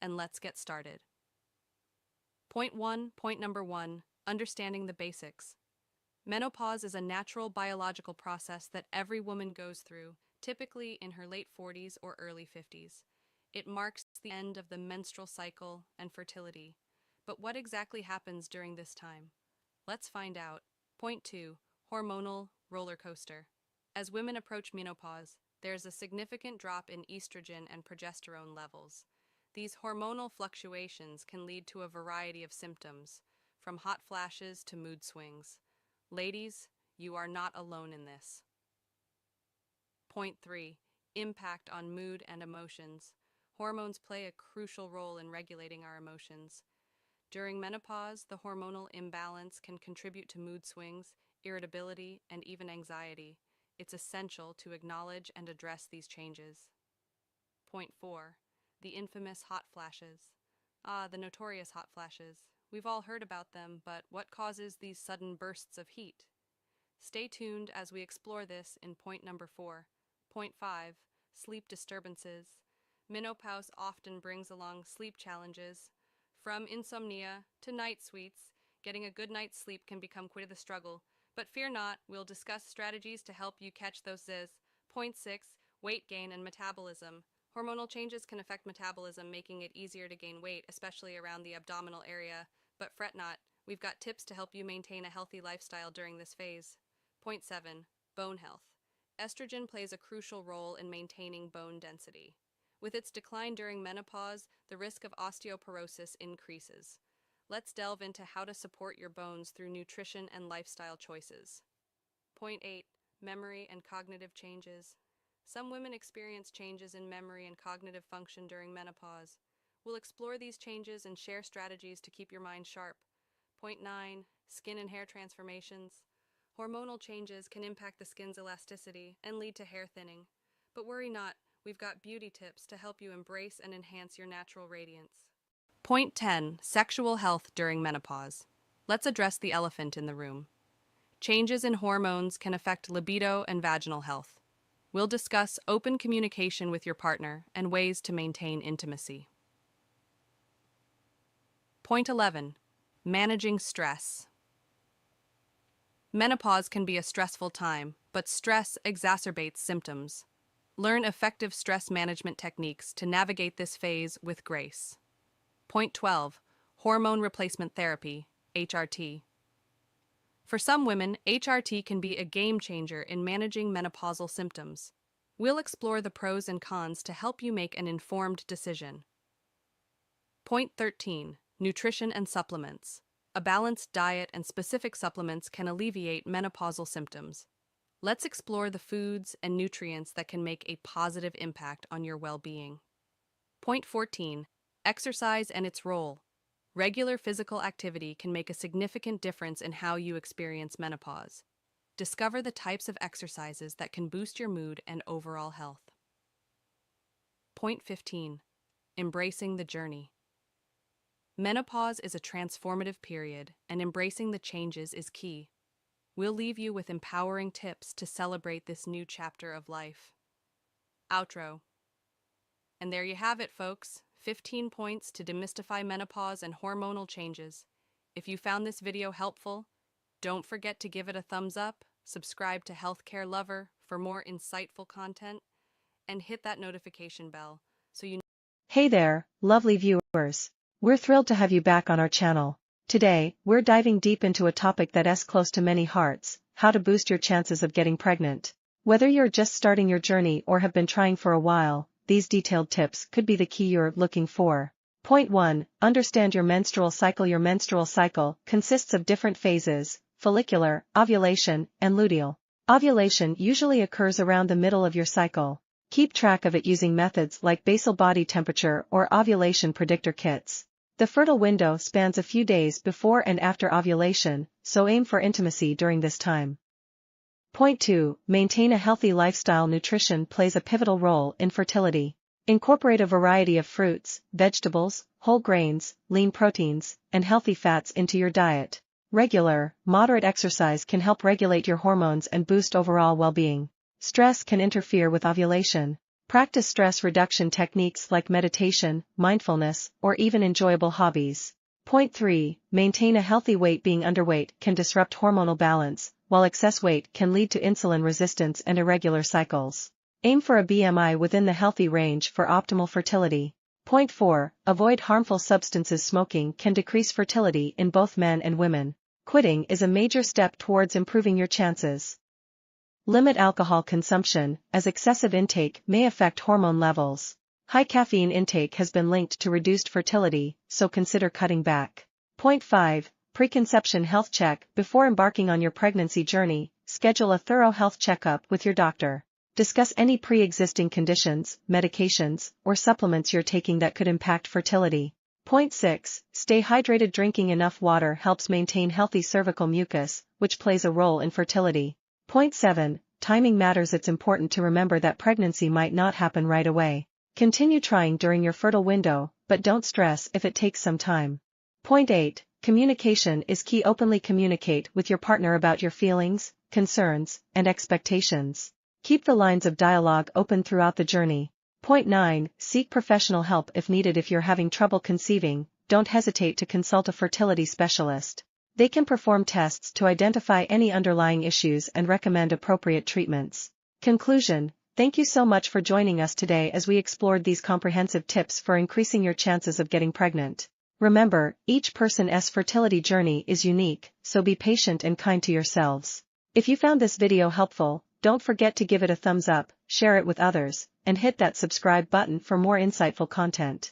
and let's get started. Point number one, understanding the basics. Menopause is a natural biological process that every woman goes through, typically in her late 40s or early 50s. It marks the end of the menstrual cycle and fertility. But what exactly happens during this time? Let's find out. Point two, hormonal roller coaster. As women approach menopause, there's a significant drop in estrogen and progesterone levels. These hormonal fluctuations can lead to a variety of symptoms, from hot flashes to mood swings. Ladies, you are not alone in this. Point three, impact on mood and emotions. Hormones play a crucial role in regulating our emotions. During menopause, the hormonal imbalance can contribute to mood swings, irritability, and even anxiety. It's essential to acknowledge and address these changes. Point four, the infamous hot flashes. The notorious hot flashes. We've all heard about them, but what causes these sudden bursts of heat? Stay tuned as we explore this in point number four. Point five, sleep disturbances. Menopause often brings along sleep challenges. From insomnia to night sweats, getting a good night's sleep can become quite the struggle. But fear not, we'll discuss strategies to help you catch those Z's. Point six, weight gain and metabolism. Hormonal changes can affect metabolism, making it easier to gain weight, especially around the abdominal area. But fret not, we've got tips to help you maintain a healthy lifestyle during this phase. Point seven, bone health. Estrogen plays a crucial role in maintaining bone density. With its decline during menopause, the risk of osteoporosis increases. Let's delve into how to support your bones through nutrition and lifestyle choices. Point eight, memory and cognitive changes. Some women experience changes in memory and cognitive function during menopause. We'll explore these changes and share strategies to keep your mind sharp. Point nine, skin and hair transformations. Hormonal changes can impact the skin's elasticity and lead to hair thinning. But worry not, we've got beauty tips to help you embrace and enhance your natural radiance. Point 10, sexual health during menopause. Let's address the elephant in the room. Changes in hormones can affect libido and vaginal health. We'll discuss open communication with your partner and ways to maintain intimacy. Point 11, managing stress. Menopause can be a stressful time, but stress exacerbates symptoms. Learn effective stress management techniques to navigate this phase with grace. Point 12, hormone replacement therapy, HRT. For some women, HRT can be a game changer in managing menopausal symptoms. We'll explore the pros and cons to help you make an informed decision. Point 13, nutrition and supplements. A balanced diet and specific supplements can alleviate menopausal symptoms. Let's explore the foods and nutrients that can make a positive impact on your well-being. Point 14, exercise and its role. Regular physical activity can make a significant difference in how you experience menopause. Discover the types of exercises that can boost your mood and overall health. Point 15, embracing the journey. Menopause is a transformative period, and embracing the changes is key. We'll leave you with empowering tips to celebrate this new chapter of life. Outro. And there you have it, folks. 15 points to demystify menopause and hormonal changes. If you found this video helpful, don't forget to give it a thumbs up, subscribe to Healthcare Lover for more insightful content, and hit that notification bell so you know. Hey there, lovely viewers. We're thrilled to have you back on our channel. Today, we're diving deep into a topic that's close to many hearts: how to boost your chances of getting pregnant. Whether you're just starting your journey or have been trying for a while, these detailed tips could be the key you're looking for. Point 1. Understand your menstrual cycle. Your menstrual cycle consists of different phases: follicular, ovulation, and luteal. Ovulation usually occurs around the middle of your cycle. Keep track of it using methods like basal body temperature or ovulation predictor kits. The fertile window spans a few days before and after ovulation, so aim for intimacy during this time. Point 2. Maintain a healthy lifestyle. Nutrition plays a pivotal role in fertility. Incorporate a variety of fruits, vegetables, whole grains, lean proteins, and healthy fats into your diet. Regular, moderate exercise can help regulate your hormones and boost overall well-being. Stress can interfere with ovulation. Practice stress reduction techniques like meditation, mindfulness, or even enjoyable hobbies. Point 3. Maintain a healthy weight. Being underweight can disrupt hormonal balance, while excess weight can lead to insulin resistance and irregular cycles. Aim for a BMI within the healthy range for optimal fertility. Point 4. Avoid harmful substances. Smoking can decrease fertility in both men and women. Quitting is a major step towards improving your chances. Limit alcohol consumption, as excessive intake may affect hormone levels. High caffeine intake has been linked to reduced fertility, so consider cutting back. Point 5. Preconception health check. Before embarking on your pregnancy journey, schedule a thorough health checkup with your doctor. Discuss any pre-existing conditions, medications, or supplements you're taking that could impact fertility. Point 6. Stay hydrated. Drinking enough water helps maintain healthy cervical mucus, which plays a role in fertility. Point 7. Timing matters. It's important to remember that pregnancy might not happen right away. Continue trying during your fertile window, but don't stress if it takes some time. Point 8. Communication is key. Openly communicate with your partner about your feelings, concerns, and expectations. Keep the lines of dialogue open throughout the journey. Point 9. Seek professional help if needed. If you're having trouble conceiving, don't hesitate to consult a fertility specialist. They can perform tests to identify any underlying issues and recommend appropriate treatments. Conclusion. Thank you so much for joining us today as we explored these comprehensive tips for increasing your chances of getting pregnant. Remember, each person's fertility journey is unique, so be patient and kind to yourselves. If you found this video helpful, don't forget to give it a thumbs up, share it with others, and hit that subscribe button for more insightful content.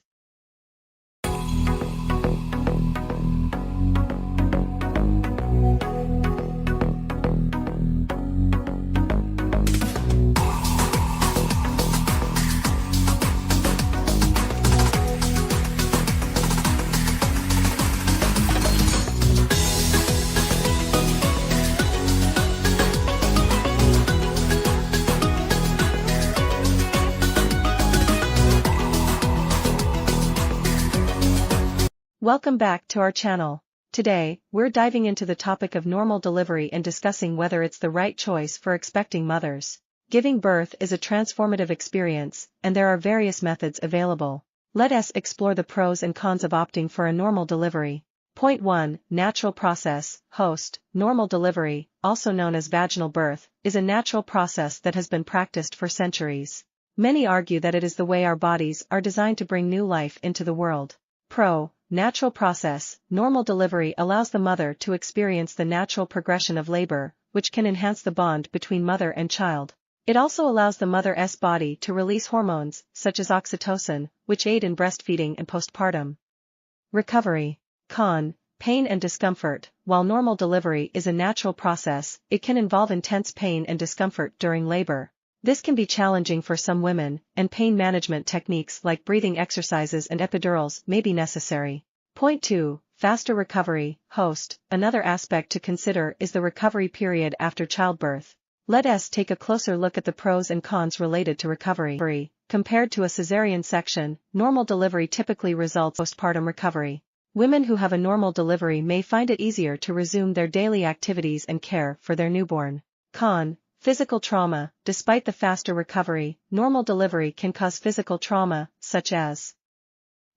Welcome back to our channel. Today, we're diving into the topic of normal delivery and discussing whether it's the right choice for expecting mothers. Giving birth is a transformative experience, and there are various methods available. Let us explore the pros and cons of opting for a normal delivery. Point 1. Natural process. Host. Normal delivery, also known as vaginal birth, is a natural process that has been practiced for centuries. Many argue that it is the way our bodies are designed to bring new life into the world. Pro. Natural process. Normal delivery allows the mother to experience the natural progression of labor, which can enhance the bond between mother and child. It also allows the mother's body to release hormones, such as oxytocin, which aid in breastfeeding and postpartum. Recovery. Con. Pain and discomfort. While normal delivery is a natural process, it can involve intense pain and discomfort during labor. This can be challenging for some women, and pain management techniques like breathing exercises and epidurals may be necessary. Point 2. Faster recovery. Host. Another aspect to consider is the recovery period after childbirth. Let us take a closer look at the pros and cons related to recovery. Compared to a cesarean section, normal delivery typically results in postpartum recovery. Women who have a normal delivery may find it easier to resume their daily activities and care for their newborn. Con. Physical trauma. Despite the faster recovery, normal delivery can cause physical trauma, such as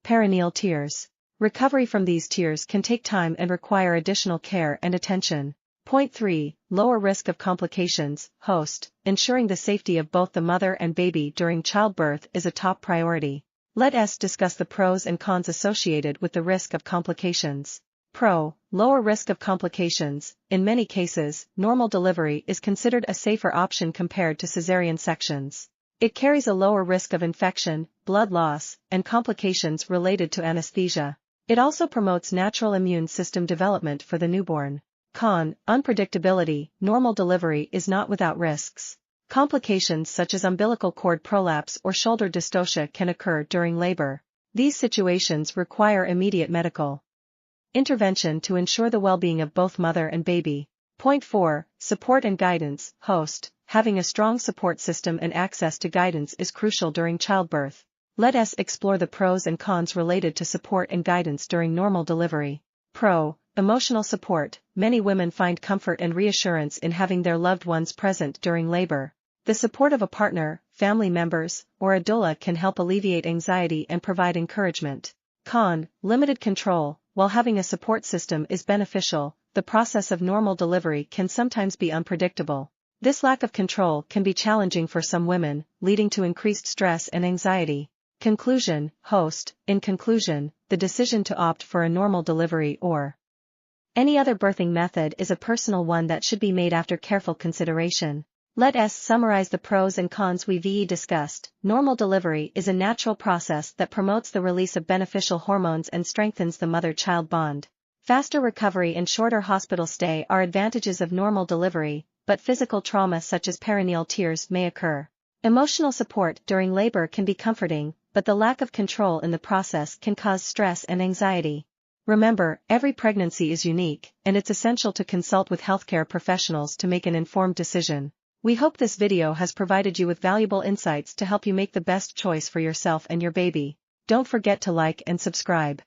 perineal tears. Recovery from these tears can take time and require additional care and attention. Point 3. Lower risk of complications. Host. Ensuring the safety of both the mother and baby during childbirth is a top priority. Let us discuss the pros and cons associated with the risk of complications. Pro. Lower risk of complications. In many cases, normal delivery is considered a safer option compared to cesarean sections. It carries a lower risk of infection, blood loss, and complications related to anesthesia. It also promotes natural immune system development for the newborn. Con. Unpredictability. Normal delivery is not without risks. Complications such as umbilical cord prolapse or shoulder dystocia can occur during labor. These situations require immediate medical intervention to ensure the well-being of both mother and baby. Point 4. Support and guidance. Host. Having a strong support system and access to guidance is crucial during childbirth. Let us explore the pros and cons related to support and guidance during normal delivery. Pro. Emotional support. Many women find comfort and reassurance in having their loved ones present during labor. The support of a partner, family members, or a doula can help alleviate anxiety and provide encouragement. Con: limited control. While having a support system is beneficial, the process of normal delivery can sometimes be unpredictable. This lack of control can be challenging for some women, leading to increased stress and anxiety. Conclusion: host. In conclusion, the decision to opt for a normal delivery or any other birthing method is a personal one that should be made after careful consideration. Let us summarize the pros and cons we've discussed. Normal delivery is a natural process that promotes the release of beneficial hormones and strengthens the mother-child bond. Faster recovery and shorter hospital stay are advantages of normal delivery, but physical trauma such as perineal tears may occur. Emotional support during labor can be comforting, but the lack of control in the process can cause stress and anxiety. Remember, every pregnancy is unique, and it's essential to consult with healthcare professionals to make an informed decision. We hope this video has provided you with valuable insights to help you make the best choice for yourself and your baby. Don't forget to like and subscribe.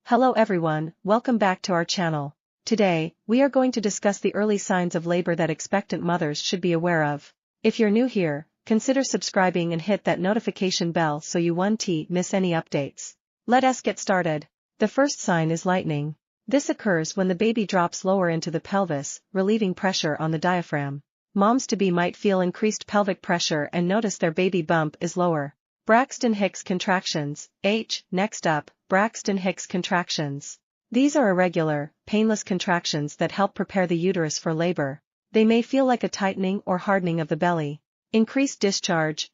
Hello everyone, welcome back to our channel. Today, we are going to discuss the early signs of labor that expectant mothers should be aware of. If you're new here, consider subscribing and hit that notification bell so you won't miss any updates. Let us get started. The first sign is lightening. This occurs when the baby drops lower into the pelvis, relieving pressure on the diaphragm. Moms-to-be might feel increased pelvic pressure and notice their baby bump is lower. Braxton Hicks contractions. Next up, Braxton Hicks contractions. These are irregular, painless contractions that help prepare the uterus for labor. They may feel like a tightening or hardening of the belly. Increased discharge.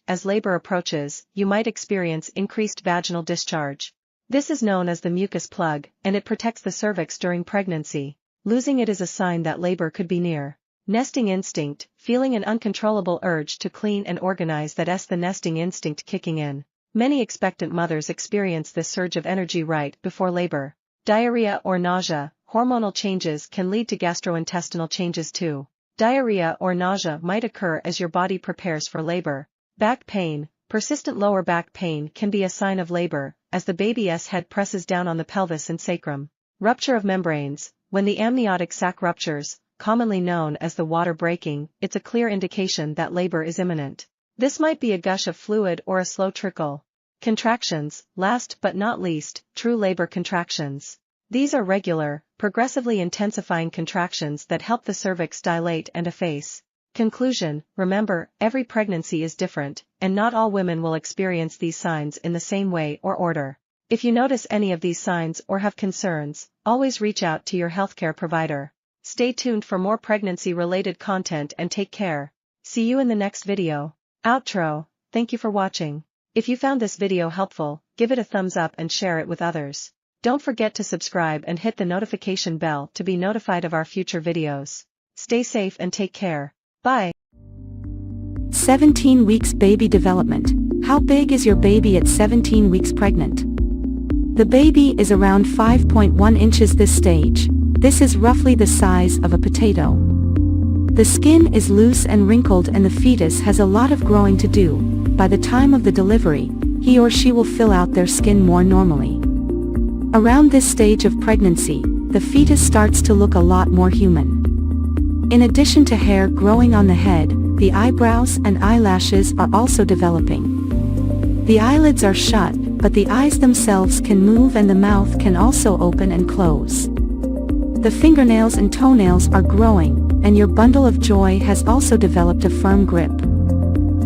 As labor approaches, you might experience increased vaginal discharge. This is known as the mucus plug, and it protects the cervix during pregnancy. Losing it is a sign that labor could be near. Nesting instinct. Feeling an uncontrollable urge to clean and organize that's the nesting instinct kicking in. Many expectant mothers experience this surge of energy right before labor. Diarrhea or nausea. Hormonal changes can lead to gastrointestinal changes too. Diarrhea or nausea might occur as your body prepares for labor. Back pain. Persistent lower back pain can be a sign of labor, as the baby's head presses down on the pelvis and sacrum. Rupture of membranes. When the amniotic sac ruptures, commonly known as the water breaking, it's a clear indication that labor is imminent. This might be a gush of fluid or a slow trickle. Contractions. Last but not least, true labor contractions. These are regular, progressively intensifying contractions that help the cervix dilate and efface. Conclusion. Remember, every pregnancy is different, and not all women will experience these signs in the same way or order. If you notice any of these signs or have concerns, always reach out to your healthcare provider. Stay tuned for more pregnancy-related content and take care. See you in the next video. Outro. Thank you for watching. If you found this video helpful, give it a thumbs up and share it with others. Don't forget to subscribe and hit the notification bell to be notified of our future videos. Stay safe and take care. Bye. 17 weeks baby development. How big is your baby at 17 weeks pregnant? The baby is around 5.1 inches this stage. This is roughly the size of a potato. The skin is loose and wrinkled and the fetus has a lot of growing to do. By the time of the delivery, he or she will fill out their skin more normally. Around this stage of pregnancy, the fetus starts to look a lot more human. In addition to hair growing on the head, the eyebrows and eyelashes are also developing. The eyelids are shut, but the eyes themselves can move and the mouth can also open and close. The fingernails and toenails are growing, and your bundle of joy has also developed a firm grip.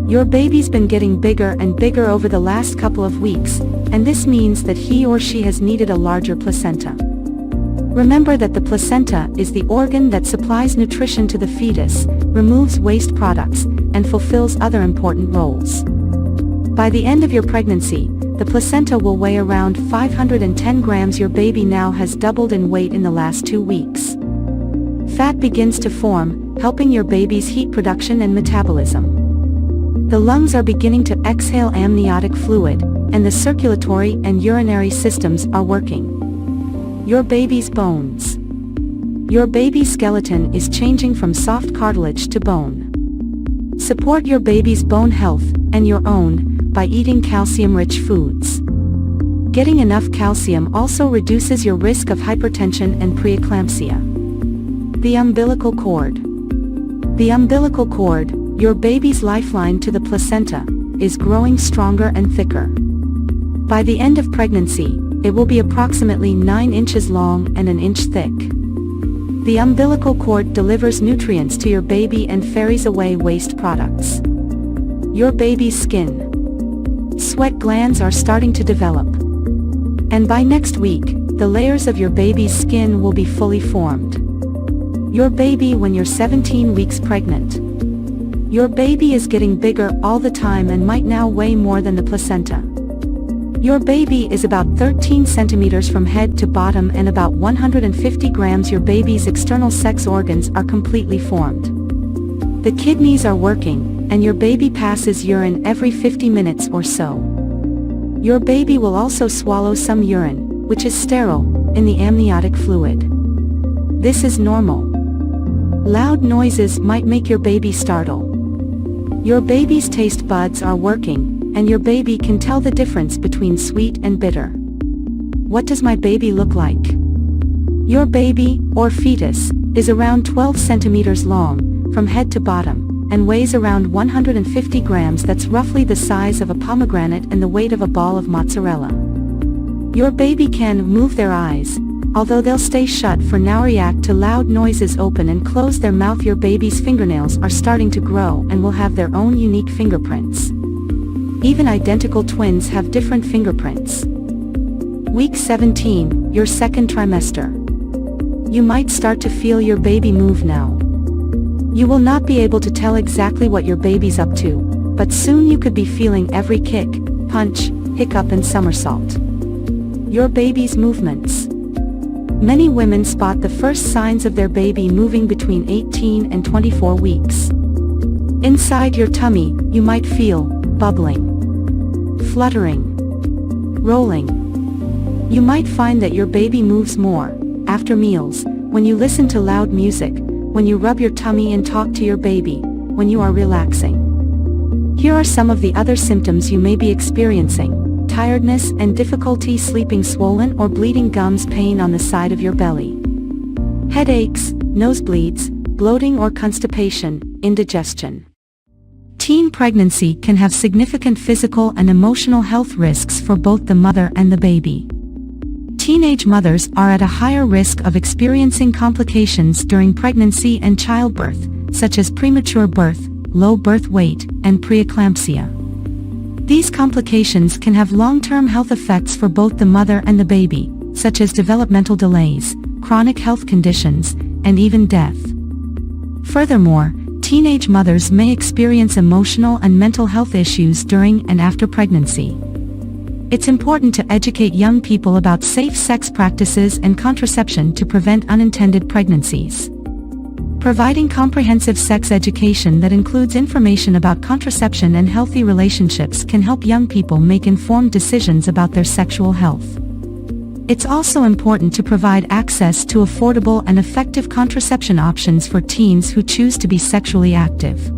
Your baby's been getting bigger and bigger over the last couple of weeks, and this means that he or she has needed a larger placenta. Remember that the placenta is the organ that supplies nutrition to the fetus, removes waste products, and fulfills other important roles. By the end of your pregnancy, the placenta will weigh around 510 grams. Your baby now has doubled in weight in the last 2 weeks. Fat begins to form, helping your baby's heat production and metabolism. The lungs are beginning to exhale amniotic fluid, and the circulatory and urinary systems are working. Your baby's bones. Your baby's skeleton is changing from soft cartilage to bone. Support your baby's bone health, and your own, by eating calcium-rich foods. Getting enough calcium also reduces your risk of hypertension and preeclampsia. The umbilical cord. The umbilical cord, your baby's lifeline to the placenta, is growing stronger and thicker. By the end of pregnancy, it will be approximately 9 inches long and an inch thick. The umbilical cord delivers nutrients to your baby and ferries away waste products. Your baby's skin. Sweat glands are starting to develop. And by next week, the layers of your baby's skin will be fully formed. Your baby when you're 17 weeks pregnant. Your baby is getting bigger all the time and might now weigh more than the placenta. Your baby is about 13 centimeters from head to bottom and about 150 grams. Your baby's external sex organs are completely formed. The kidneys are working, and your baby passes urine every 50 minutes or so. Your baby will also swallow some urine, which is sterile, in the amniotic fluid. This is normal. Loud noises might make your baby startle. Your baby's taste buds are working, and your baby can tell the difference between sweet and bitter. What does my baby look like? Your baby, or fetus, is around 12 centimeters long, from head to bottom, and weighs around 150 grams. That's roughly the size of a pomegranate and the weight of a ball of mozzarella. Your baby can move their eyes, although they'll stay shut for now. React to loud noises, open and close their mouth. Your baby's fingernails are starting to grow and will have their own unique fingerprints. Even identical twins have different fingerprints. Week 17, your second trimester. You might start to feel your baby move now. You will not be able to tell exactly what your baby's up to, but soon you could be feeling every kick, punch, hiccup and somersault. Your baby's movements. Many women spot the first signs of their baby moving between 18 and 24 weeks. Inside your tummy, you might feel bubbling, fluttering, rolling. You might find that your baby moves more after meals, when you listen to loud music, when you rub your tummy and talk to your baby, when you are relaxing. Here are some of the other symptoms you may be experiencing: tiredness and difficulty sleeping, swollen or bleeding gums, pain on the side of your belly, headaches, nosebleeds, bloating or constipation, indigestion. Teen pregnancy can have significant physical and emotional health risks for both the mother and the baby. Teenage mothers are at a higher risk of experiencing complications during pregnancy and childbirth, such as premature birth, low birth weight, and preeclampsia. These complications can have long-term health effects for both the mother and the baby, such as developmental delays, chronic health conditions, and even death. Furthermore, teenage mothers may experience emotional and mental health issues during and after pregnancy. It's important to educate young people about safe sex practices and contraception to prevent unintended pregnancies. Providing comprehensive sex education that includes information about contraception and healthy relationships can help young people make informed decisions about their sexual health. It's also important to provide access to affordable and effective contraception options for teens who choose to be sexually active.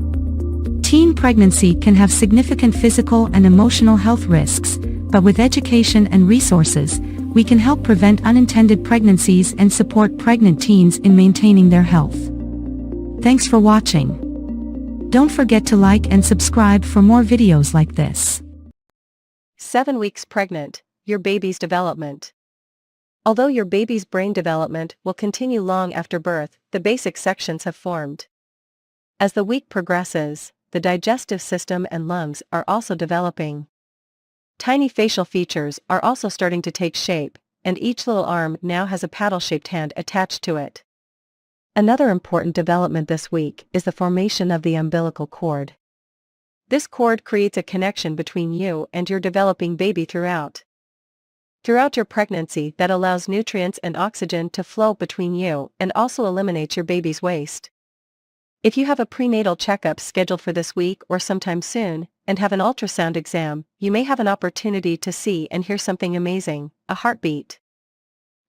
Teen pregnancy can have significant physical and emotional health risks, but with education and resources, we can help prevent unintended pregnancies and support pregnant teens in maintaining their health. Thanks for watching. Don't forget to like and subscribe for more videos like this. 7 weeks pregnant, your baby's development. Although your baby's brain development will continue long after birth, the basic sections have formed. As the week progresses, the digestive system and lungs are also developing. Tiny facial features are also starting to take shape, and each little arm now has a paddle-shaped hand attached to it. Another important development this week is the formation of the umbilical cord. This cord creates a connection between you and your developing baby throughout your pregnancy that allows nutrients and oxygen to flow between you and also eliminates your baby's waste. If you have a prenatal checkup scheduled for this week or sometime soon, and have an ultrasound exam, you may have an opportunity to see and hear something amazing: a heartbeat.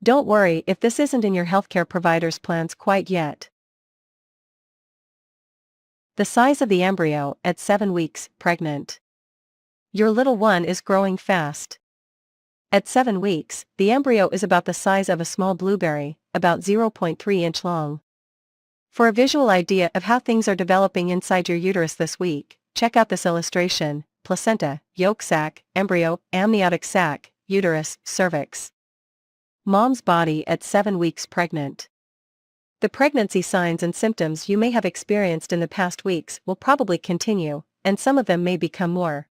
Don't worry if this isn't in your healthcare provider's plans quite yet. The size of the embryo at 7 weeks pregnant. Your little one is growing fast. At 7 weeks, the embryo is about the size of a small blueberry, about 0.3 inch long. For a visual idea of how things are developing inside your uterus this week, check out this illustration: placenta, yolk sac, embryo, amniotic sac, uterus, cervix. Mom's body at 7 weeks pregnant. The pregnancy signs and symptoms you may have experienced in the past weeks will probably continue, and some of them may become more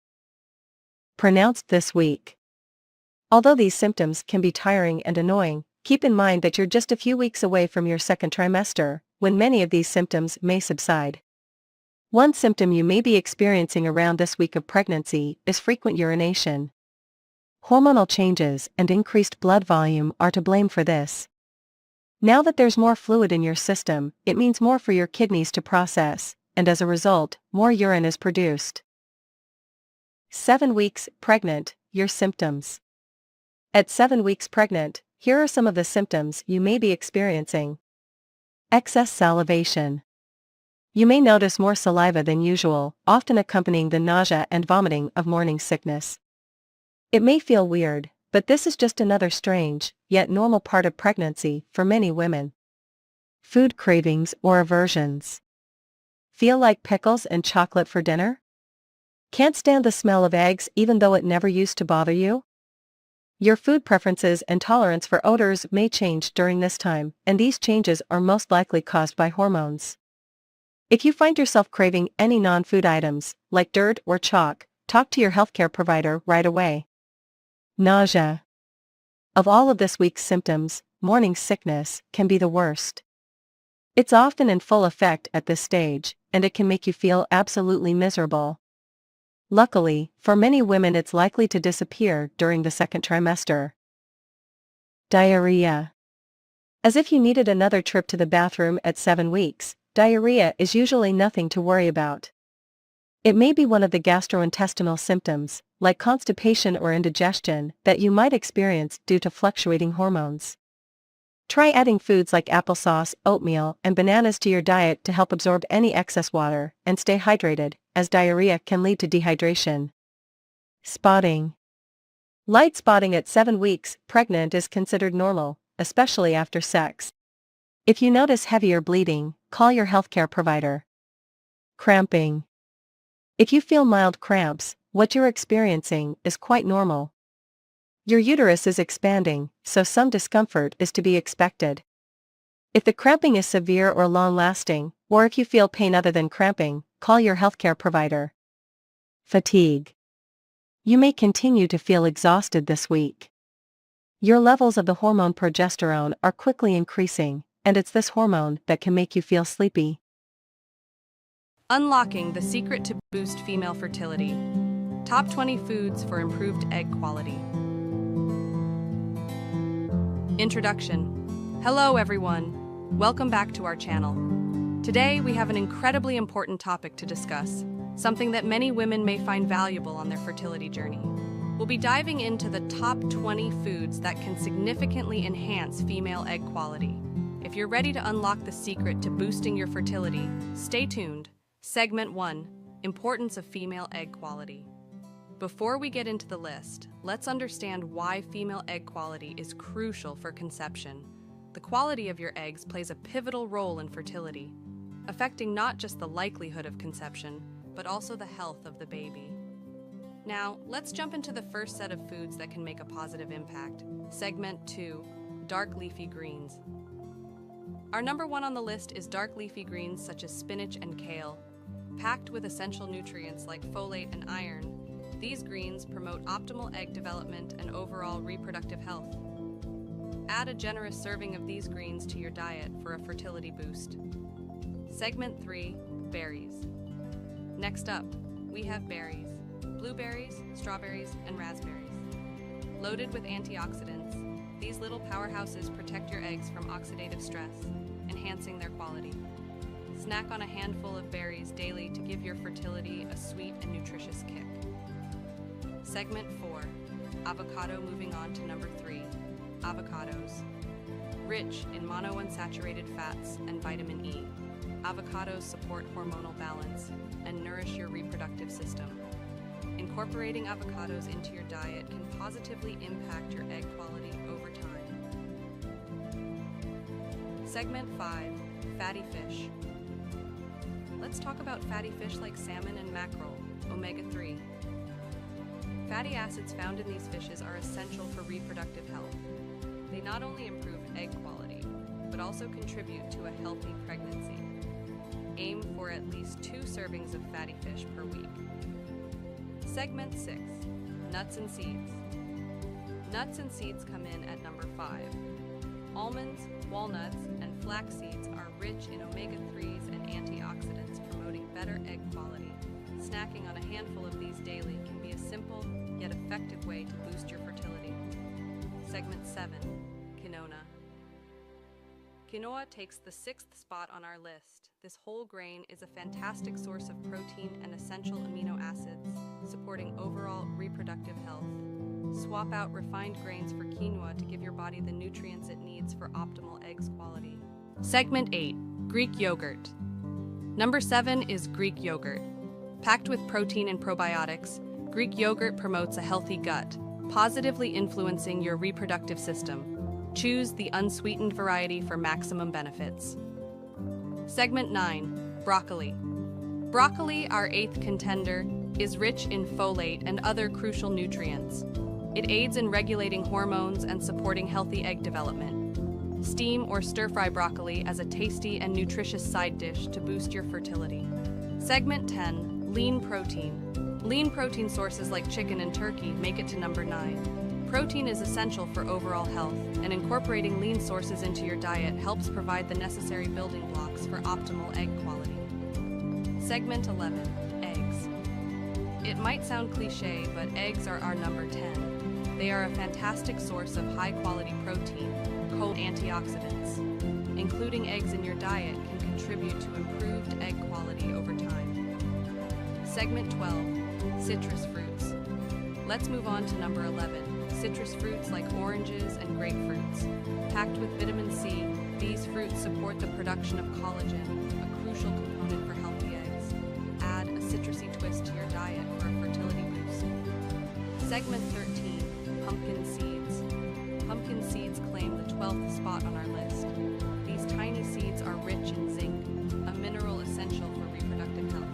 pronounced this week. Although these symptoms can be tiring and annoying, keep in mind that you're just a few weeks away from your second trimester, when many of these symptoms may subside. One symptom you may be experiencing around this week of pregnancy is frequent urination. Hormonal changes and increased blood volume are to blame for this. Now that there's more fluid in your system, it means more for your kidneys to process, and as a result, more urine is produced. 7 weeks pregnant, your symptoms. At 7 weeks pregnant, here are some of the symptoms you may be experiencing. Excess salivation. You may notice more saliva than usual, often accompanying the nausea and vomiting of morning sickness. It may feel weird, but this is just another strange, yet normal part of pregnancy for many women. Food cravings or aversions. Feel like pickles and chocolate for dinner? Can't stand the smell of eggs even though it never used to bother you? Your food preferences and tolerance for odors may change during this time, and these changes are most likely caused by hormones. If you find yourself craving any non-food items, like dirt or chalk, talk to your healthcare provider right away. Nausea. Of all of this week's symptoms, morning sickness can be the worst. It's often in full effect at this stage, and it can make you feel absolutely miserable. Luckily, for many women it's likely to disappear during the second trimester. Diarrhea. As if you needed another trip to the bathroom at 7 weeks, diarrhea is usually nothing to worry about. It may be one of the gastrointestinal symptoms, like constipation or indigestion, that you might experience due to fluctuating hormones. Try adding foods like applesauce, oatmeal, and bananas to your diet to help absorb any excess water, and stay hydrated, as diarrhea can lead to dehydration. Spotting. Light spotting at 7 weeks pregnant is considered normal, especially after sex. If you notice heavier bleeding, call your healthcare provider. Cramping. If you feel mild cramps, what you're experiencing is quite normal. Your uterus is expanding, so some discomfort is to be expected. If the cramping is severe or long-lasting, or if you feel pain other than cramping, call your healthcare provider. Fatigue. You may continue to feel exhausted this week. Your levels of the hormone progesterone are quickly increasing, and it's this hormone that can make you feel sleepy. Unlocking the secret to boost female fertility. Top 20 foods for improved egg quality. Introduction. Hello everyone. Welcome back to our channel. Today we have an incredibly important topic to discuss, something that many women may find valuable on their fertility journey. We'll be diving into the top 20 foods that can significantly enhance female egg quality. If you're ready to unlock the secret to boosting your fertility, stay tuned. Segment 1. Importance of female egg quality. Before we get into the list, let's understand why female egg quality is crucial for conception. The quality of your eggs plays a pivotal role in fertility, affecting not just the likelihood of conception, but also the health of the baby. Now, let's jump into the first set of foods that can make a positive impact. Segment 2. Dark leafy greens. Our number 1 on the list is dark leafy greens such as spinach and kale. Packed with essential nutrients like folate and iron, these greens promote optimal egg development and overall reproductive health. Add a generous serving of these greens to your diet for a fertility boost. Segment 3. Berries. Next up, we have berries. Blueberries, strawberries, and raspberries. Loaded with antioxidants, these little powerhouses protect your eggs from oxidative stress, enhancing their quality. Snack on a handful of berries daily to give your fertility a sweet and nutritious kick. Segment 4. Avocado. Moving on to number 3. avocados. Rich in monounsaturated fats and vitamin E, avocados support hormonal balance and nourish your reproductive system. Incorporating avocados into your diet can positively impact your egg quality over time. Segment 5. Fatty fish. Let's talk about fatty fish like salmon and mackerel, omega-3. Fatty acids found in these fishes are essential for reproductive health. They not only improve egg quality, but also contribute to a healthy pregnancy. Aim for at least 2 servings of fatty fish per week. Segment 6. Nuts and seeds. Nuts and seeds come in at number 5. Almonds, walnuts, and flax seeds are rich in omega-3s and antioxidants, promoting better egg quality. Snacking on a handful of these daily can be a simple yet effective way to boost your fertility. Segment 7. Quinoa. Quinoa takes the 6th spot on our list. This whole grain is a fantastic source of protein and essential amino acids, supporting overall reproductive health. Swap out refined grains for quinoa to give your body the nutrients it needs for optimal eggs quality. Segment 8. Greek yogurt. Number 7 is Greek yogurt. Packed with protein and probiotics, Greek yogurt promotes a healthy gut, positively influencing your reproductive system. Choose the unsweetened variety for maximum benefits. Segment 9. Broccoli. Broccoli, our 8th contender, is rich in folate and other crucial nutrients. It aids in regulating hormones and supporting healthy egg development. Steam or stir-fry broccoli as a tasty and nutritious side dish to boost your fertility. Segment 10. Lean protein. Lean protein sources like chicken and turkey make it to number 9. Protein is essential for overall health, and incorporating lean sources into your diet helps provide the necessary building blocks for optimal egg quality. Segment 11. Eggs. It might sound cliche, but eggs are our number 10. They are a fantastic source of high-quality protein, cold antioxidants. Including eggs in your diet can contribute to improved egg quality over time. Segment 12. Citrus fruits. Let's move on to number 11. Citrus fruits like oranges and grapefruits. Packed with vitamin C, these fruits support the production of collagen, a crucial component for healthy eggs. Add a citrusy twist to your diet for a fertility boost. Segment 13. Pumpkin seeds. Pumpkin seeds claim the 12th spot on our list. These tiny seeds are rich in zinc, a mineral essential for reproductive health.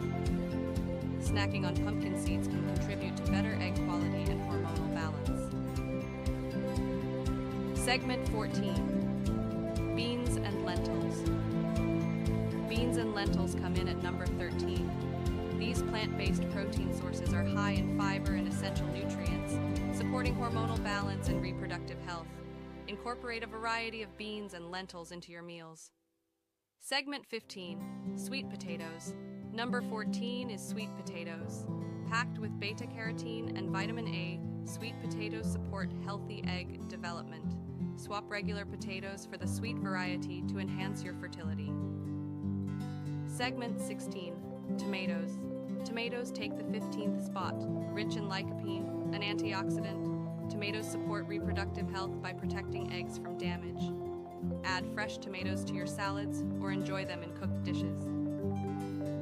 Snacking on pumpkin seeds can contribute to better egg quality and hormonal balance. Segment 14. Beans and lentils. Beans and lentils come in at number 13. These plant-based protein sources are high in fiber and essential nutrients, supporting hormonal balance and reproductive health. Incorporate a variety of beans and lentils into your meals. Segment 15. Sweet potatoes. Number 14 is sweet potatoes. Packed with beta-carotene and vitamin A, sweet potatoes support healthy egg development. Swap regular potatoes for the sweet variety to enhance your fertility. Segment 16. Tomatoes. Tomatoes take the 15th spot. Rich in lycopene, an antioxidant, tomatoes support reproductive health by protecting eggs from damage. Add fresh tomatoes to your salads or enjoy them in cooked dishes.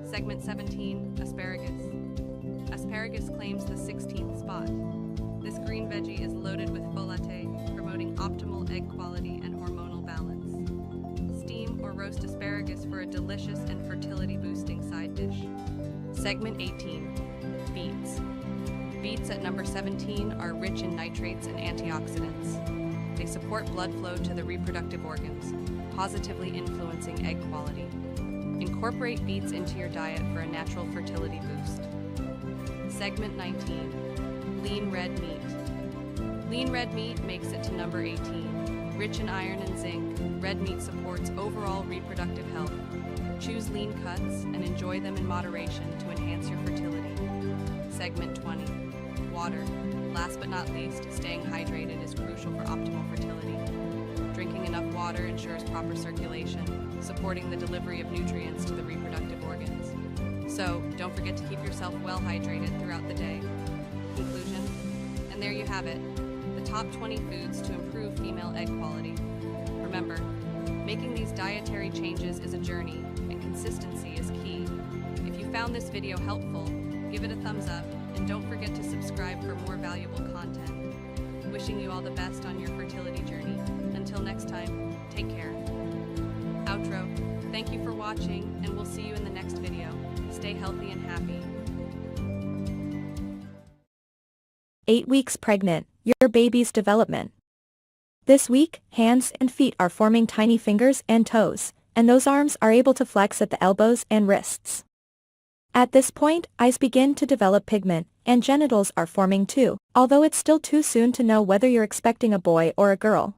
Segment 17. Asparagus. Asparagus claims the 16th spot. This green veggie is loaded with folate, promoting optimal egg quality and hormonal balance. Steam or roast asparagus for a delicious and fertility-boosting side dish. Segment 18. Beets. Beets at number 17 are rich in nitrates and antioxidants. They support blood flow to the reproductive organs, positively influencing egg quality. Incorporate beets into your diet for a natural fertility boost. Segment 19. Lean red meat. Lean red meat makes it to number 18. Rich in iron and zinc, red meat supports overall reproductive health. Choose lean cuts and enjoy them in moderation to enhance your fertility. Segment 20. Water. Last but not least, staying hydrated is crucial for optimal fertility. Drinking enough water ensures proper circulation, supporting the delivery of nutrients to the reproductive organs. So, don't forget to keep yourself well hydrated throughout the day. Conclusion. And there you have it. the top 20 foods to improve female egg quality. Remember, making these dietary changes is a journey, and consistency is key. If you found this video helpful, give it a thumbs up, and don't forget to subscribe for more valuable content. Wishing you all the best on your fertility journey. Until next time, take care. Outro. Thank you for watching, and we'll see you in the next video. Stay healthy and happy. 8 weeks pregnant, your baby's development. This week, hands and feet are forming tiny fingers and toes, and those arms are able to flex at the elbows and wrists. At this point, eyes begin to develop pigment, and genitals are forming too, although it's still too soon to know whether you're expecting a boy or a girl.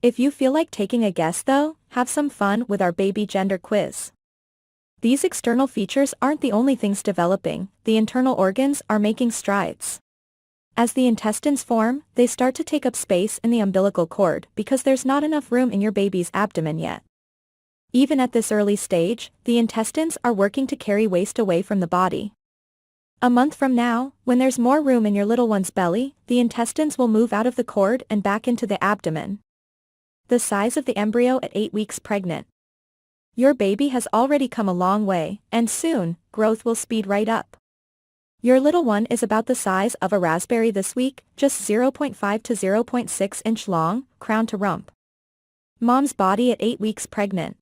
If you feel like taking a guess though, have some fun with our baby gender quiz. These external features aren't the only things developing, the internal organs are making strides. As the intestines form, they start to take up space in the umbilical cord because there's not enough room in your baby's abdomen yet. Even at this early stage, the intestines are working to carry waste away from the body. A month from now, when there's more room in your little one's belly, the intestines will move out of the cord and back into the abdomen. The size of the embryo at 8 weeks pregnant. Your baby has already come a long way, and soon, growth will speed right up. Your little one is about the size of a raspberry this week, just 0.5 to 0.6 inch long, crown to rump. Mom's body at 8 weeks pregnant.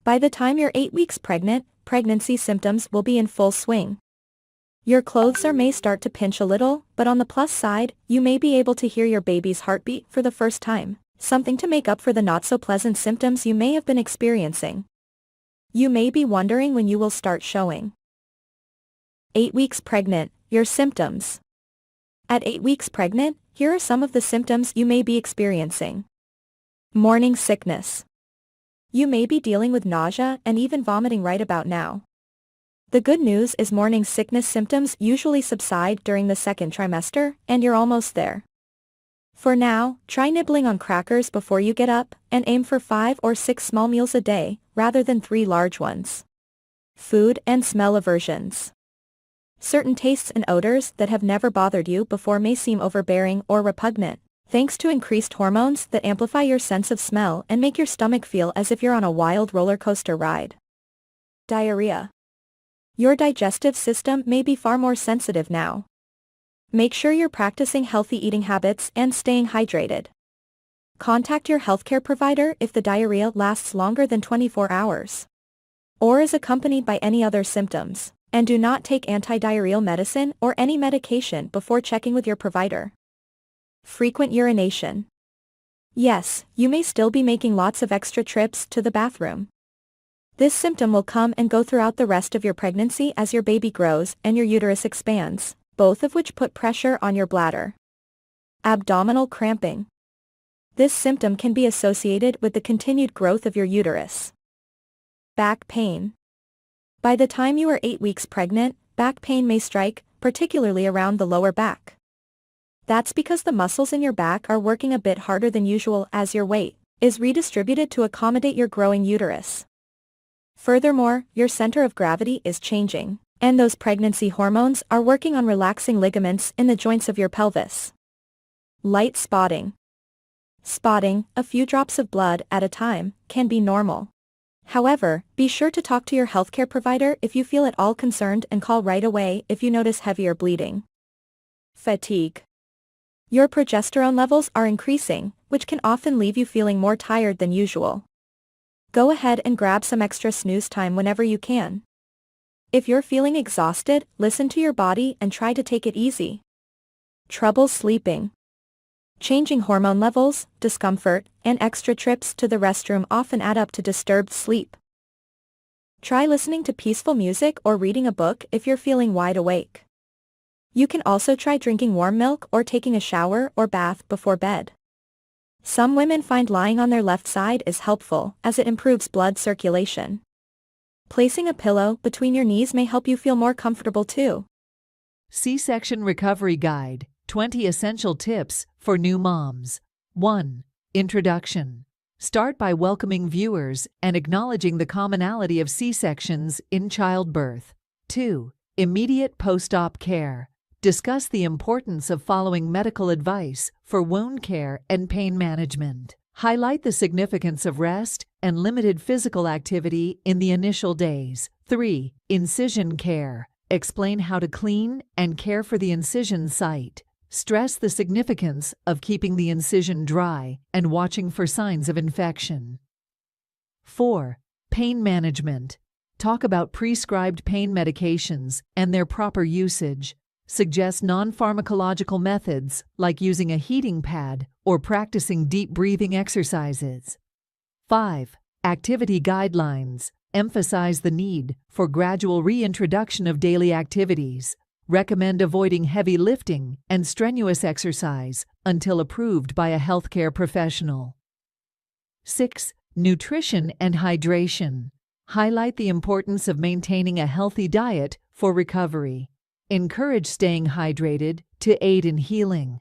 By the time you're 8 weeks pregnant, pregnancy symptoms will be in full swing. Your clothes may start to pinch a little, but on the plus side, you may be able to hear your baby's heartbeat for the first time. Something to make up for the not-so-pleasant symptoms you may have been experiencing. You may be wondering when you will start showing. 8 weeks pregnant, your symptoms. At 8 weeks pregnant, here are some of the symptoms you may be experiencing. Morning sickness. You may be dealing with nausea and even vomiting right about now. The good news is morning sickness symptoms usually subside during the second trimester, and you're almost there. For now, try nibbling on crackers before you get up, and aim for 5 or 6 small meals a day, rather than 3 large ones. Food and smell aversions. Certain tastes and odors that have never bothered you before may seem overbearing or repugnant, thanks to increased hormones that amplify your sense of smell and make your stomach feel as if you're on a wild roller coaster ride. Diarrhea. Your digestive system may be far more sensitive now. Make sure you're practicing healthy eating habits and staying hydrated. Contact your healthcare provider if the diarrhea lasts longer than 24 hours. Or is accompanied by any other symptoms, and do not take anti-diarrheal medicine or any medication before checking with your provider. Frequent urination. Yes, you may still be making lots of extra trips to the bathroom. This symptom will come and go throughout the rest of your pregnancy as your baby grows and your uterus expands, both of which put pressure on your bladder. Abdominal cramping. This symptom can be associated with the continued growth of your uterus. Back pain. By the time you are 8 weeks pregnant, back pain may strike, particularly around the lower back. That's because the muscles in your back are working a bit harder than usual as your weight is redistributed to accommodate your growing uterus. Furthermore, your center of gravity is changing, and those pregnancy hormones are working on relaxing ligaments in the joints of your pelvis. Light spotting. Spotting, a few drops of blood at a time, can be normal. However, be sure to talk to your healthcare provider if you feel at all concerned and call right away if you notice heavier bleeding. Fatigue. Your progesterone levels are increasing, which can often leave you feeling more tired than usual. Go ahead and grab some extra snooze time whenever you can. If you're feeling exhausted, listen to your body and try to take it easy. Trouble sleeping. Changing hormone levels, discomfort, and extra trips to the restroom often add up to disturbed sleep. Try listening to peaceful music or reading a book if you're feeling wide awake. You can also try drinking warm milk or taking a shower or bath before bed. Some women find lying on their left side is helpful as it improves blood circulation. Placing a pillow between your knees may help you feel more comfortable too. C-Section Recovery Guide, 20 Essential Tips for New Moms. 1. Introduction. Start by welcoming viewers and acknowledging the commonality of C-sections in childbirth. 2. Immediate post-op care. Discuss the importance of following medical advice for wound care and pain management. Highlight the significance of rest and limited physical activity in the initial days. 3. Incision care. Explain how to clean and care for the incision site. Stress the significance of keeping the incision dry and watching for signs of infection. 4. Pain management. Talk about prescribed pain medications and their proper usage. Suggest non-pharmacological methods like using a heating pad or practicing deep breathing exercises. 5. Activity guidelines. Emphasize the need for gradual reintroduction of daily activities. Recommend avoiding heavy lifting and strenuous exercise until approved by a healthcare professional. 6. Nutrition and hydration. Highlight the importance of maintaining a healthy diet for recovery. Encourage staying hydrated to aid in healing.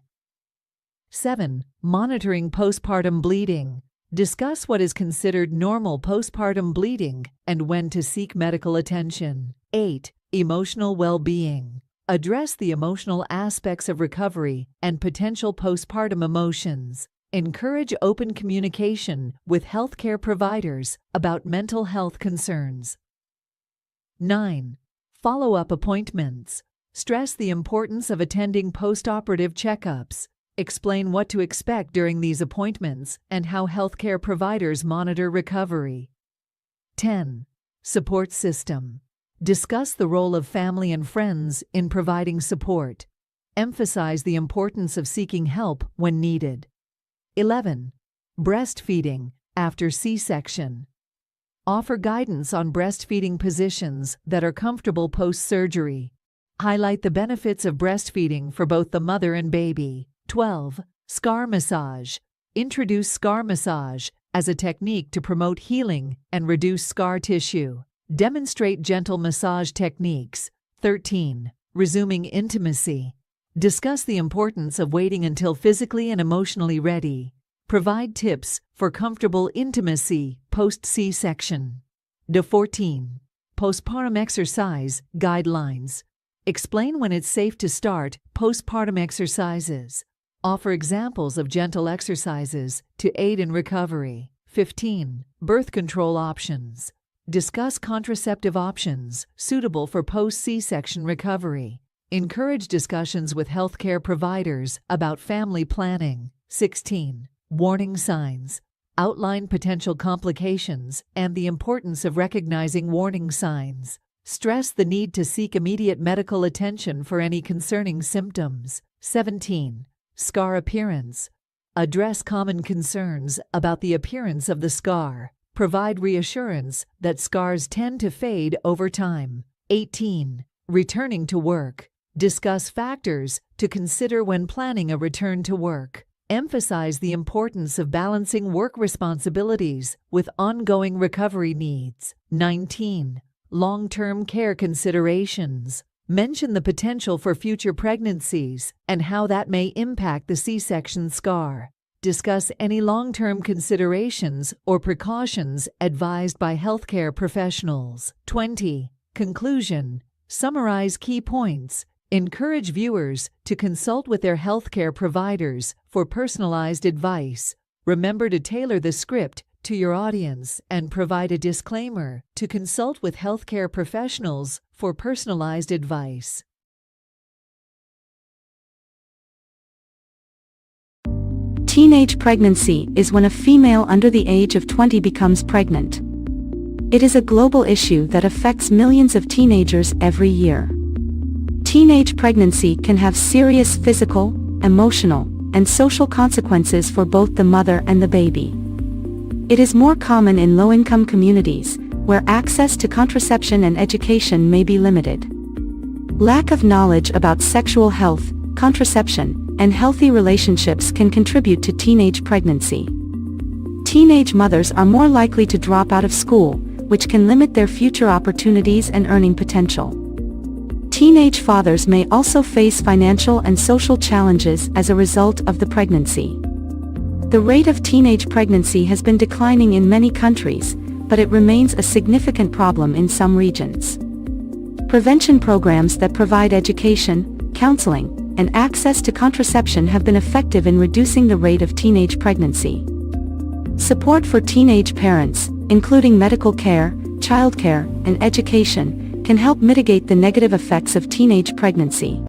7. Monitoring postpartum bleeding. Discuss what is considered normal postpartum bleeding and when to seek medical attention. 8. Emotional well-being. Address the emotional aspects of recovery and potential postpartum emotions. Encourage open communication with healthcare providers about mental health concerns. 9. Follow-up appointments. Stress the importance of attending post-operative checkups. Explain what to expect during these appointments and how healthcare providers monitor recovery. 10. Support system. Discuss the role of family and friends in providing support. Emphasize the importance of seeking help when needed. 11. Breastfeeding after C-section. Offer guidance on breastfeeding positions that are comfortable post-surgery. Highlight the benefits of breastfeeding for both the mother and baby. 12. Scar massage. Introduce scar massage as a technique to promote healing and reduce scar tissue. Demonstrate gentle massage techniques. 13. Resuming intimacy. Discuss the importance of waiting until physically and emotionally ready. Provide tips for comfortable intimacy post-C-section. 14. Postpartum exercise guidelines. Explain when it's safe to start postpartum exercises. Offer examples of gentle exercises to aid in recovery. 15. Birth control options. Discuss contraceptive options suitable for post-C-section recovery. Encourage discussions with healthcare providers about family planning. 16. Warning signs. Outline potential complications and the importance of recognizing warning signs. Stress the need to seek immediate medical attention for any concerning symptoms. 17. Scar appearance. Address common concerns about the appearance of the scar. Provide reassurance that scars tend to fade over time. 18. Returning to work. Discuss factors to consider when planning a return to work. Emphasize the importance of balancing work responsibilities with ongoing recovery needs. 19. Long-term care considerations. Mention the potential for future pregnancies and how that may impact the C-section scar. Discuss any long-term considerations or precautions advised by healthcare professionals. 20. Conclusion. Summarize key points. Encourage viewers to consult with their healthcare providers for personalized advice. Remember to tailor the script to your audience and provide a disclaimer to consult with healthcare professionals for personalized advice. Teenage pregnancy is when a female under the age of 20 becomes pregnant. It is a global issue that affects millions of teenagers every year. Teenage pregnancy can have serious physical, emotional, and social consequences for both the mother and the baby. It is more common in low-income communities, where access to contraception and education may be limited. Lack of knowledge about sexual health, contraception, and healthy relationships can contribute to teenage pregnancy. Teenage mothers are more likely to drop out of school, which can limit their future opportunities and earning potential. Teenage fathers may also face financial and social challenges as a result of the pregnancy. The rate of teenage pregnancy has been declining in many countries, but it remains a significant problem in some regions. Prevention programs that provide education, counseling, and access to contraception have been effective in reducing the rate of teenage pregnancy. Support for teenage parents, including medical care, childcare, and education, can help mitigate the negative effects of teenage pregnancy.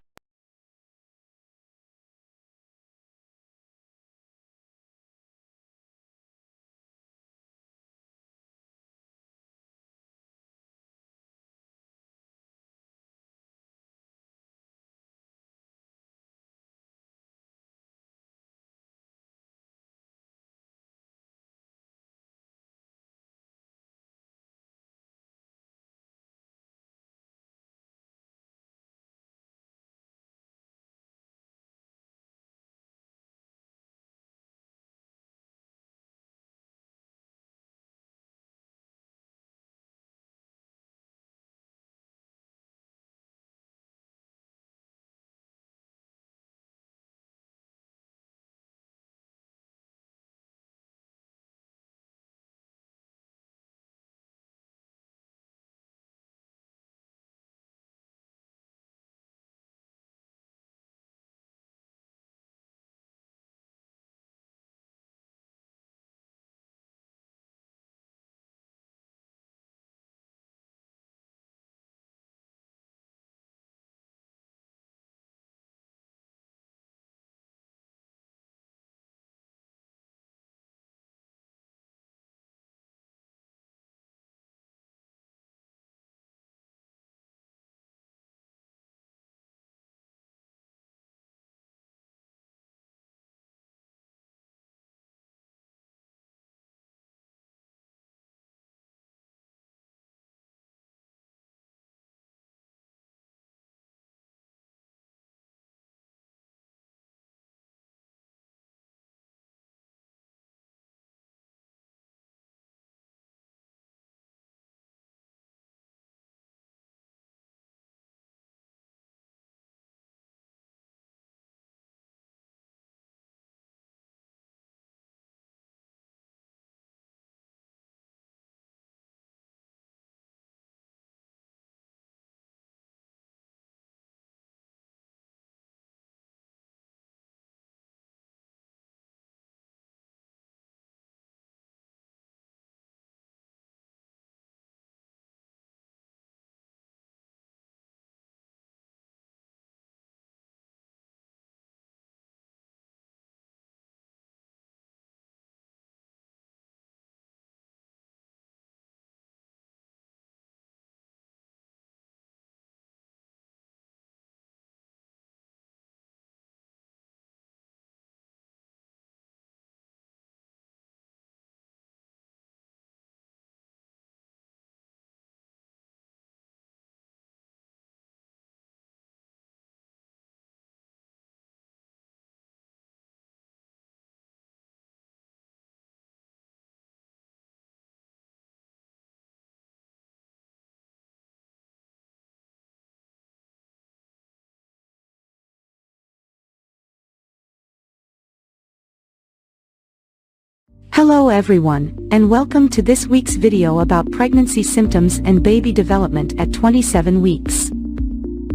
Hello everyone, and welcome to this week's video about pregnancy symptoms and baby development at 27 weeks.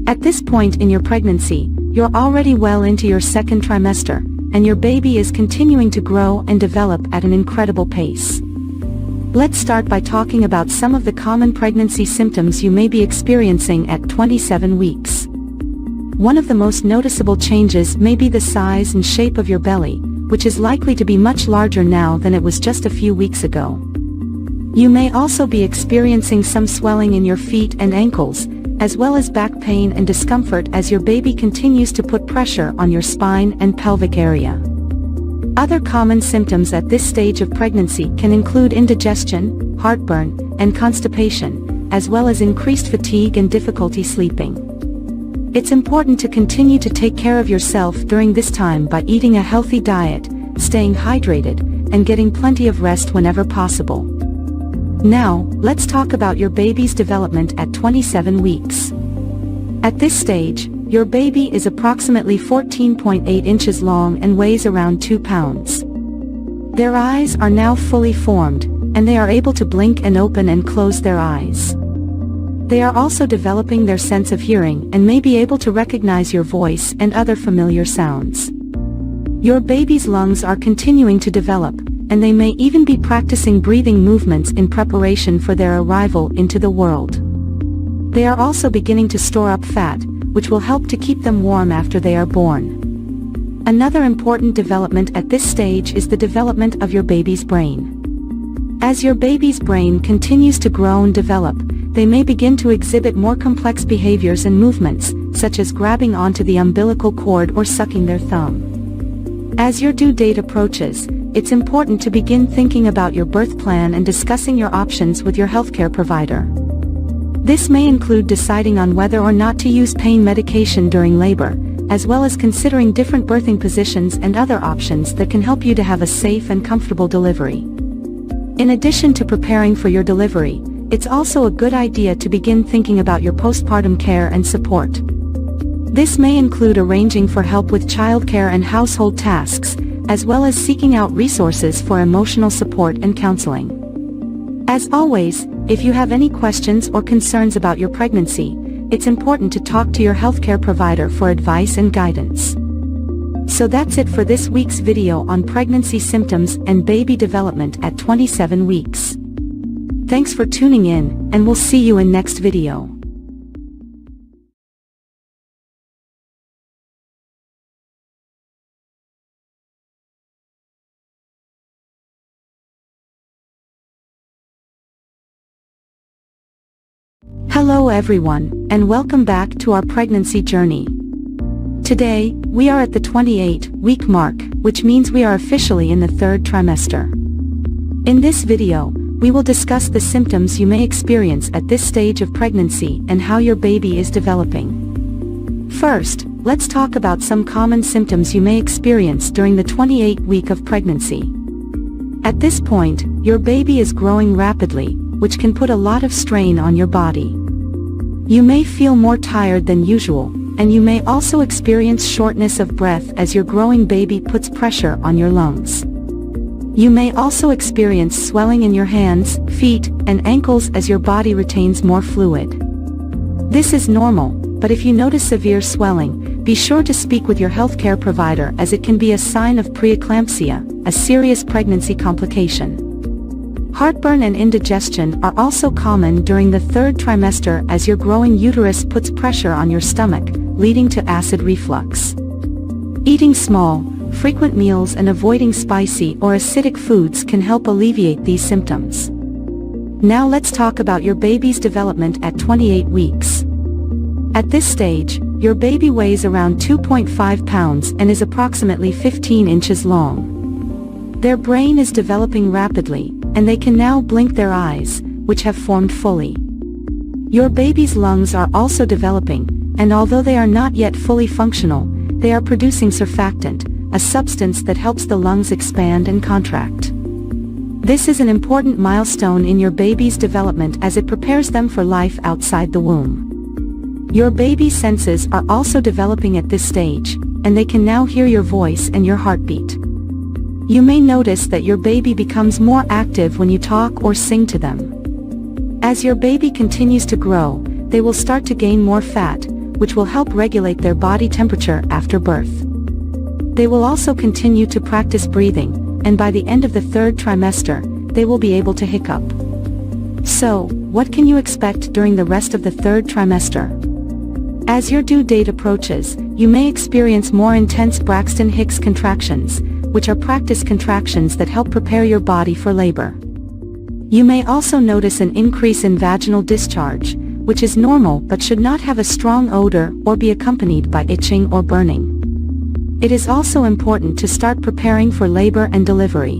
At this point in your pregnancy, you're already well into your second trimester, and your baby is continuing to grow and develop at an incredible pace. Let's start by talking about some of the common pregnancy symptoms you may be experiencing at 27 weeks. One of the most noticeable changes may be the size and shape of your belly, which is likely to be much larger now than it was just a few weeks ago. You may also be experiencing some swelling in your feet and ankles, as well as back pain and discomfort as your baby continues to put pressure on your spine and pelvic area. Other common symptoms at this stage of pregnancy can include indigestion, heartburn, and constipation, as well as increased fatigue and difficulty sleeping. It's important to continue to take care of yourself during this time by eating a healthy diet, staying hydrated, and getting plenty of rest whenever possible. Now, let's talk about your baby's development at 27 weeks. At this stage, your baby is approximately 14.8 inches long and weighs around 2 pounds. Their eyes are now fully formed, and they are able to blink and open and close their eyes. They are also developing their sense of hearing and may be able to recognize your voice and other familiar sounds. Your baby's lungs are continuing to develop, and they may even be practicing breathing movements in preparation for their arrival into the world. They are also beginning to store up fat, which will help to keep them warm after they are born. Another important development at this stage is the development of your baby's brain. As your baby's brain continues to grow and develop, they may begin to exhibit more complex behaviors and movements, such as grabbing onto the umbilical cord or sucking their thumb. As your due date approaches, it's important to begin thinking about your birth plan and discussing your options with your healthcare provider. This may include deciding on whether or not to use pain medication during labor, as well as considering different birthing positions and other options that can help you to have a safe and comfortable delivery. In addition to preparing for your delivery, it's also a good idea to begin thinking about your postpartum care and support. This may include arranging for help with childcare and household tasks, as well as seeking out resources for emotional support and counseling. As always, if you have any questions or concerns about your pregnancy, it's important to talk to your healthcare provider for advice and guidance. So that's it for this week's video on pregnancy symptoms and baby development at 27 weeks. Thanks for tuning in, and we'll see you in next video. Hello everyone, and welcome back to our pregnancy journey. Today, we are at the 28-week mark, which means we are officially in the third trimester. In this video, we will discuss the symptoms you may experience at this stage of pregnancy and how your baby is developing. First, let's talk about some common symptoms you may experience during the 28th week of pregnancy. At this point, your baby is growing rapidly, which can put a lot of strain on your body. You may feel more tired than usual, and you may also experience shortness of breath as your growing baby puts pressure on your lungs. You may also experience swelling in your hands, feet, and ankles as your body retains more fluid. This is normal, but if you notice severe swelling, be sure to speak with your healthcare provider as it can be a sign of preeclampsia, a serious pregnancy complication. Heartburn and indigestion are also common during the third trimester as your growing uterus puts pressure on your stomach, leading to acid reflux. Eating small, frequent meals and avoiding spicy or acidic foods can help alleviate these symptoms. Now let's talk about your baby's development at 28 weeks. At this stage, your baby weighs around 2.5 pounds and is approximately 15 inches long. Their brain is developing rapidly, and they can now blink their eyes, which have formed fully. Your baby's lungs are also developing, and although they are not yet fully functional, they are producing surfactant, a substance that helps the lungs expand and contract. This is an important milestone in your baby's development as it prepares them for life outside the womb. Your baby's senses are also developing at this stage, and they can now hear your voice and your heartbeat. You may notice that your baby becomes more active when you talk or sing to them. As your baby continues to grow, they will start to gain more fat, which will help regulate their body temperature after birth. They will also continue to practice breathing, and by the end of the third trimester, they will be able to hiccup. So, what can you expect during the rest of the third trimester? As your due date approaches, you may experience more intense Braxton Hicks contractions, which are practice contractions that help prepare your body for labor. You may also notice an increase in vaginal discharge, which is normal but should not have a strong odor or be accompanied by itching or burning. It is also important to start preparing for labor and delivery.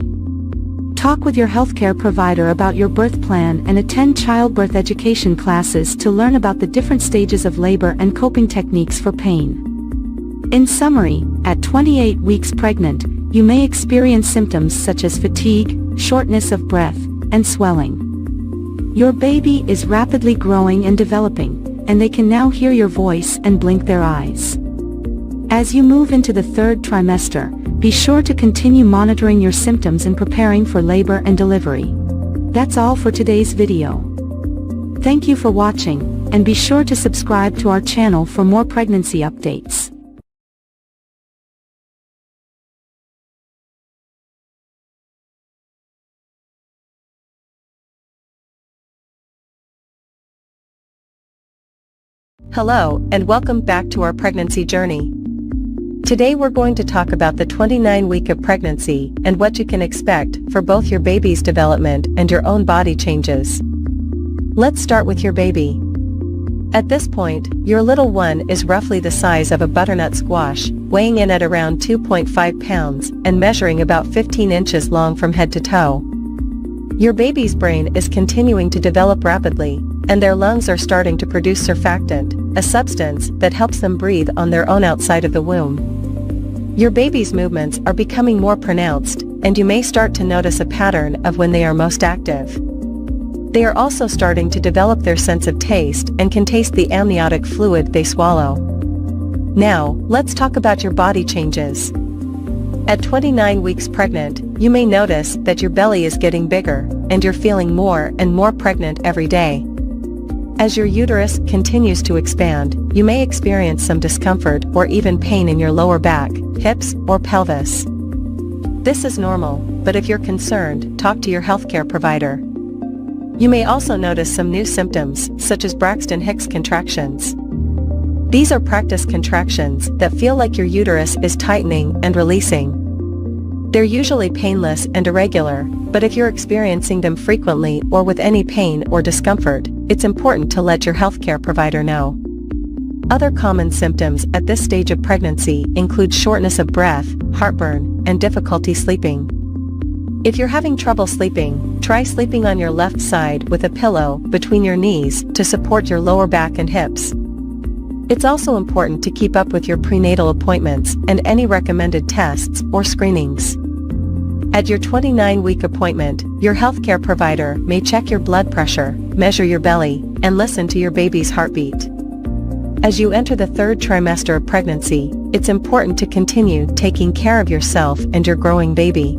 Talk with your healthcare provider about your birth plan and attend childbirth education classes to learn about the different stages of labor and coping techniques for pain. In summary, at 28 weeks pregnant, you may experience symptoms such as fatigue, shortness of breath, and swelling. Your baby is rapidly growing and developing, and they can now hear your voice and blink their eyes. As you move into the third trimester, be sure to continue monitoring your symptoms and preparing for labor and delivery. That's all for today's video. Thank you for watching. and be sure to subscribe to our channel for more pregnancy updates. Hello, and welcome back to our pregnancy journey. Today we're going to talk about the 29th week of pregnancy and what you can expect for both your baby's development and your own body changes. Let's start with your baby. At this point, your little one is roughly the size of a butternut squash, weighing in at around 2.5 pounds and measuring about 15 inches long from head to toe. Your baby's brain is continuing to develop rapidly, and their lungs are starting to produce surfactant, a substance that helps them breathe on their own outside of the womb. Your baby's movements are becoming more pronounced, and you may start to notice a pattern of when they are most active. They are also starting to develop their sense of taste and can taste the amniotic fluid they swallow. Now, let's talk about your body changes. At 29 weeks pregnant, you may notice that your belly is getting bigger, and you're feeling more and more pregnant every day. As your uterus continues to expand, you may experience some discomfort or even pain in your lower back, hips, or pelvis. This is normal, but if you're concerned, talk to your healthcare provider. You may also notice some new symptoms, such as Braxton Hicks contractions. These are practice contractions that feel like your uterus is tightening and releasing. They're usually painless and irregular, but if you're experiencing them frequently or with any pain or discomfort, it's important to let your healthcare provider know. Other common symptoms at this stage of pregnancy include shortness of breath, heartburn, and difficulty sleeping. If you're having trouble sleeping, try sleeping on your left side with a pillow between your knees to support your lower back and hips. It's also important to keep up with your prenatal appointments and any recommended tests or screenings. At your 29-week appointment, your healthcare provider may check your blood pressure, measure your belly, and listen to your baby's heartbeat. As you enter the third trimester of pregnancy, it's important to continue taking care of yourself and your growing baby.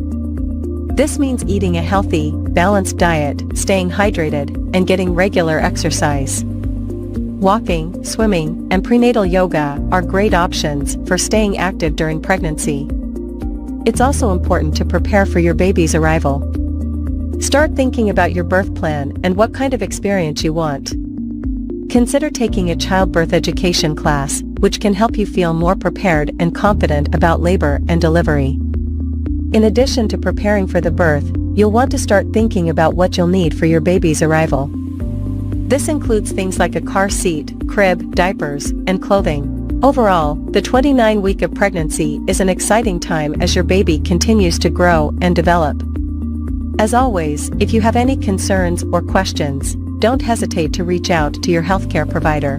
This means eating a healthy, balanced diet, staying hydrated, and getting regular exercise. Walking, swimming, and prenatal yoga are great options for staying active during pregnancy. It's also important to prepare for your baby's arrival. Start thinking about your birth plan and what kind of experience you want. Consider taking a childbirth education class, which can help you feel more prepared and confident about labor and delivery. In addition to preparing for the birth, you'll want to start thinking about what you'll need for your baby's arrival. This includes things like a car seat, crib, diapers, and clothing. Overall, the 29th week of pregnancy is an exciting time as your baby continues to grow and develop. As always, if you have any concerns or questions, don't hesitate to reach out to your healthcare provider.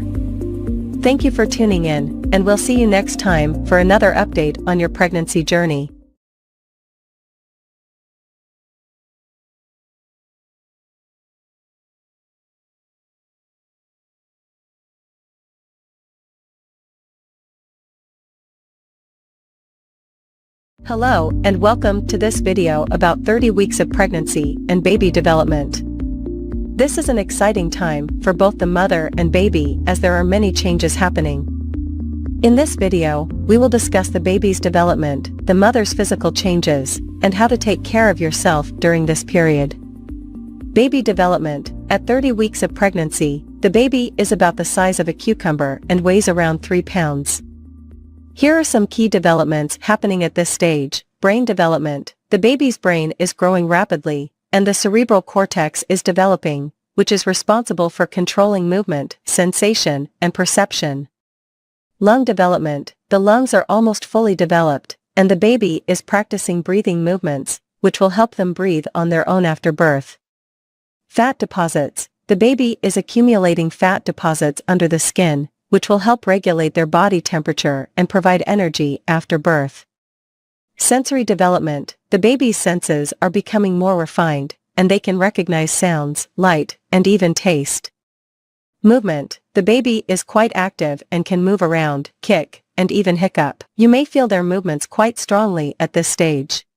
Thank you for tuning in, and we'll see you next time for another update on your pregnancy journey. Hello, and welcome to this video about 30 weeks of pregnancy and baby development. This is an exciting time for both the mother and baby as there are many changes happening. In this video, we will discuss the baby's development, the mother's physical changes, and how to take care of yourself during this period. Baby development. At 30 weeks of pregnancy, the baby is about the size of a cucumber and weighs around 3 pounds. Here are some key developments happening at this stage. Brain development. The baby's brain is growing rapidly, and the cerebral cortex is developing, which is responsible for controlling movement, sensation, and perception. Lung development. The lungs are almost fully developed, and the baby is practicing breathing movements, which will help them breathe on their own after birth. Fat deposits. The baby is accumulating fat deposits under the skin, which will help regulate their body temperature and provide energy after birth. Sensory development. The baby's senses are becoming more refined, and they can recognize sounds, light, and even taste. Movement. The baby is quite active and can move around, kick, and even hiccup. You may feel their movements quite strongly at this stage.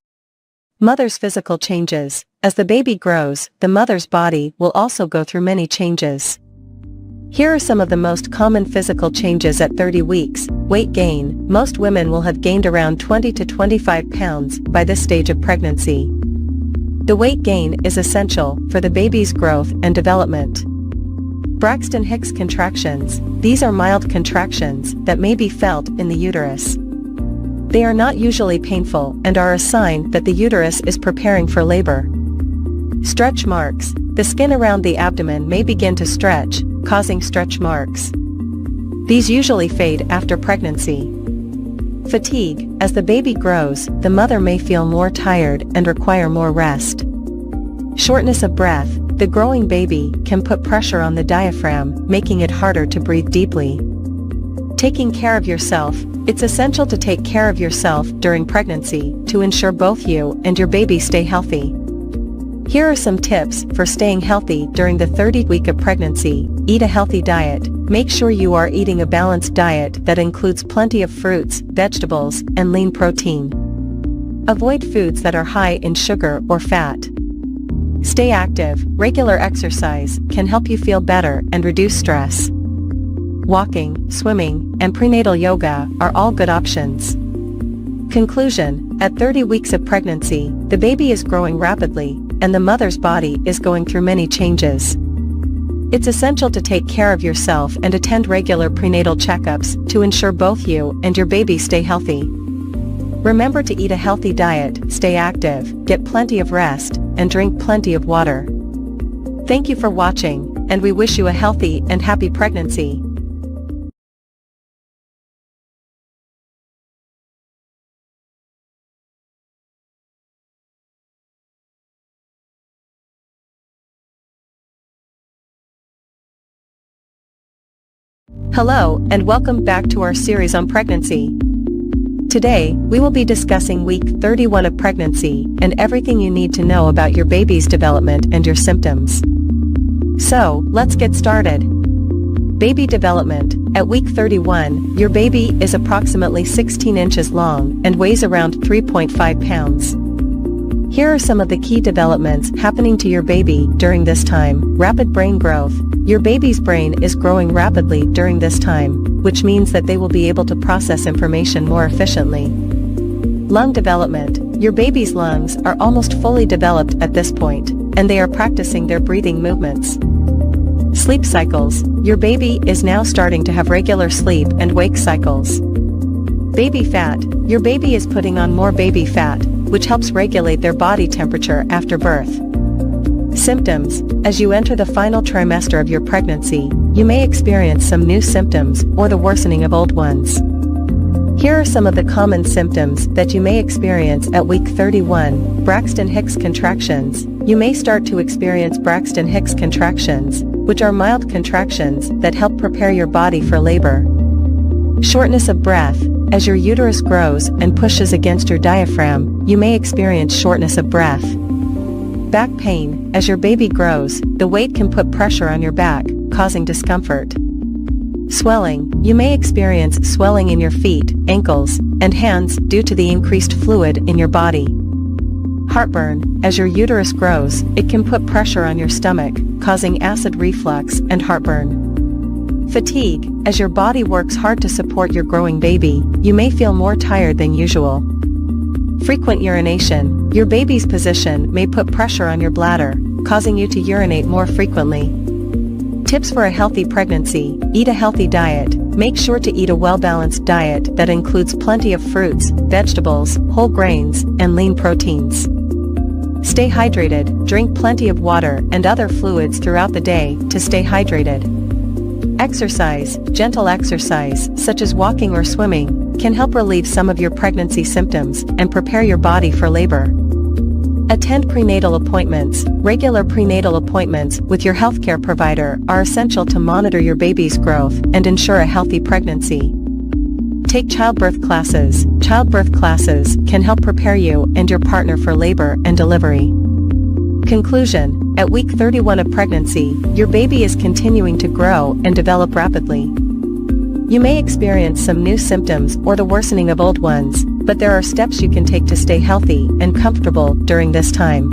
Mother's physical changes. As the baby grows, the mother's body will also go through many changes. Here are some of the most common physical changes at 30 weeks. Weight gain. Most women will have gained around 20 to 25 pounds by this stage of pregnancy. The weight gain is essential for the baby's growth and development. Braxton Hicks contractions. These are mild contractions that may be felt in the uterus. They are not usually painful and are a sign that the uterus is preparing for labor. Stretch marks. The skin around the abdomen may begin to stretch, causing stretch marks. These usually fade after pregnancy. Fatigue. As the baby grows, the mother may feel more tired and require more rest. Shortness of breath. The growing baby can put pressure on the diaphragm, making it harder to breathe deeply. Taking care of yourself. It's essential to take care of yourself during pregnancy to ensure both you and your baby stay healthy. Here are some tips for staying healthy during the 30th week of pregnancy. Eat a healthy diet. Make sure you are eating a balanced diet that includes plenty of fruits, vegetables, and lean protein. Avoid foods that are high in sugar or fat. Stay active. Regular exercise can help you feel better and reduce stress. Walking, swimming, and prenatal yoga are all good options. Conclusion. At 30 weeks of pregnancy, the baby is growing rapidly, and the mother's body is going through many changes. It's essential to take care of yourself and attend regular prenatal checkups to ensure both you and your baby stay healthy. Remember to eat a healthy diet, stay active, get plenty of rest, and drink plenty of water. Thank you for watching, and we wish you a healthy and happy pregnancy. Hello, and welcome back to our series on pregnancy. Today, we will be discussing week 31 of pregnancy and everything you need to know about your baby's development and your symptoms. So, let's get started. Baby development. At week 31, your baby is approximately 16 inches long and weighs around 3.5 pounds. Here are some of the key developments happening to your baby during this time. Rapid brain growth. Your baby's brain is growing rapidly during this time, which means that they will be able to process information more efficiently. Lung development. Your baby's lungs are almost fully developed at this point, and they are practicing their breathing movements. Sleep cycles. Your baby is now starting to have regular sleep and wake cycles. Baby fat. Your baby is putting on more baby fat, which helps regulate their body temperature after birth. Symptoms. As you enter the final trimester of your pregnancy, you may experience some new symptoms or the worsening of old ones. Here are some of the common symptoms that you may experience at week 31. Braxton Hicks contractions. You may start to experience Braxton Hicks contractions, which are mild contractions that help prepare your body for labor. Shortness of breath. As your uterus grows and pushes against your diaphragm, you may experience shortness of breath. Back pain. As your baby grows, the weight can put pressure on your back, causing discomfort. Swelling. You may experience swelling in your feet, ankles, and hands due to the increased fluid in your body. Heartburn. As your uterus grows, it can put pressure on your stomach, causing acid reflux and heartburn. Fatigue. As your body works hard to support your growing baby, you may feel more tired than usual. Frequent urination. Your baby's position may put pressure on your bladder, causing you to urinate more frequently. Tips for a healthy pregnancy. Eat a healthy diet. Make sure to eat a well-balanced diet that includes plenty of fruits, vegetables, whole grains, and lean proteins. Stay hydrated. Drink plenty of water and other fluids throughout the day to stay hydrated. Exercise. Gentle exercise, such as walking or swimming, can help relieve some of your pregnancy symptoms and prepare your body for labor. Attend prenatal appointments. Regular prenatal appointments with your healthcare provider are essential to monitor your baby's growth and ensure a healthy pregnancy. Take childbirth classes. Childbirth classes can help prepare you and your partner for labor and delivery. Conclusion. At week 31 of pregnancy, your baby is continuing to grow and develop rapidly. You may experience some new symptoms or the worsening of old ones, but there are steps you can take to stay healthy and comfortable during this time.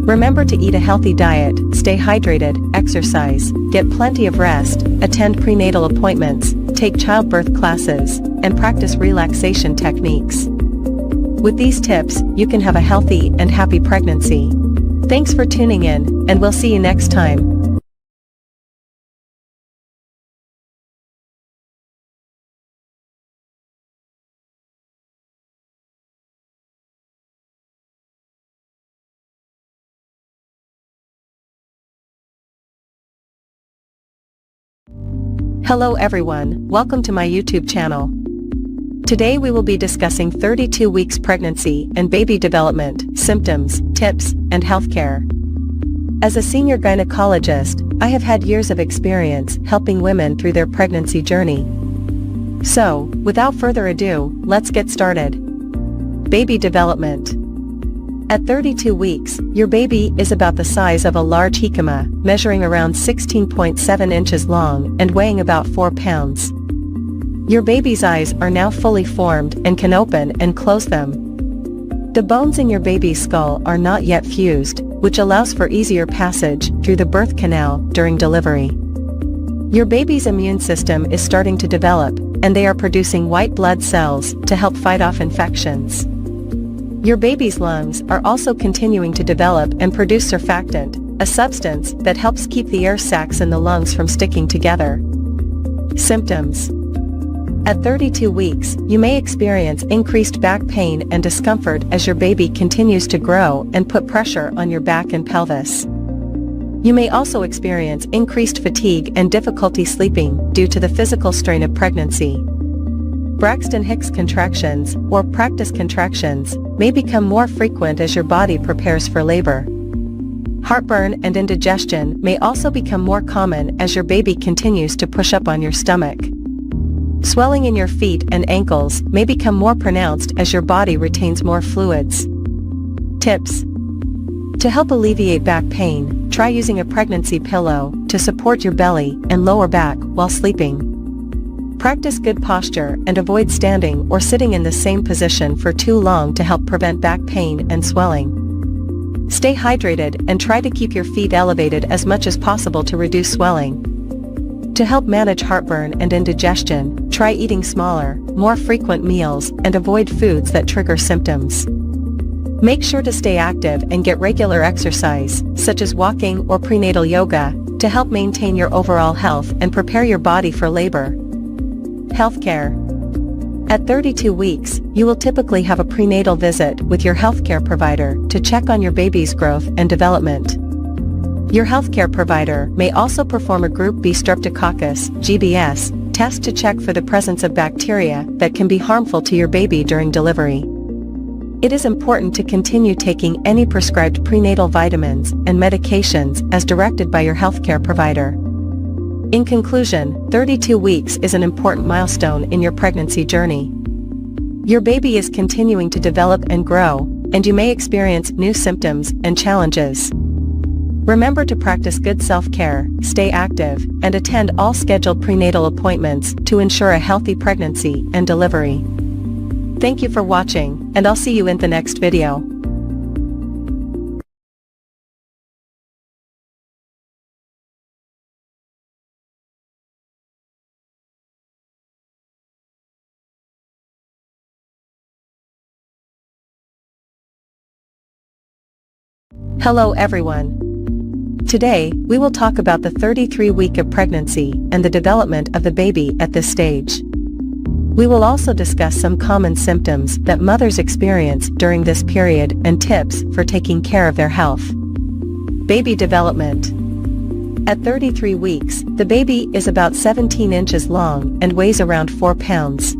Remember to eat a healthy diet, stay hydrated, exercise, get plenty of rest, attend prenatal appointments, take childbirth classes, and practice relaxation techniques. With these tips, you can have a healthy and happy pregnancy. Thanks for tuning in, and we'll see you next time. Hello everyone, welcome to my YouTube channel. Today we will be discussing 32 weeks pregnancy and baby development, symptoms, tips, and healthcare. As a senior gynecologist, I have had years of experience helping women through their pregnancy journey. So, without further ado, let's get started. Baby development. At 32 weeks, your baby is about the size of a large jicama, measuring around 16.7 inches long and weighing about 4 pounds. Your baby's eyes are now fully formed and can open and close them. The bones in your baby's skull are not yet fused, which allows for easier passage through the birth canal during delivery. Your baby's immune system is starting to develop, and they are producing white blood cells to help fight off infections. Your baby's lungs are also continuing to develop and produce surfactant, a substance that helps keep the air sacs in the lungs from sticking together. Symptoms. At 32 weeks, you may experience increased back pain and discomfort as your baby continues to grow and put pressure on your back and pelvis. You may also experience increased fatigue and difficulty sleeping due to the physical strain of pregnancy. Braxton Hicks contractions, or practice contractions, may become more frequent as your body prepares for labor. Heartburn and indigestion may also become more common as your baby continues to push up on your stomach. Swelling in your feet and ankles may become more pronounced as your body retains more fluids. Tips. To help alleviate back pain, try using a pregnancy pillow to support your belly and lower back while sleeping. Practice good posture and avoid standing or sitting in the same position for too long to help prevent back pain and swelling. Stay hydrated and try to keep your feet elevated as much as possible to reduce swelling. To help manage heartburn and indigestion, try eating smaller, more frequent meals and avoid foods that trigger symptoms. Make sure to stay active and get regular exercise, such as walking or prenatal yoga, to help maintain your overall health and prepare your body for labor. Healthcare. At 32 weeks, you will typically have a prenatal visit with your healthcare provider to check on your baby's growth and development. Your healthcare provider may also perform a Group B streptococcus (GBS) test to check for the presence of bacteria that can be harmful to your baby during delivery. It is important to continue taking any prescribed prenatal vitamins and medications as directed by your healthcare provider. In conclusion, 32 weeks is an important milestone in your pregnancy journey. Your baby is continuing to develop and grow, and you may experience new symptoms and challenges. Remember to practice good self-care, stay active, and attend all scheduled prenatal appointments to ensure a healthy pregnancy and delivery. Thank you for watching, and I'll see you in the next video. Hello everyone. Today, we will talk about the 33 week of pregnancy and the development of the baby at this stage. We will also discuss some common symptoms that mothers experience during this period and tips for taking care of their health. Baby development. At 33 weeks, the baby is about 17 inches long and weighs around 4 pounds.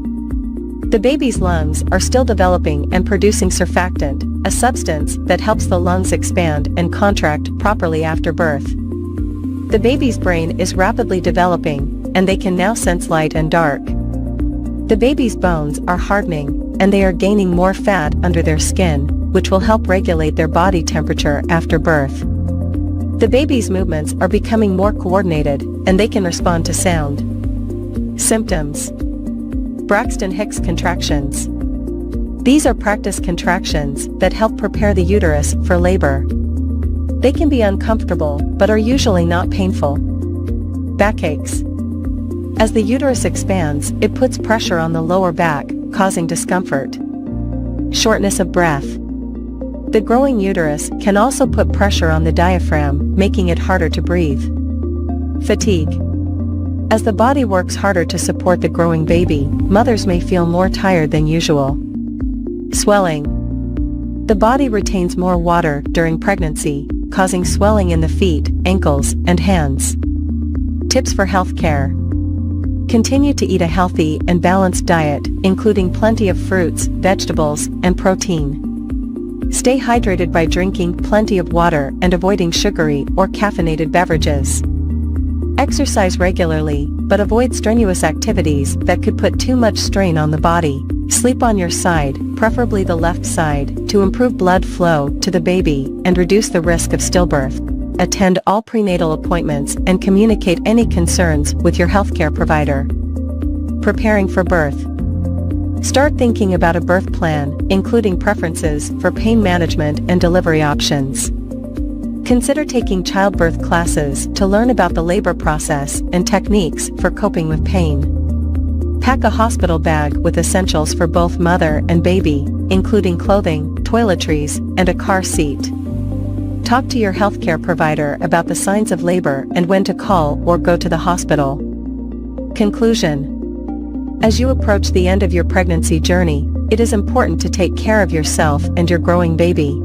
The baby's lungs are still developing and producing surfactant, a substance that helps the lungs expand and contract properly after birth. The baby's brain is rapidly developing, and they can now sense light and dark. The baby's bones are hardening, and they are gaining more fat under their skin, which will help regulate their body temperature after birth. The baby's movements are becoming more coordinated, and they can respond to sound. Symptoms. Braxton Hicks contractions. These are practice contractions that help prepare the uterus for labor. They can be uncomfortable, but are usually not painful. Backaches. As the uterus expands, it puts pressure on the lower back, causing discomfort. Shortness of breath. The growing uterus can also put pressure on the diaphragm, making it harder to breathe. Fatigue. As the body works harder to support the growing baby, mothers may feel more tired than usual. Swelling. The body retains more water during pregnancy, causing swelling in the feet, ankles, and hands. Tips for health care. Continue to eat a healthy and balanced diet, including plenty of fruits, vegetables, and protein. Stay hydrated by drinking plenty of water and avoiding sugary or caffeinated beverages. Exercise regularly, but avoid strenuous activities that could put too much strain on the body. Sleep on your side, preferably the left side, to improve blood flow to the baby and reduce the risk of stillbirth. Attend all prenatal appointments and communicate any concerns with your healthcare provider. Preparing for birth. Start thinking about a birth plan, including preferences for pain management and delivery options. Consider taking childbirth classes to learn about the labor process and techniques for coping with pain. Pack a hospital bag with essentials for both mother and baby, including clothing, toiletries, and a car seat. Talk to your healthcare provider about the signs of labor and when to call or go to the hospital. Conclusion. As you approach the end of your pregnancy journey, it is important to take care of yourself and your growing baby.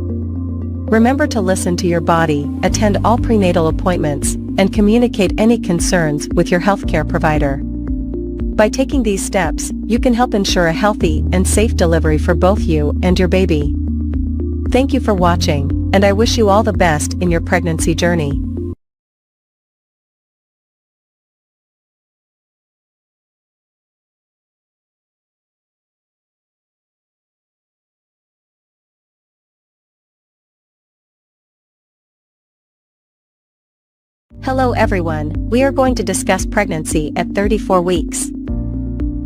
Remember to listen to your body, attend all prenatal appointments, and communicate any concerns with your healthcare provider. By taking these steps, you can help ensure a healthy and safe delivery for both you and your baby. Thank you for watching, and I wish you all the best in your pregnancy journey. Hello everyone, we are going to discuss pregnancy at 34 weeks.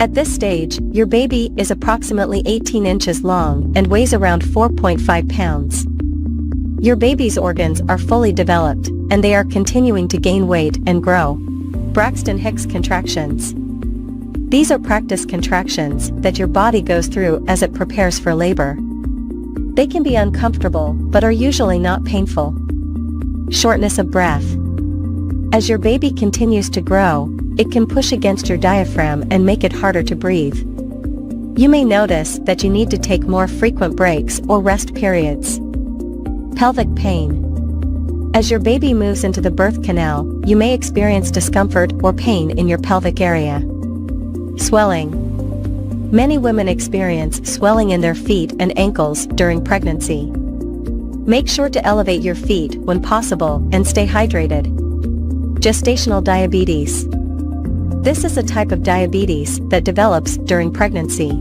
At this stage, your baby is approximately 18 inches long and weighs around 4.5 pounds. Your baby's organs are fully developed, and they are continuing to gain weight and grow. Braxton Hicks contractions. These are practice contractions that your body goes through as it prepares for labor. They can be uncomfortable, but are usually not painful. Shortness of breath. As your baby continues to grow, it can push against your diaphragm and make it harder to breathe. You may notice that you need to take more frequent breaks or rest periods. Pelvic pain. As your baby moves into the birth canal, you may experience discomfort or pain in your pelvic area. Swelling. Many women experience swelling in their feet and ankles during pregnancy. Make sure to elevate your feet when possible and stay hydrated. Gestational diabetes. This is a type of diabetes that develops during pregnancy.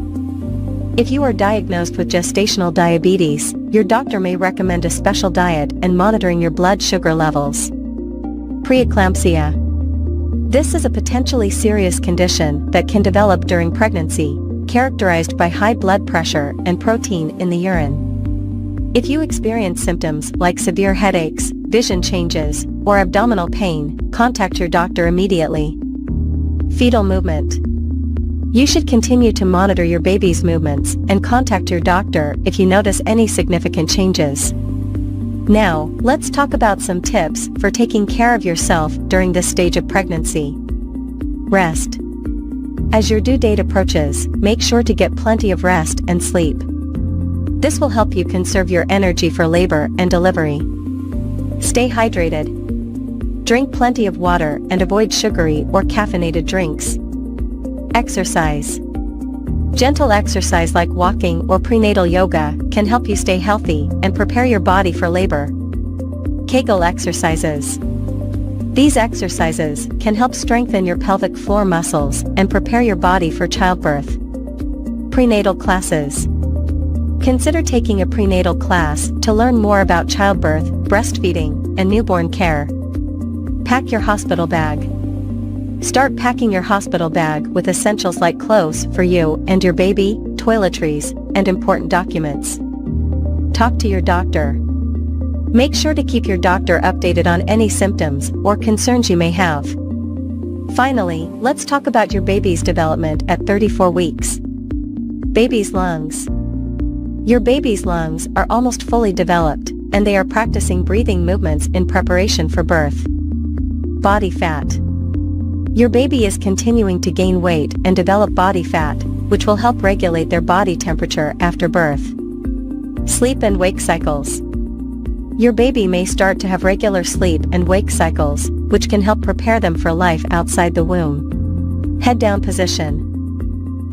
If you are diagnosed with gestational diabetes, your doctor may recommend a special diet and monitoring your blood sugar levels. Preeclampsia. This is a potentially serious condition that can develop during pregnancy, characterized by high blood pressure and protein in the urine. If you experience symptoms like severe headaches, vision changes, or abdominal pain, contact your doctor immediately. Fetal movement. You should continue to monitor your baby's movements and contact your doctor if you notice any significant changes. Now, let's talk about some tips for taking care of yourself during this stage of pregnancy. Rest. As your due date approaches, make sure to get plenty of rest and sleep. This will help you conserve your energy for labor and delivery. Stay hydrated. Drink plenty of water and avoid sugary or caffeinated drinks. Exercise. Gentle exercise like walking or prenatal yoga can help you stay healthy and prepare your body for labor. Kegel exercises. These exercises can help strengthen your pelvic floor muscles and prepare your body for childbirth. Prenatal classes. Consider taking a prenatal class to learn more about childbirth, breastfeeding, and newborn care. Pack your hospital bag. Start packing your hospital bag with essentials like clothes for you and your baby, toiletries, and important documents. Talk to your doctor. Make sure to keep your doctor updated on any symptoms or concerns you may have. Finally, let's talk about your baby's development at 34 weeks. Baby's lungs. Your baby's lungs are almost fully developed, and they are practicing breathing movements in preparation for birth. Body fat. Your baby is continuing to gain weight and develop body fat, which will help regulate their body temperature after birth. Sleep and wake cycles. Your baby may start to have regular sleep and wake cycles, which can help prepare them for life outside the womb. Head down position.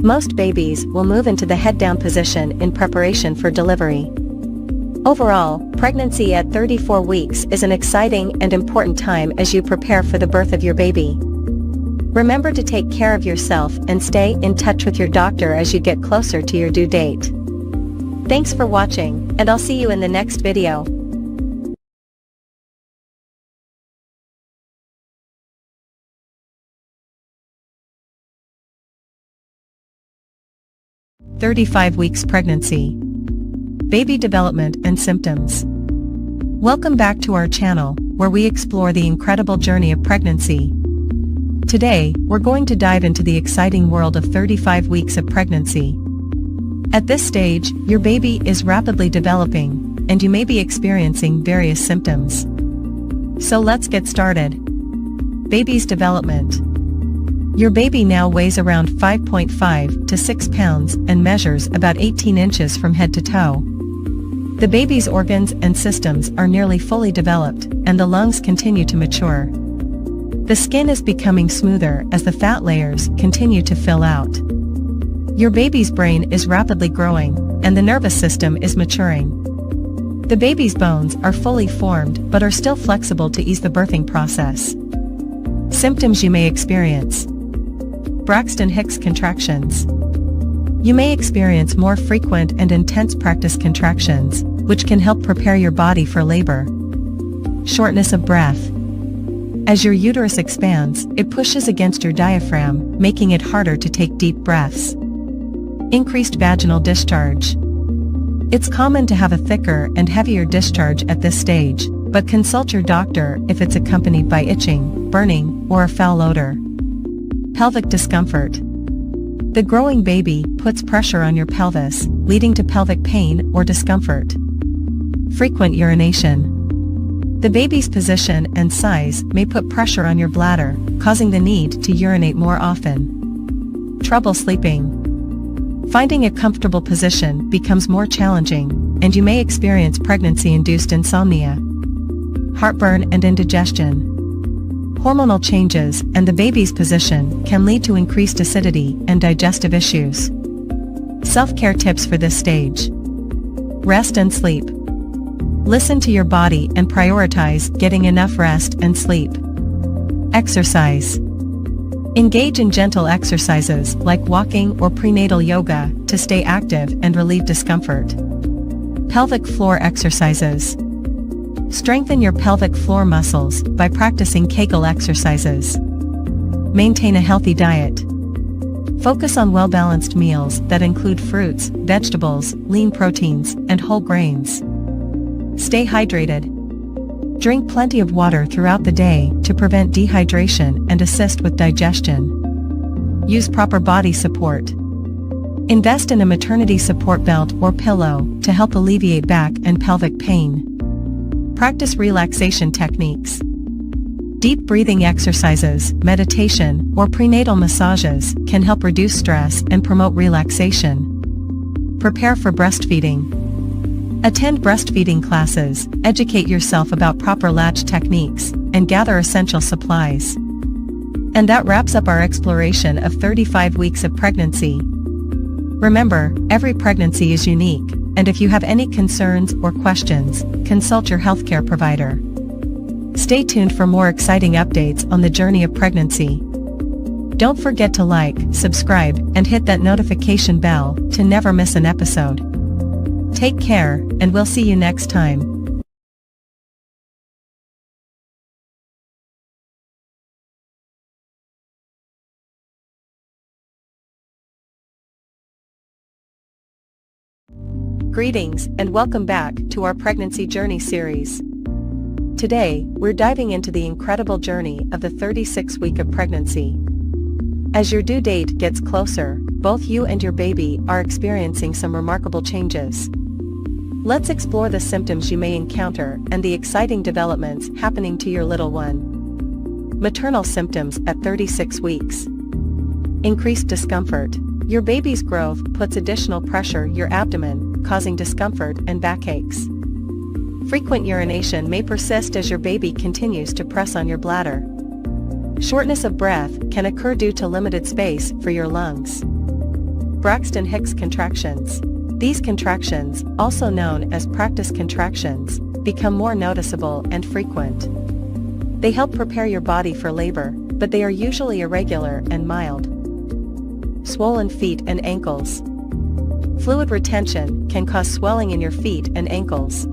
Most babies will move into the head down position in preparation for delivery. Overall, pregnancy at 34 weeks is an exciting and important time as you prepare for the birth of your baby. Remember to take care of yourself and stay in touch with your doctor as you get closer to your due date. Thanks for watching, and I'll see you in the next video. "35 weeks pregnancy. Baby development and symptoms." Welcome back to our channel, where we explore the incredible journey of pregnancy. Today, we're going to dive into the exciting world of 35 weeks of pregnancy. At this stage, your baby is rapidly developing, and you may be experiencing various symptoms. So let's get started. Baby's development. Your baby now weighs around 5.5 to 6 pounds and measures about 18 inches from head to toe. The baby's organs and systems are nearly fully developed, and the lungs continue to mature. The skin is becoming smoother as the fat layers continue to fill out. Your baby's brain is rapidly growing, and the nervous system is maturing. The baby's bones are fully formed but are still flexible to ease the birthing process. Symptoms you may experience. Braxton Hicks contractions. You may experience more frequent and intense practice contractions, which can help prepare your body for labor. Shortness of breath. As your uterus expands, it pushes against your diaphragm, making it harder to take deep breaths. Increased vaginal discharge. It's common to have a thicker and heavier discharge at this stage, but consult your doctor if it's accompanied by itching, burning, or a foul odor. Pelvic discomfort. The growing baby puts pressure on your pelvis, leading to pelvic pain or discomfort. Frequent urination. The baby's position and size may put pressure on your bladder, causing the need to urinate more often. Trouble sleeping. Finding a comfortable position becomes more challenging, and you may experience pregnancy-induced insomnia. Heartburn and indigestion. Hormonal changes and the baby's position can lead to increased acidity and digestive issues. Self-care tips for this stage. Rest and sleep. Listen to your body and prioritize getting enough rest and sleep. Exercise. Engage in gentle exercises like walking or prenatal yoga to stay active and relieve discomfort. Pelvic floor exercises. Strengthen your pelvic floor muscles by practicing Kegel exercises. Maintain a healthy diet. Focus on well-balanced meals that include fruits, vegetables, lean proteins, and whole grains. Stay hydrated. Drink plenty of water throughout the day to prevent dehydration and assist with digestion. Use proper body support. Invest in a maternity support belt or pillow to help alleviate back and pelvic pain. Practice relaxation techniques. Deep breathing exercises, meditation, or prenatal massages can help reduce stress and promote relaxation. Prepare for breastfeeding. Attend breastfeeding classes, educate yourself about proper latch techniques, and gather essential supplies. And that wraps up our exploration of 35 weeks of pregnancy. Remember, every pregnancy is unique, and if you have any concerns or questions, consult your healthcare provider. Stay tuned for more exciting updates on the journey of pregnancy. Don't forget to like, subscribe, and hit that notification bell to never miss an episode. Take care, and we'll see you next time. Greetings and welcome back to our pregnancy journey series. Today, we're diving into the incredible journey of the 36th week of pregnancy. As your due date gets closer, both you and your baby are experiencing some remarkable changes. Let's explore the symptoms you may encounter and the exciting developments happening to your little one. Maternal symptoms at 36 weeks. Increased discomfort. Your baby's growth puts additional pressure on your abdomen, causing discomfort and backaches. Frequent urination may persist as your baby continues to press on your bladder. Shortness of breath can occur due to limited space for your lungs. Braxton Hicks contractions. These contractions, also known as practice contractions, become more noticeable and frequent. They help prepare your body for labor, but they are usually irregular and mild. Swollen feet and ankles. Fluid retention can cause swelling in your feet and ankles.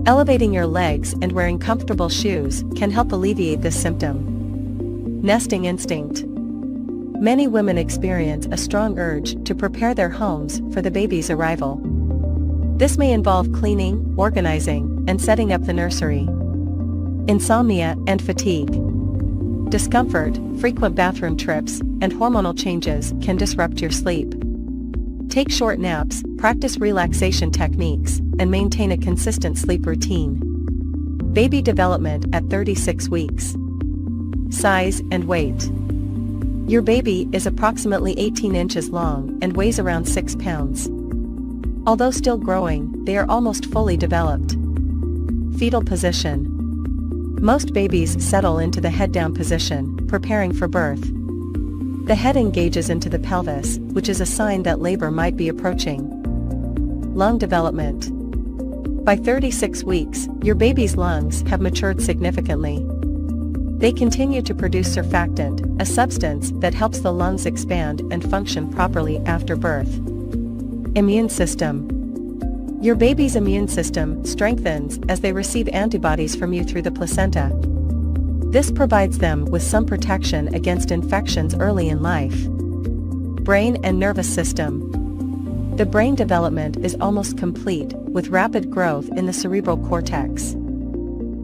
Elevating your legs and wearing comfortable shoes can help alleviate this symptom. Nesting instinct. Many women experience a strong urge to prepare their homes for the baby's arrival. This may involve cleaning, organizing, and setting up the nursery. Insomnia and fatigue. Discomfort, frequent bathroom trips, and hormonal changes can disrupt your sleep. Take short naps, practice relaxation techniques, and maintain a consistent sleep routine. Baby development at 36 weeks. Size and weight. Your baby is approximately 18 inches long and weighs around 6 pounds. Although still growing, they are almost fully developed. Fetal position. Most babies settle into the head-down position, preparing for birth. The head engages into the pelvis, which is a sign that labor might be approaching. Lung development. By 36 weeks, your baby's lungs have matured significantly. They continue to produce surfactant, a substance that helps the lungs expand and function properly after birth. Immune system. Your baby's immune system strengthens as they receive antibodies from you through the placenta. This provides them with some protection against infections early in life. Brain and nervous system. The brain development is almost complete, with rapid growth in the cerebral cortex.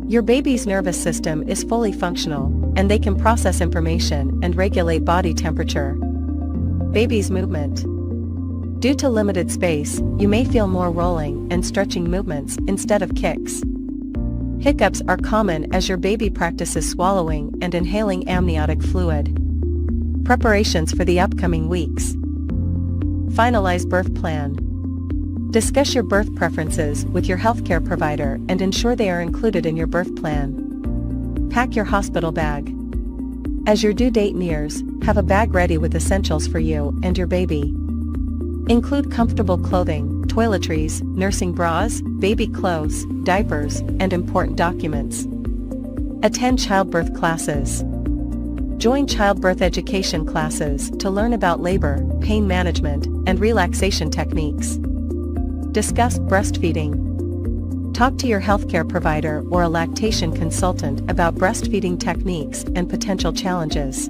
Your baby's nervous system is fully functional, and they can process information and regulate body temperature. Baby's movement. Due to limited space, you may feel more rolling and stretching movements instead of kicks. Hiccups are common as your baby practices swallowing and inhaling amniotic fluid. Preparations for the upcoming weeks. Finalize birth plan. Discuss your birth preferences with your healthcare provider and ensure they are included in your birth plan. Pack your hospital bag. As your due date nears, have a bag ready with essentials for you and your baby. Include comfortable clothing, toiletries, nursing bras, baby clothes, diapers, and important documents. Attend childbirth classes. Join childbirth education classes to learn about labor, pain management, and relaxation techniques. Discuss breastfeeding. Talk to your healthcare provider or a lactation consultant about breastfeeding techniques and potential challenges.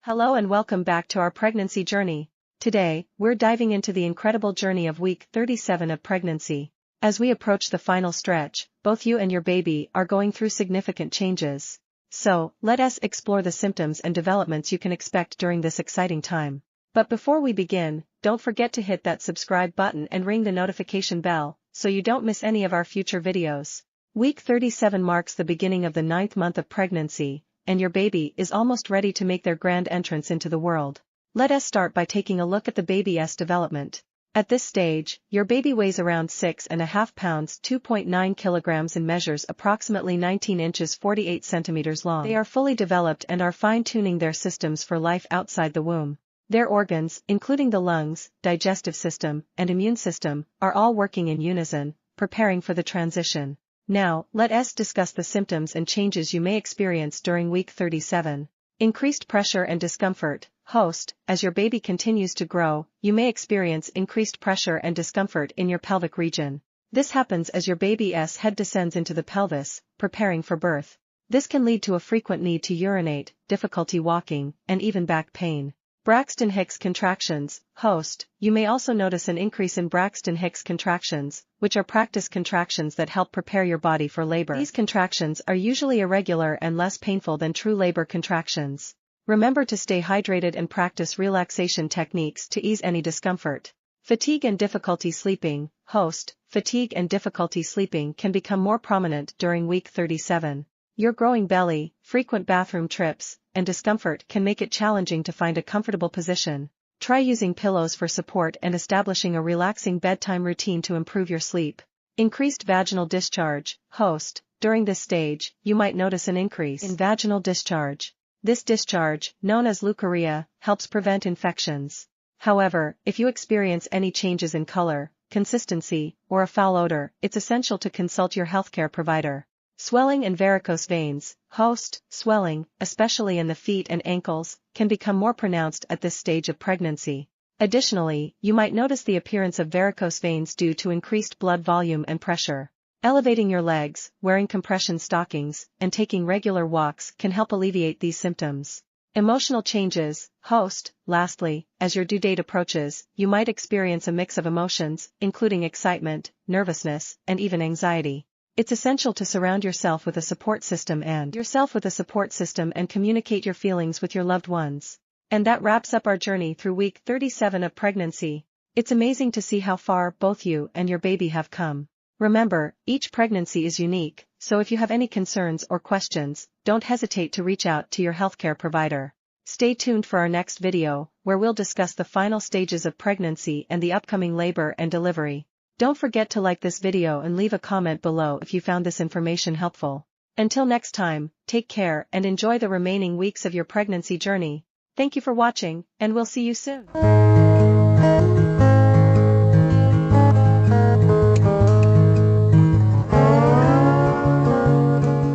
Hello and welcome back to our pregnancy journey. Today, we're diving into the incredible journey of week 37 of pregnancy. As we approach the final stretch, both you and your baby are going through significant changes. So, let us explore the symptoms and developments you can expect during this exciting time. But before we begin, don't forget to hit that subscribe button and ring the notification bell, so you don't miss any of our future videos. Week 37 marks the beginning of the 9th month of pregnancy, and your baby is almost ready to make their grand entrance into the world. Let us start by taking a look at the baby's development. At this stage, your baby weighs around 6.5 pounds 2.9 kilograms and measures approximately 19 inches 48 centimeters long. They are fully developed and are fine-tuning their systems for life outside the womb. Their organs, including the lungs, digestive system, and immune system, are all working in unison, preparing for the transition. Now, let us discuss the symptoms and changes you may experience during week 37. Increased pressure and discomfort. Host, as your baby continues to grow, you may experience increased pressure and discomfort in your pelvic region. This happens as your baby's head descends into the pelvis, preparing for birth. This can lead to a frequent need to urinate, difficulty walking, and even back pain. Braxton Hicks contractions. Host, you may also notice an increase in Braxton Hicks contractions, which are practice contractions that help prepare your body for labor. These contractions are usually irregular and less painful than true labor contractions. Remember to stay hydrated and practice relaxation techniques to ease any discomfort. Fatigue and difficulty sleeping. Host, fatigue and difficulty sleeping can become more prominent during week 37. Your growing belly, frequent bathroom trips, and discomfort can make it challenging to find a comfortable position. Try using pillows for support and establishing a relaxing bedtime routine to improve your sleep. Increased vaginal discharge. Host, during this stage, you might notice an increase in vaginal discharge. This discharge, known as leukorrhea, helps prevent infections. However, if you experience any changes in color, consistency, or a foul odor, it's essential to consult your healthcare provider. Swelling and varicose veins. Host, swelling, especially in the feet and ankles, can become more pronounced at this stage of pregnancy. Additionally, you might notice the appearance of varicose veins due to increased blood volume and pressure. Elevating your legs, wearing compression stockings, and taking regular walks can help alleviate these symptoms. Emotional changes. Host, lastly, as your due date approaches, you might experience a mix of emotions, including excitement, nervousness, and even anxiety. It's essential to surround yourself with a support system and communicate your feelings with your loved ones. And that wraps up our journey through week 37 of pregnancy. It's amazing to see how far both you and your baby have come. Remember, each pregnancy is unique, so if you have any concerns or questions, don't hesitate to reach out to your healthcare provider. Stay tuned for our next video, where we'll discuss the final stages of pregnancy and the upcoming labor and delivery. Don't forget to like this video and leave a comment below if you found this information helpful. Until next time, take care and enjoy the remaining weeks of your pregnancy journey. Thank you for watching, and we'll see you soon.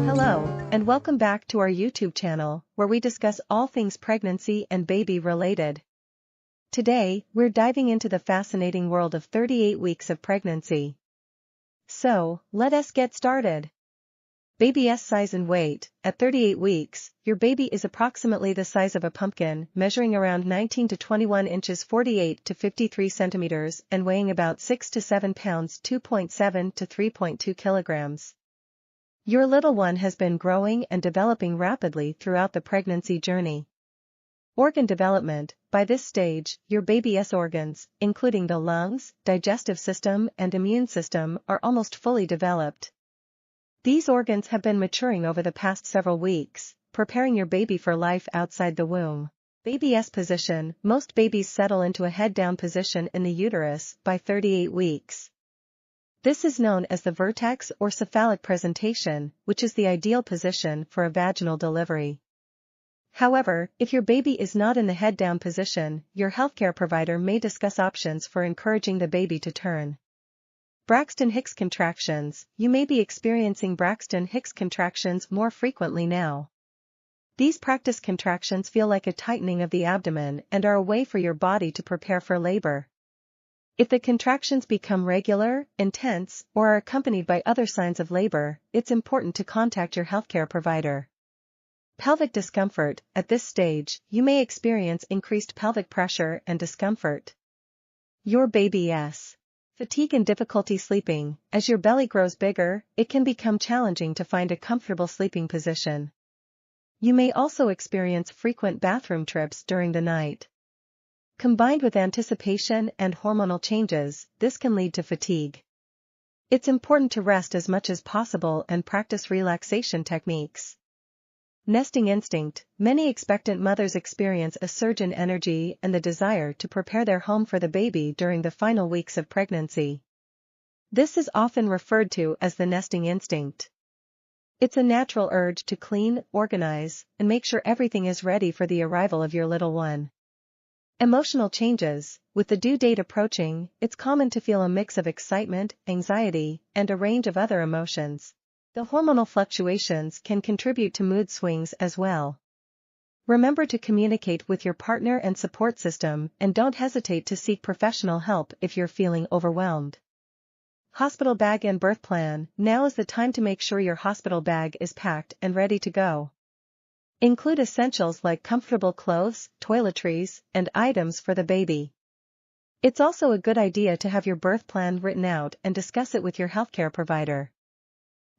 Hello, and welcome back to our YouTube channel, where we discuss all things pregnancy and baby related. Today, we're diving into the fascinating world of 38 weeks of pregnancy. So, let us get started. Baby's size and weight. At 38 weeks, your baby is approximately the size of a pumpkin, measuring around 19 to 21 inches 48 to 53 centimeters and weighing about 6 to 7 pounds 2.7 to 3.2 kilograms. Your little one has been growing and developing rapidly throughout the pregnancy journey. Organ development. By this stage, your baby's organs, including the lungs, digestive system, and immune system, are almost fully developed. These organs have been maturing over the past several weeks, preparing your baby for life outside the womb. Baby's position. Most babies settle into a head-down position in the uterus by 38 weeks. This is known as the vertex or cephalic presentation, which is the ideal position for a vaginal delivery. However, if your baby is not in the head-down position, your healthcare provider may discuss options for encouraging the baby to turn. Braxton Hicks contractions. You may be experiencing Braxton Hicks contractions more frequently now. These practice contractions feel like a tightening of the abdomen and are a way for your body to prepare for labor. If the contractions become regular, intense, or are accompanied by other signs of labor, it's important to contact your healthcare provider. Pelvic discomfort. At this stage, you may experience increased pelvic pressure and discomfort. Your baby's fatigue and difficulty sleeping. As your belly grows bigger, it can become challenging to find a comfortable sleeping position. You may also experience frequent bathroom trips during the night. Combined with anticipation and hormonal changes, this can lead to fatigue. It's important to rest as much as possible and practice relaxation techniques. Nesting instinct. Many expectant mothers experience a surge in energy and the desire to prepare their home for the baby during the final weeks of pregnancy. This is often referred to as the nesting instinct. It's a natural urge to clean, organize, and make sure everything is ready for the arrival of your little one. Emotional changes. With the due date approaching, it's common to feel a mix of excitement, anxiety, and a range of other emotions. The hormonal fluctuations can contribute to mood swings as well. Remember to communicate with your partner and support system, and don't hesitate to seek professional help if you're feeling overwhelmed. Hospital bag and birth plan. Now is the time to make sure your hospital bag is packed and ready to go. Include essentials like comfortable clothes, toiletries, and items for the baby. It's also a good idea to have your birth plan written out and discuss it with your healthcare provider.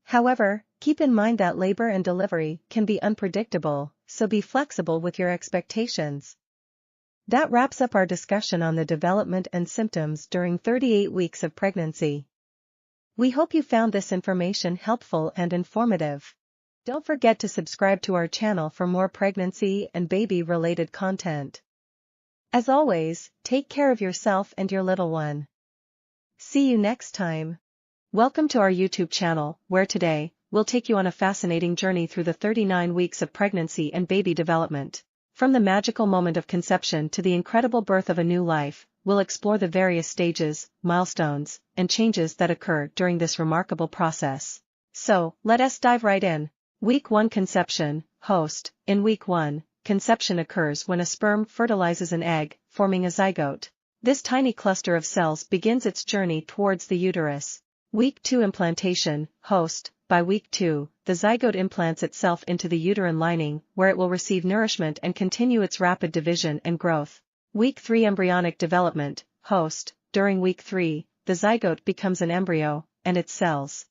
However, keep in mind that labor and delivery can be unpredictable, so be flexible with your expectations. That wraps up our discussion on the development and symptoms during 38 weeks of pregnancy. We hope you found this information helpful and informative. Don't forget to subscribe to our channel for more pregnancy and baby-related content. As always, take care of yourself and your little one. See you next time. Welcome to our YouTube channel, where today, we'll take you on a fascinating journey through the 39 weeks of pregnancy and baby development. From the magical moment of conception to the incredible birth of a new life, we'll explore the various stages, milestones, and changes that occur during this remarkable process. So, let us dive right in. Week 1 Conception, host. In Week 1, conception occurs when a sperm fertilizes an egg, forming a zygote. This tiny cluster of cells begins its journey towards the uterus. Week 2 Implantation, host. By Week 2, the zygote implants itself into the uterine lining, where it will receive nourishment and continue its rapid division and growth. Week 3 Embryonic Development, host. During Week 3, the zygote becomes an embryo, and its cells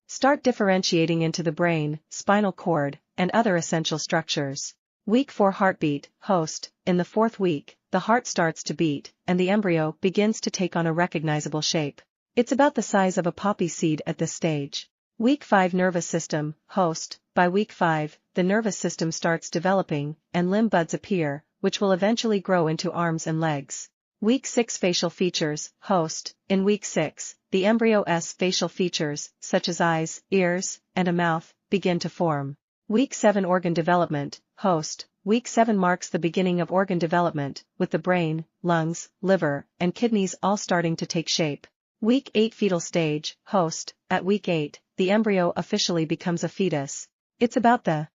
start differentiating into the brain, spinal cord, and other essential structures. Week 4 Heartbeat, host. In the 4th week, the heart starts to beat, and the embryo begins to take on a recognizable shape. It's about the size of a poppy seed at this stage. Week 5 Nervous System, host. By Week 5, the nervous system starts developing, and limb buds appear, which will eventually grow into arms and legs. Week 6 Facial Features, host. In Week 6, the embryo's facial features, such as eyes, ears, and a mouth, begin to form. Week 7 Organ Development, host. Week 7 marks the beginning of organ development, with the brain, lungs, liver, and kidneys all starting to take shape. Week 8 Fetal Stage, host. At Week 8, the embryo officially becomes a fetus. It's about the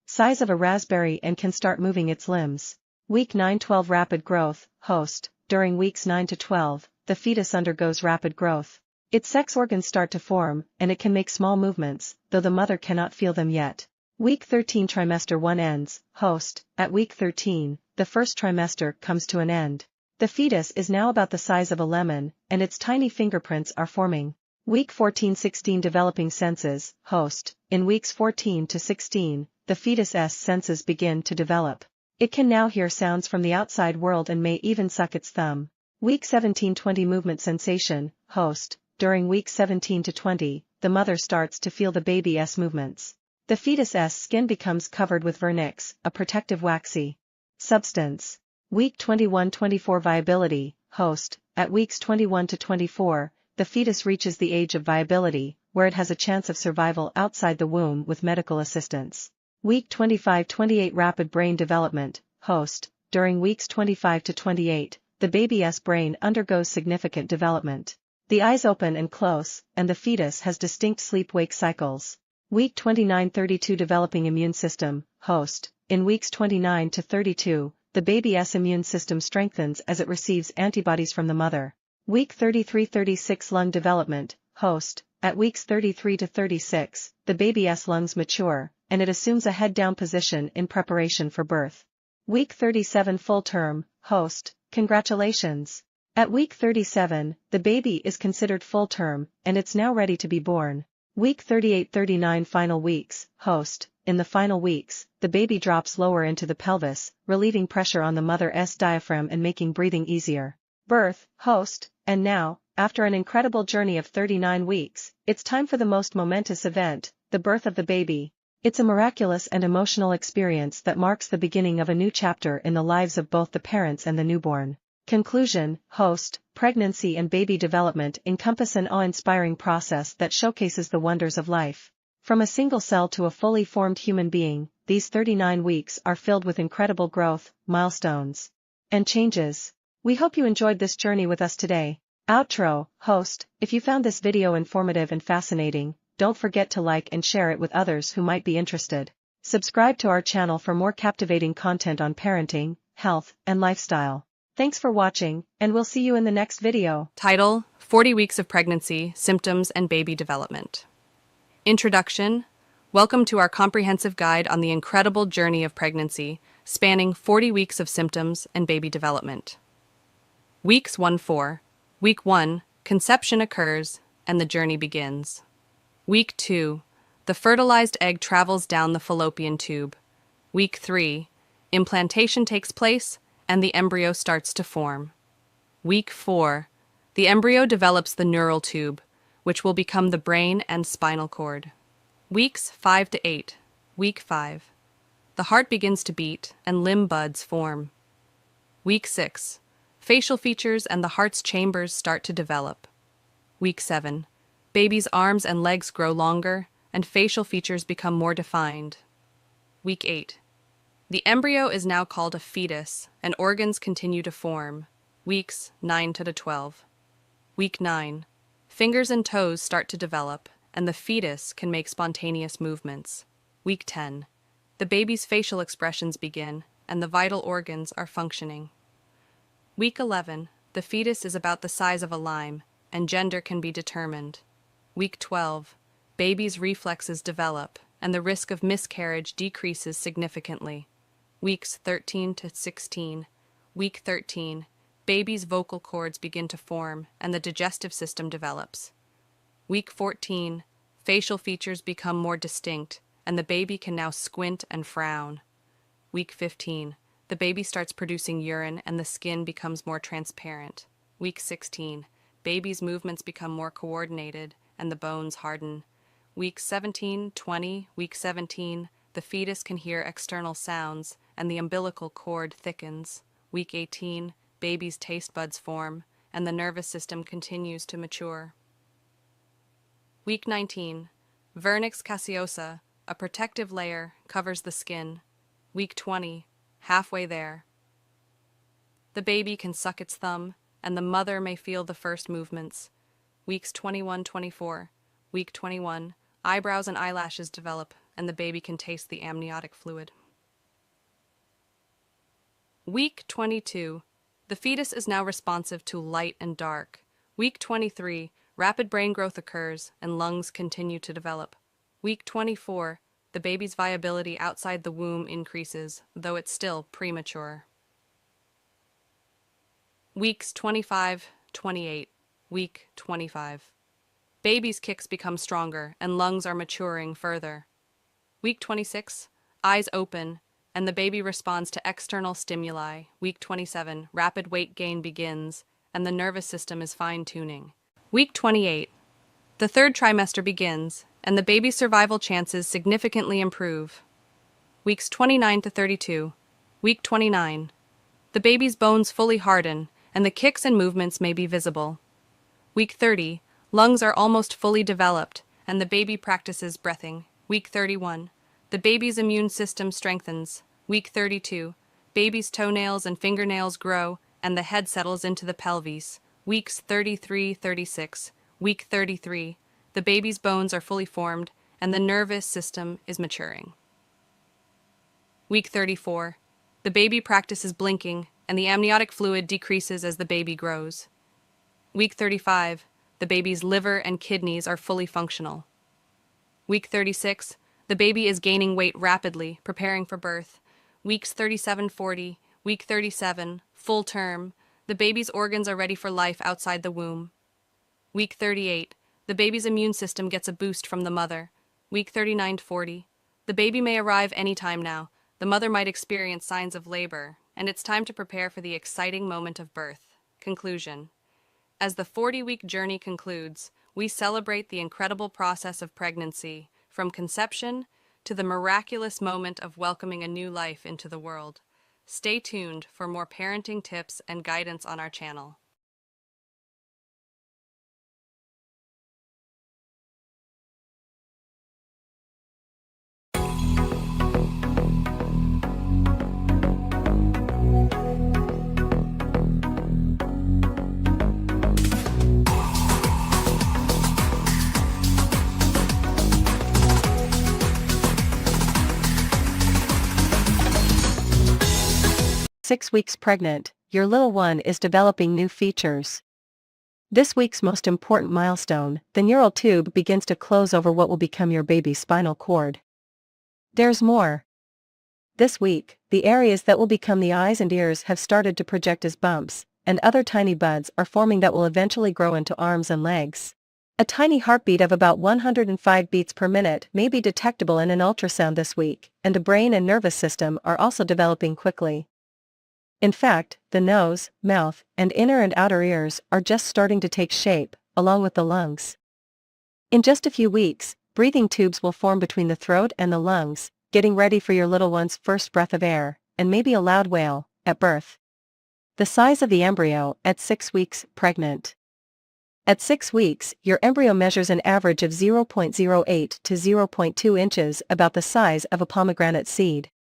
size of a raspberry and can start moving its limbs. Week 9-12 Rapid Growth, host. During weeks 9 to 12, the fetus undergoes rapid growth. Its sex organs start to form, and it can make small movements, though the mother cannot feel them yet. Week 13 Trimester 1 ends, host. At Week 13, the first trimester comes to an end. The fetus is now about the size of a lemon, and its tiny fingerprints are forming. Week 14-16 Developing Senses, host. In weeks 14 to 16, the fetus's senses begin to develop. It can now hear sounds from the outside world and may even suck its thumb. Week 17-20 Movement Sensation, host. During weeks 17 to 20, the mother starts to feel the baby's movements. The fetus's skin becomes covered with vernix, a protective waxy substance. Week 21-24 Viability, host. At weeks 21 to 24, the fetus reaches the age of viability, where it has a chance of survival outside the womb with medical assistance. Week 25-28 Rapid Brain Development, host. During weeks 25 to 28, the baby's brain undergoes significant development. The eyes open and close, and the fetus has distinct sleep-wake cycles. Week 29-32 Developing Immune System, host. In weeks 29 to 32, the baby's immune system strengthens as it receives antibodies from the mother. Week 33-36 Lung Development, host. At weeks 33 to 36, the baby's lungs mature, and it assumes a head-down position in preparation for birth. Week 37 Full Term, host. Congratulations! At week 37, the baby is considered full term, and it's now ready to be born. Week 38-39 Final Weeks, host. In the final weeks, the baby drops lower into the pelvis, relieving pressure on the mother's diaphragm and making breathing easier. Birth, host. And now, after an incredible journey of 39 weeks, it's time for the most momentous event, the birth of the baby. It's a miraculous and emotional experience that marks the beginning of a new chapter in the lives of both the parents and the newborn. Conclusion, host. Pregnancy and baby development encompass an awe-inspiring process that showcases the wonders of life. From a single cell to a fully formed human being, these 39 weeks are filled with incredible growth, milestones, and changes. We hope you enjoyed this journey with us today. Outro, host. If you found this video informative and fascinating, don't forget to like and share it with others who might be interested. Subscribe to our channel for more captivating content on parenting, health, and lifestyle. Thanks for watching, and we'll see you in the next video. Title: 40 Weeks of Pregnancy, Symptoms, and Baby Development. Introduction: Welcome to our comprehensive guide on the incredible journey of pregnancy, spanning 40 weeks of symptoms and baby development. Weeks 1-4. Week 1, conception occurs, and the journey begins. Week 2, the fertilized egg travels down the fallopian tube. Week 3, implantation takes place, and the embryo starts to form. Week 4, the embryo develops the neural tube, which will become the brain and spinal cord. Weeks 5-8. Week 5, the heart begins to beat and limb buds form. Week 6, facial features and the heart's chambers start to develop. Week 7, baby's arms and legs grow longer and facial features become more defined. Week 8, the embryo is now called a fetus and organs continue to form. Weeks 9-12. Week 9, fingers and toes start to develop and the fetus can make spontaneous movements. Week 10, the baby's facial expressions begin and the vital organs are functioning. Week 11, the fetus is about the size of a lime and gender can be determined. Week 12, baby's reflexes develop and the risk of miscarriage decreases significantly. Weeks 13-16. Week 13, baby's vocal cords begin to form and the digestive system develops. Week 14, facial features become more distinct and the baby can now squint and frown. Week 15, the baby starts producing urine and the skin becomes more transparent. Week 16, baby's movements become more coordinated and the bones harden. Week 17-20. Week 17, the fetus can hear external sounds and the umbilical cord thickens. Week 18, baby's taste buds form and the nervous system continues to mature. Week 19, vernix caseosa, a protective layer, covers the skin. Week 20, halfway there. The baby can suck its thumb, and the mother may feel the first movements. Weeks 21-24. Week 21, eyebrows and eyelashes develop, and the baby can taste the amniotic fluid. Week 22, the fetus is now responsive to light and dark. Week 23, rapid brain growth occurs, and lungs continue to develop. Week 24, the baby's viability outside the womb increases, though it's still premature. Weeks 25-28. Week 25. Baby's kicks become stronger, and lungs are maturing further. Week 26, eyes open, and the baby responds to external stimuli. Week 27, rapid weight gain begins, and the nervous system is fine-tuning. Week 28, the third trimester begins, and the baby's survival chances significantly improve. Weeks 29-32. Week 29, the baby's bones fully harden, and the kicks and movements may be visible. Week 30, lungs are almost fully developed, and the baby practices breathing. Week 31, the baby's immune system strengthens. Week 32, baby's toenails and fingernails grow, and the head settles into the pelvis. Weeks 33-36. Week 33, the baby's bones are fully formed, and the nervous system is maturing. Week 34, the baby practices blinking, and the amniotic fluid decreases as the baby grows. Week 35, the baby's liver and kidneys are fully functional. Week 36, the baby is gaining weight rapidly, preparing for birth. Weeks 37-40. Week 37, full term, the baby's organs are ready for life outside the womb. Week 38, the baby's immune system gets a boost from the mother. Week 39-40, the baby may arrive any time now. The mother might experience signs of labor, and it's time to prepare for the exciting moment of birth. Conclusion. As the 40-week journey concludes, we celebrate the incredible process of pregnancy, from conception to the miraculous moment of welcoming a new life into the world. Stay tuned for more parenting tips and guidance on our channel. 6 weeks pregnant, your little one is developing new features. This week's most important milestone, the neural tube begins to close over what will become your baby's spinal cord. There's more. This week, the areas that will become the eyes and ears have started to project as bumps, and other tiny buds are forming that will eventually grow into arms and legs. A tiny heartbeat of about 105 beats per minute may be detectable in an ultrasound this week, and the brain and nervous system are also developing quickly. In fact, the nose, mouth, and inner and outer ears are just starting to take shape, along with the lungs. In just a few weeks, breathing tubes will form between the throat and the lungs, getting ready for your little one's first breath of air, and maybe a loud wail, at birth. The size of the embryo at 6 weeks pregnant. At 6 weeks, your embryo measures an average of 0.08 to 0.2 inches, about the size of a pomegranate seed.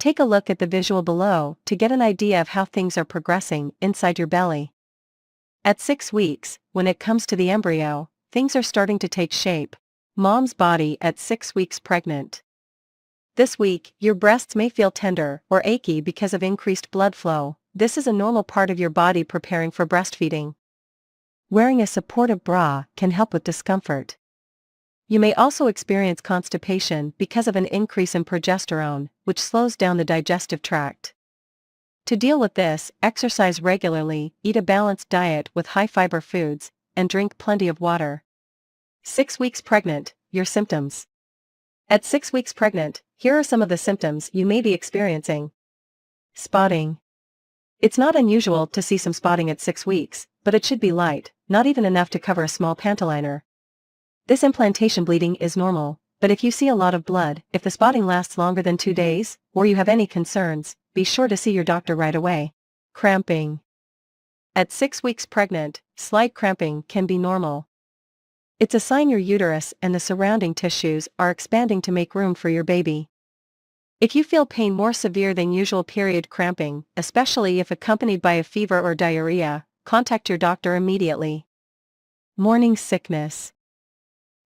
Take a look at the visual below to get an idea of how things are progressing inside your belly. At 6 weeks, when it comes to the embryo, things are starting to take shape. Mom's body at 6 weeks pregnant. This week, your breasts may feel tender or achy because of increased blood flow. This is a normal part of your body preparing for breastfeeding. Wearing a supportive bra can help with discomfort. You may also experience constipation because of an increase in progesterone, which slows down the digestive tract. To deal with this, exercise regularly, eat a balanced diet with high-fiber foods, and drink plenty of water. 6 weeks pregnant, your symptoms. At 6 weeks pregnant, here are some of the symptoms you may be experiencing. Spotting. It's not unusual to see some spotting at 6 weeks, but it should be light, not even enough to cover a small pantoliner. This implantation bleeding is normal, but if you see a lot of blood, if the spotting lasts longer than 2 days, or you have any concerns, be sure to see your doctor right away. Cramping. At 6 weeks pregnant, slight cramping can be normal. It's a sign your uterus and the surrounding tissues are expanding to make room for your baby. If you feel pain more severe than usual period cramping, especially if accompanied by a fever or diarrhea, contact your doctor immediately. Morning sickness.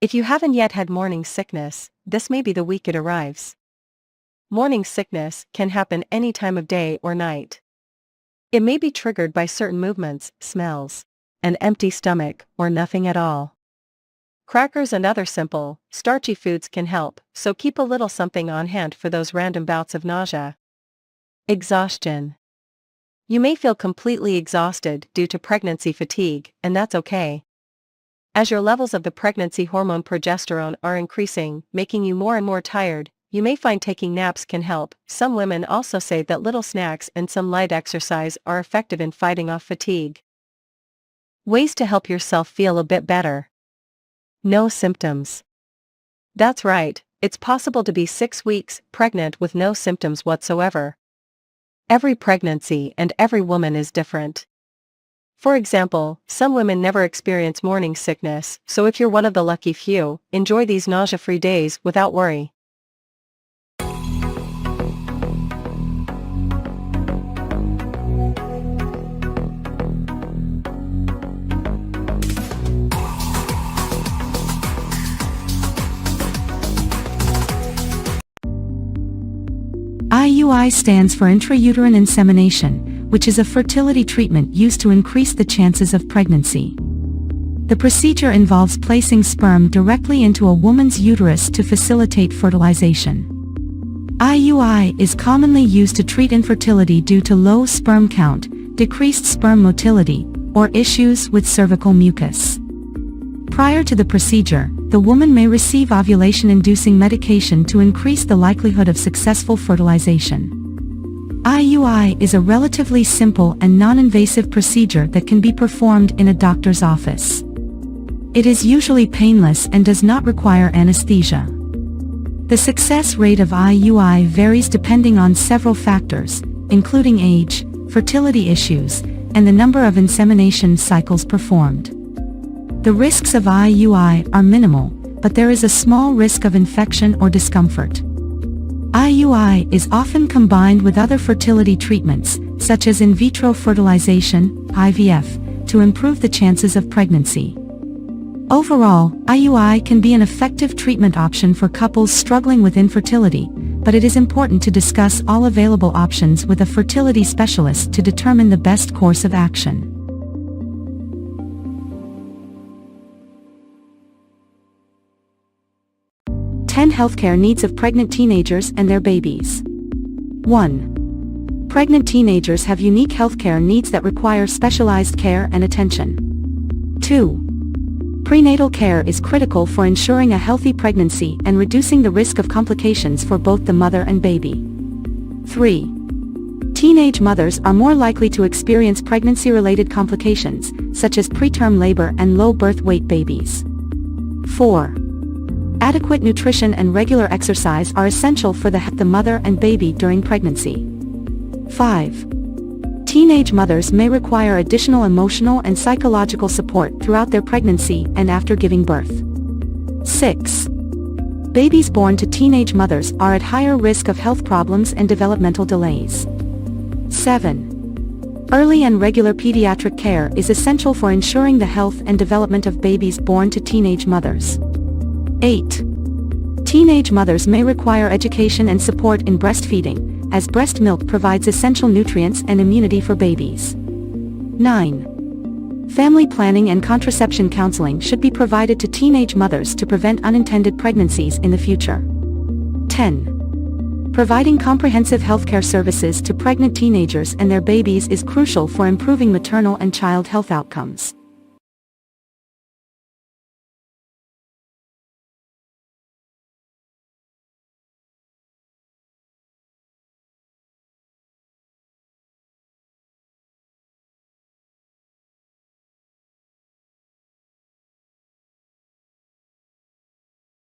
If you haven't yet had morning sickness, this may be the week it arrives. Morning sickness can happen any time of day or night. It may be triggered by certain movements, smells, an empty stomach, or nothing at all. Crackers and other simple, starchy foods can help, so keep a little something on hand for those random bouts of nausea. Exhaustion. You may feel completely exhausted due to pregnancy fatigue, and that's okay. As your levels of the pregnancy hormone progesterone are increasing, making you more and more tired, you may find taking naps can help. Some women also say that little snacks and some light exercise are effective in fighting off fatigue. Ways to help yourself feel a bit better. No symptoms. That's right, it's possible to be 6 weeks pregnant with no symptoms whatsoever. Every pregnancy and every woman is different. For example, some women never experience morning sickness, so if you're one of the lucky few, enjoy these nausea-free days without worry. IUI stands for intrauterine insemination, which is a fertility treatment used to increase the chances of pregnancy. The procedure involves placing sperm directly into a woman's uterus to facilitate fertilization. IUI is commonly used to treat infertility due to low sperm count, decreased sperm motility, or issues with cervical mucus. Prior to the procedure, the woman may receive ovulation-inducing medication to increase the likelihood of successful fertilization. IUI is a relatively simple and non-invasive procedure that can be performed in a doctor's office. It is usually painless and does not require anesthesia. The success rate of IUI varies depending on several factors, including age, fertility issues, and the number of insemination cycles performed. The risks of IUI are minimal, but there is a small risk of infection or discomfort. IUI is often combined with other fertility treatments, such as in vitro fertilization, IVF, to improve the chances of pregnancy. Overall, IUI can be an effective treatment option for couples struggling with infertility, but it is important to discuss all available options with a fertility specialist to determine the best course of action. Ten healthcare needs of pregnant teenagers and their babies. 1. Pregnant teenagers have unique healthcare needs that require specialized care and attention. 2. Prenatal care is critical for ensuring a healthy pregnancy and reducing the risk of complications for both the mother and baby. 3. Teenage mothers are more likely to experience pregnancy-related complications, such as preterm labor and low birth weight babies. 4. Adequate nutrition and regular exercise are essential for the mother and baby during pregnancy. 5. Teenage mothers may require additional emotional and psychological support throughout their pregnancy and after giving birth. 6. Babies born to teenage mothers are at higher risk of health problems and developmental delays. 7. Early and regular pediatric care is essential for ensuring the health and development of babies born to teenage mothers. 8. Teenage mothers may require education and support in breastfeeding, as breast milk provides essential nutrients and immunity for babies. 9. Family planning and contraception counseling should be provided to teenage mothers to prevent unintended pregnancies in the future. 10. Providing comprehensive healthcare services to pregnant teenagers and their babies is crucial for improving maternal and child health outcomes.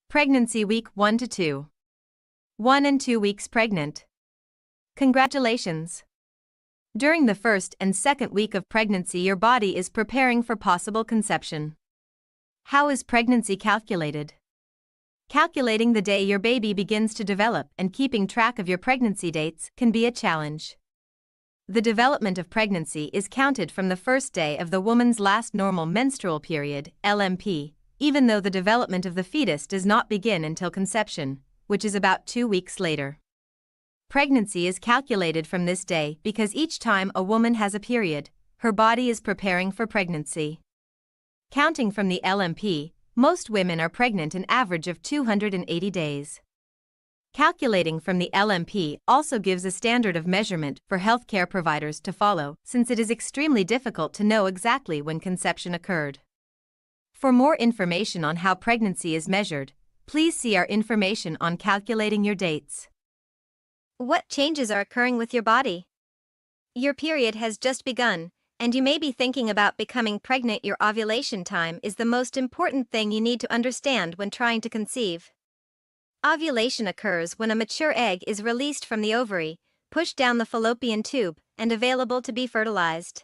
Pregnancy week 1 to 2. 1 and 2 weeks pregnant. Congratulations! During the first and second week of pregnancy, your body is preparing for possible conception. How is pregnancy calculated? Calculating the day your baby begins to develop and keeping track of your pregnancy dates can be a challenge. The development of pregnancy is counted from the first day of the woman's last normal menstrual period, LMP, even though the development of the fetus does not begin until conception, which is about 2 weeks later. Pregnancy is calculated from this day because each time a woman has a period, her body is preparing for pregnancy. Counting from the LMP, most women are pregnant an average of 280 days. Calculating from the LMP also gives a standard of measurement for healthcare providers to follow, since it is extremely difficult to know exactly when conception occurred. For more information on how pregnancy is measured, please see our information on calculating your dates. What changes are occurring with your body? Your period has just begun, and you may be thinking about becoming pregnant. Your ovulation time is the most important thing you need to understand when trying to conceive. Ovulation occurs when a mature egg is released from the ovary, pushed down the fallopian tube, and available to be fertilized.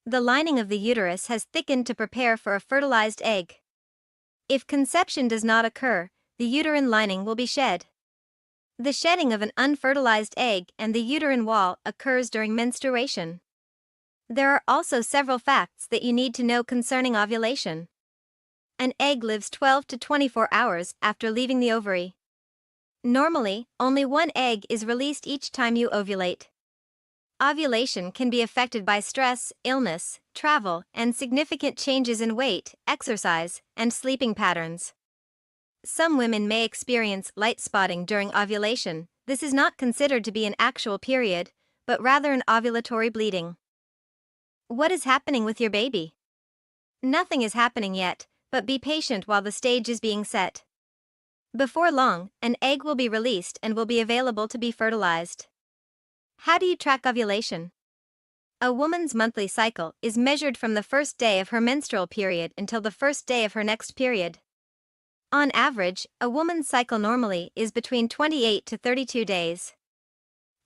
The lining of the uterus has thickened to prepare for a fertilized egg. If conception does not occur, the uterine lining will be shed. The shedding of an unfertilized egg and the uterine wall occurs during menstruation. There are also several facts that you need to know concerning ovulation. An egg lives 12 to 24 hours after leaving the ovary. Normally, only one egg is released each time you ovulate. Ovulation can be affected by stress, illness, travel, and significant changes in weight, exercise, and sleeping patterns. Some women may experience light spotting during ovulation. This is not considered to be an actual period, but rather an ovulatory bleeding. What is happening with your baby? Nothing is happening yet, but be patient while the stage is being set. Before long, an egg will be released and will be available to be fertilized. How do you track ovulation? A woman's monthly cycle is measured from the first day of her menstrual period until the first day of her next period. On average, a woman's cycle normally is between 28 to 32 days.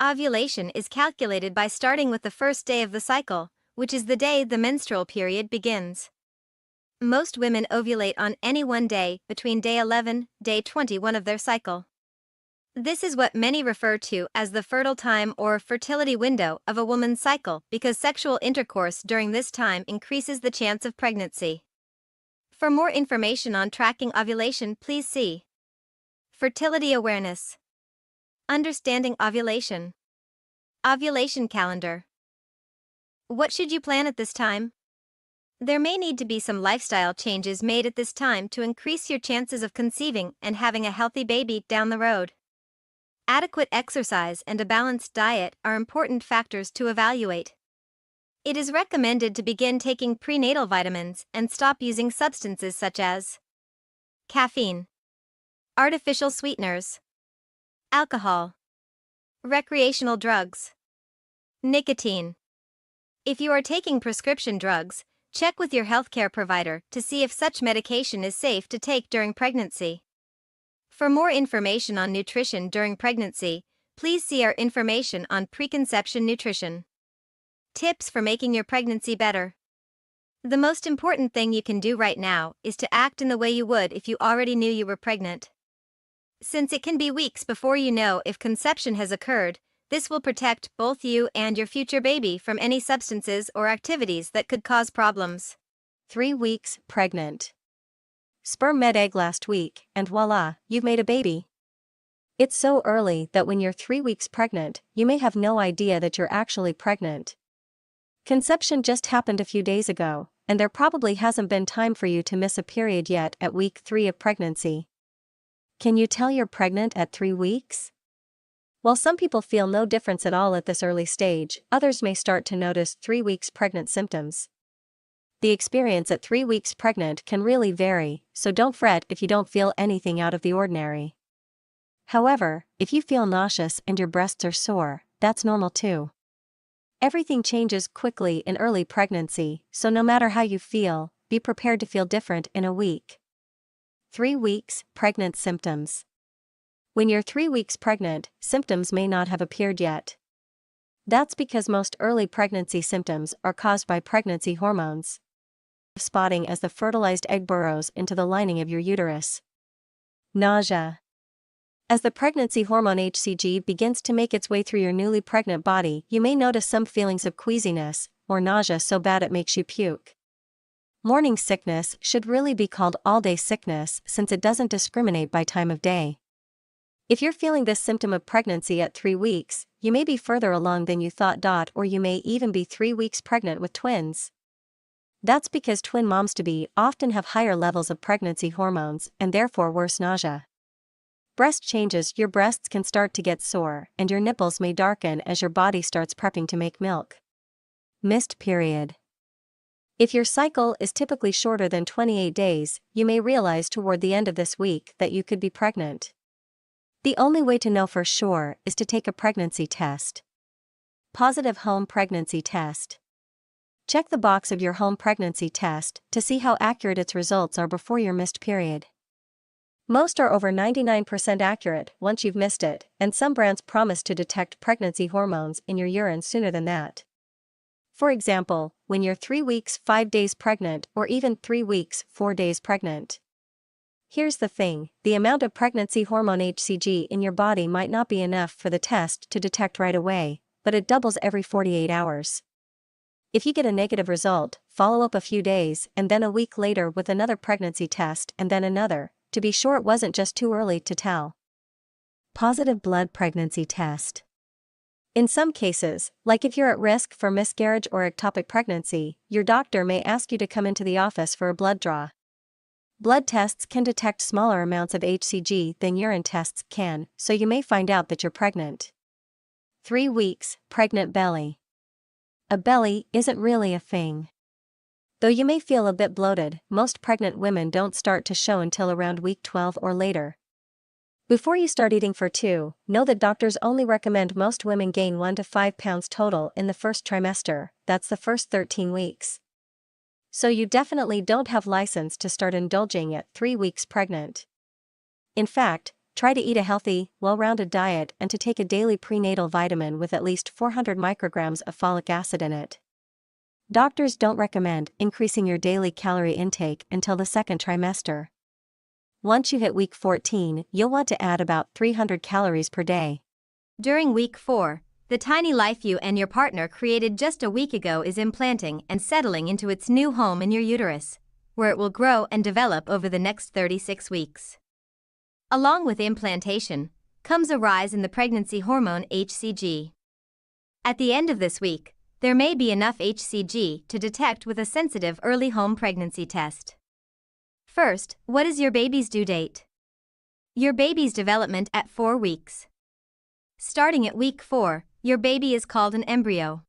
Ovulation is calculated by starting with the first day of the cycle, which is the day the menstrual period begins. Most women ovulate on any one day between day 11, day 21 of their cycle. This is what many refer to as the fertile time or fertility window of a woman's cycle because sexual intercourse during this time increases the chance of pregnancy. For more information on tracking ovulation, please see Fertility Awareness. Understanding ovulation. Ovulation calendar. What should you plan at this time? There may need to be some lifestyle changes made at this time to increase your chances of conceiving and having a healthy baby down the road. Adequate exercise and a balanced diet are important factors to evaluate. It is recommended to begin taking prenatal vitamins and stop using substances such as caffeine, artificial sweeteners, alcohol, recreational drugs, nicotine. If you are taking prescription drugs, check with your healthcare provider to see if such medication is safe to take during pregnancy. For more information on nutrition during pregnancy, please see our information on preconception nutrition. Tips for making your pregnancy better. The most important thing you can do right now is to act in the way you would if you already knew you were pregnant. Since it can be weeks before you know if conception has occurred, this will protect both you and your future baby from any substances or activities that could cause problems. 3 weeks pregnant. Sperm met egg last week, and voila, you've made a baby. It's so early that when you're 3 weeks pregnant, you may have no idea that you're actually pregnant. Conception just happened a few days ago, and there probably hasn't been time for you to miss a period yet at week 3 of pregnancy. Can you tell you're pregnant at 3 weeks? While some people feel no difference at all at this early stage, others may start to notice 3 weeks pregnant symptoms. The experience at 3 weeks pregnant can really vary, so don't fret if you don't feel anything out of the ordinary. However, if you feel nauseous and your breasts are sore, that's normal too. Everything changes quickly in early pregnancy, so no matter how you feel, be prepared to feel different in a week. 3 weeks pregnant symptoms. When you're 3 weeks pregnant, symptoms may not have appeared yet. That's because most early pregnancy symptoms are caused by pregnancy hormones spotting as the fertilized egg burrows into the lining of your uterus. Nausea. As the pregnancy hormone HCG begins to make its way through your newly pregnant body, you may notice some feelings of queasiness or nausea so bad it makes you puke. Morning sickness should really be called all-day sickness since it doesn't discriminate by time of day. If you're feeling this symptom of pregnancy at 3 weeks, you may be further along than you thought. Or you may even be 3 weeks pregnant with twins. That's because twin moms-to-be often have higher levels of pregnancy hormones and therefore worse nausea. Breast changes. Your breasts can start to get sore and your nipples may darken as your body starts prepping to make milk. Missed period. If your cycle is typically shorter than 28 days, you may realize toward the end of this week that you could be pregnant. The only way to know for sure is to take a pregnancy test. Positive home pregnancy test. Check the box of your home pregnancy test to see how accurate its results are before your missed period. Most are over 99% accurate once you've missed it, and some brands promise to detect pregnancy hormones in your urine sooner than that. For example, when you're 3 weeks 5 days pregnant or even 3 weeks 4 days pregnant. Here's the thing, the amount of pregnancy hormone HCG in your body might not be enough for the test to detect right away, but it doubles every 48 hours. If you get a negative result, follow up a few days and then a week later with another pregnancy test and then another, to be sure it wasn't just too early to tell. Positive blood pregnancy test. In some cases, like if you're at risk for miscarriage or ectopic pregnancy, your doctor may ask you to come into the office for a blood draw. Blood tests can detect smaller amounts of HCG than urine tests can, so you may find out that you're pregnant. 3 weeks, pregnant belly. A belly isn't really a thing. Though you may feel a bit bloated, most pregnant women don't start to show until around week 12 or later. Before you start eating for 2, know that doctors only recommend most women gain 1 to 5 pounds total in the first trimester, that's the first 13 weeks. So you definitely don't have license to start indulging at 3 weeks pregnant. In fact, try to eat a healthy, well-rounded diet and to take a daily prenatal vitamin with at least 400 micrograms of folic acid in it. Doctors don't recommend increasing your daily calorie intake until the second trimester. Once you hit week 14, you'll want to add about 300 calories per day. During week 4, the tiny life you and your partner created just a week ago is implanting and settling into its new home in your uterus, where it will grow and develop over the next 36 weeks. Along with implantation, comes a rise in the pregnancy hormone HCG. At the end of this week, there may be enough HCG to detect with a sensitive early home pregnancy test. First, what is your baby's due date? Your baby's development at 4 weeks. Starting at week 4, your baby is called an embryo.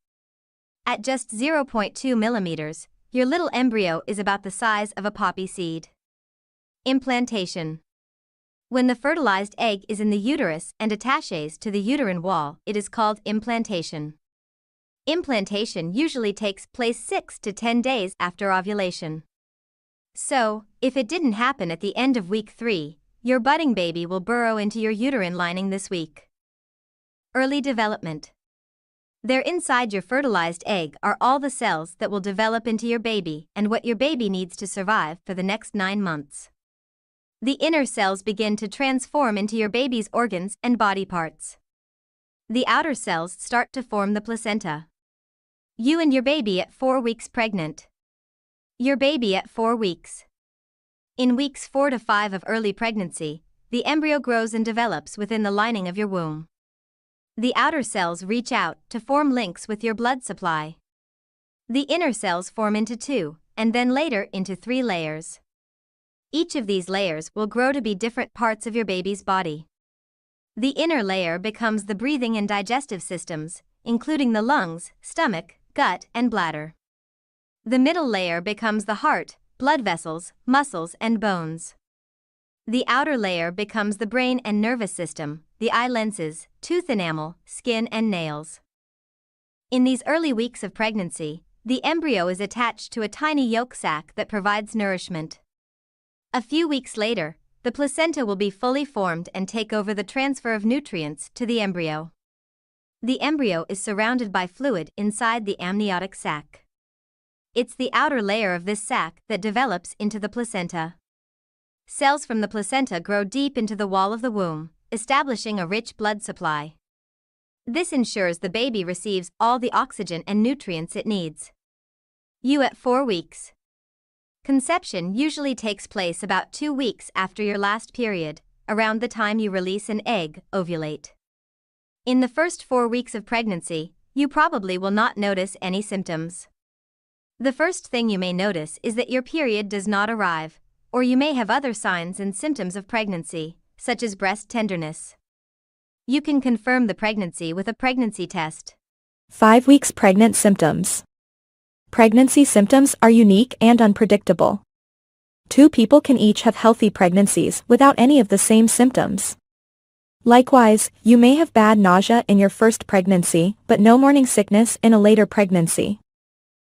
At just 0.2 millimeters, your little embryo is about the size of a poppy seed. Implantation. When the fertilized egg is in the uterus and attaches to the uterine wall, it is called implantation. Implantation usually takes place 6 to 10 days after ovulation. So, if it didn't happen at the end of week 3, your budding baby will burrow into your uterine lining this week. Early development. There inside your fertilized egg are all the cells that will develop into your baby and what your baby needs to survive for the next 9 months. The inner cells begin to transform into your baby's organs and body parts. The outer cells start to form the placenta. You and your baby at 4 weeks pregnant. Your baby at 4 weeks. In weeks 4 to 5 of early pregnancy, the embryo grows and develops within the lining of your womb. The outer cells reach out to form links with your blood supply. The inner cells form into 2, and then later into 3 layers. Each of these layers will grow to be different parts of your baby's body. The inner layer becomes the breathing and digestive systems, including the lungs, stomach, gut, and bladder. The middle layer becomes the heart, blood vessels, muscles, and bones. The outer layer becomes the brain and nervous system, the eye lenses, tooth enamel, skin, and nails. In these early weeks of pregnancy, the embryo is attached to a tiny yolk sac that provides nourishment. A few weeks later, the placenta will be fully formed and take over the transfer of nutrients to the embryo. The embryo is surrounded by fluid inside the amniotic sac. It's the outer layer of this sac that develops into the placenta. Cells from the placenta grow deep into the wall of the womb, establishing a rich blood supply. This ensures the baby receives all the oxygen and nutrients it needs. You at 4 weeks. Conception usually takes place about 2 weeks after your last period, around the time you release an egg, ovulate. In the first 4 weeks of pregnancy, you probably will not notice any symptoms. The first thing you may notice is that your period does not arrive, or you may have other signs and symptoms of pregnancy, such as breast tenderness. You can confirm the pregnancy with a pregnancy test. 5 weeks pregnant symptoms. Pregnancy symptoms are unique and unpredictable. 2 people can each have healthy pregnancies without any of the same symptoms. Likewise, you may have bad nausea in your first pregnancy but no morning sickness in a later pregnancy.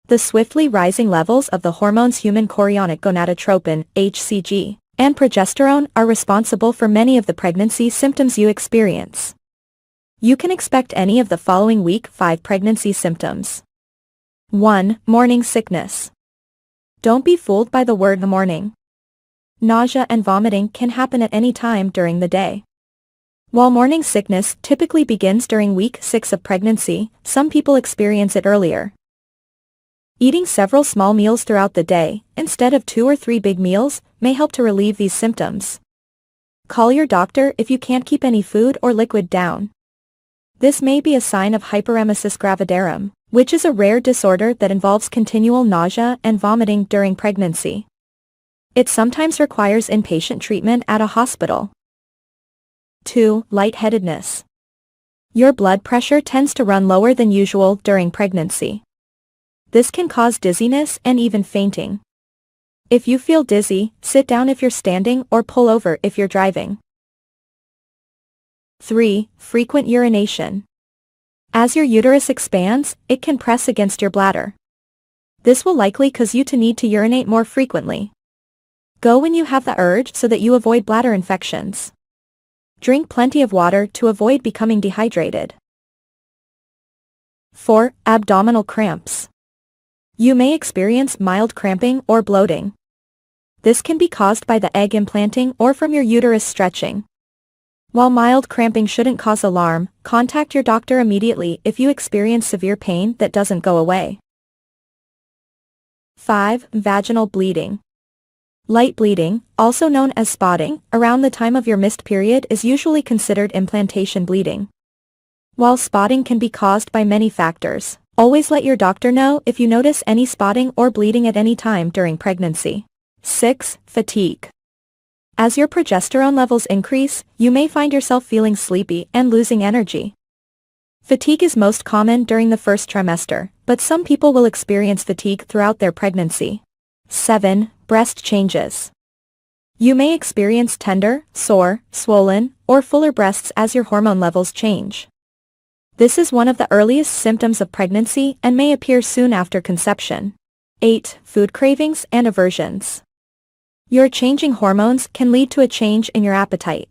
The swiftly rising levels of the hormones human chorionic gonadotropin, HCG, and progesterone are responsible for many of the pregnancy symptoms you experience. You can expect any of the following week 5 pregnancy symptoms. 1. Morning sickness. Don't be fooled by the word morning. Nausea and vomiting can happen at any time during the day. While morning sickness typically begins during week 6 of pregnancy, some people experience it earlier. Eating several small meals throughout the day, instead of 2 or 3 big meals, may help to relieve these symptoms. Call your doctor if you can't keep any food or liquid down. This may be a sign of hyperemesis gravidarum, which is a rare disorder that involves continual nausea and vomiting during pregnancy. It sometimes requires inpatient treatment at a hospital. 2. Lightheadedness. Your blood pressure tends to run lower than usual during pregnancy. This can cause dizziness and even fainting. If you feel dizzy, sit down if you're standing or pull over if you're driving. 3. Frequent urination. As your uterus expands, it can press against your bladder. This will likely cause you to need to urinate more frequently. Go when you have the urge so that you avoid bladder infections. Drink plenty of water to avoid becoming dehydrated. 4. Abdominal cramps. You may experience mild cramping or bloating. This can be caused by the egg implanting or from your uterus stretching. While mild cramping shouldn't cause alarm, contact your doctor immediately if you experience severe pain that doesn't go away. 5. Vaginal bleeding. Light bleeding, also known as spotting, around the time of your missed period is usually considered implantation bleeding. While spotting can be caused by many factors, always let your doctor know if you notice any spotting or bleeding at any time during pregnancy. 6. Fatigue. As your progesterone levels increase, you may find yourself feeling sleepy and losing energy. Fatigue is most common during the first trimester, but some people will experience fatigue throughout their pregnancy. 7. Breast changes. You may experience tender, sore, swollen, or fuller breasts as your hormone levels change. This is one of the earliest symptoms of pregnancy and may appear soon after conception. 8. Food cravings and aversions. Your changing hormones can lead to a change in your appetite.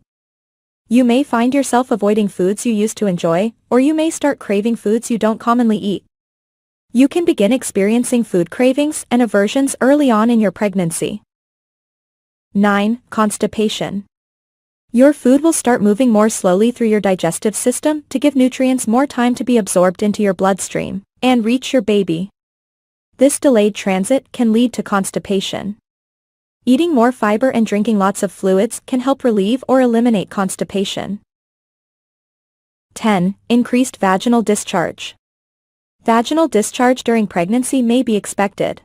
You may find yourself avoiding foods you used to enjoy, or you may start craving foods you don't commonly eat. You can begin experiencing food cravings and aversions early on in your pregnancy. 9. Constipation. Your food will start moving more slowly through your digestive system to give nutrients more time to be absorbed into your bloodstream and reach your baby. This delayed transit can lead to constipation. Eating more fiber and drinking lots of fluids can help relieve or eliminate constipation. 10. Increased vaginal discharge. Vaginal discharge during pregnancy may be expected.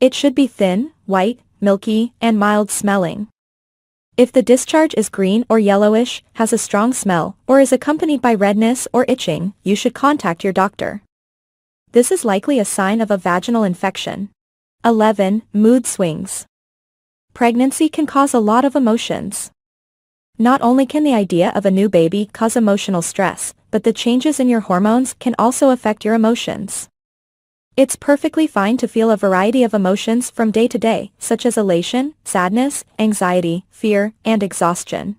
It should be thin, white, milky, and mild smelling. If the discharge is green or yellowish, has a strong smell, or is accompanied by redness or itching, you should contact your doctor. This is likely a sign of a vaginal infection. 11. Mood swings. Pregnancy can cause a lot of emotions. Not only can the idea of a new baby cause emotional stress, but the changes in your hormones can also affect your emotions. It's perfectly fine to feel a variety of emotions from day to day, such as elation, sadness, anxiety, fear, and exhaustion.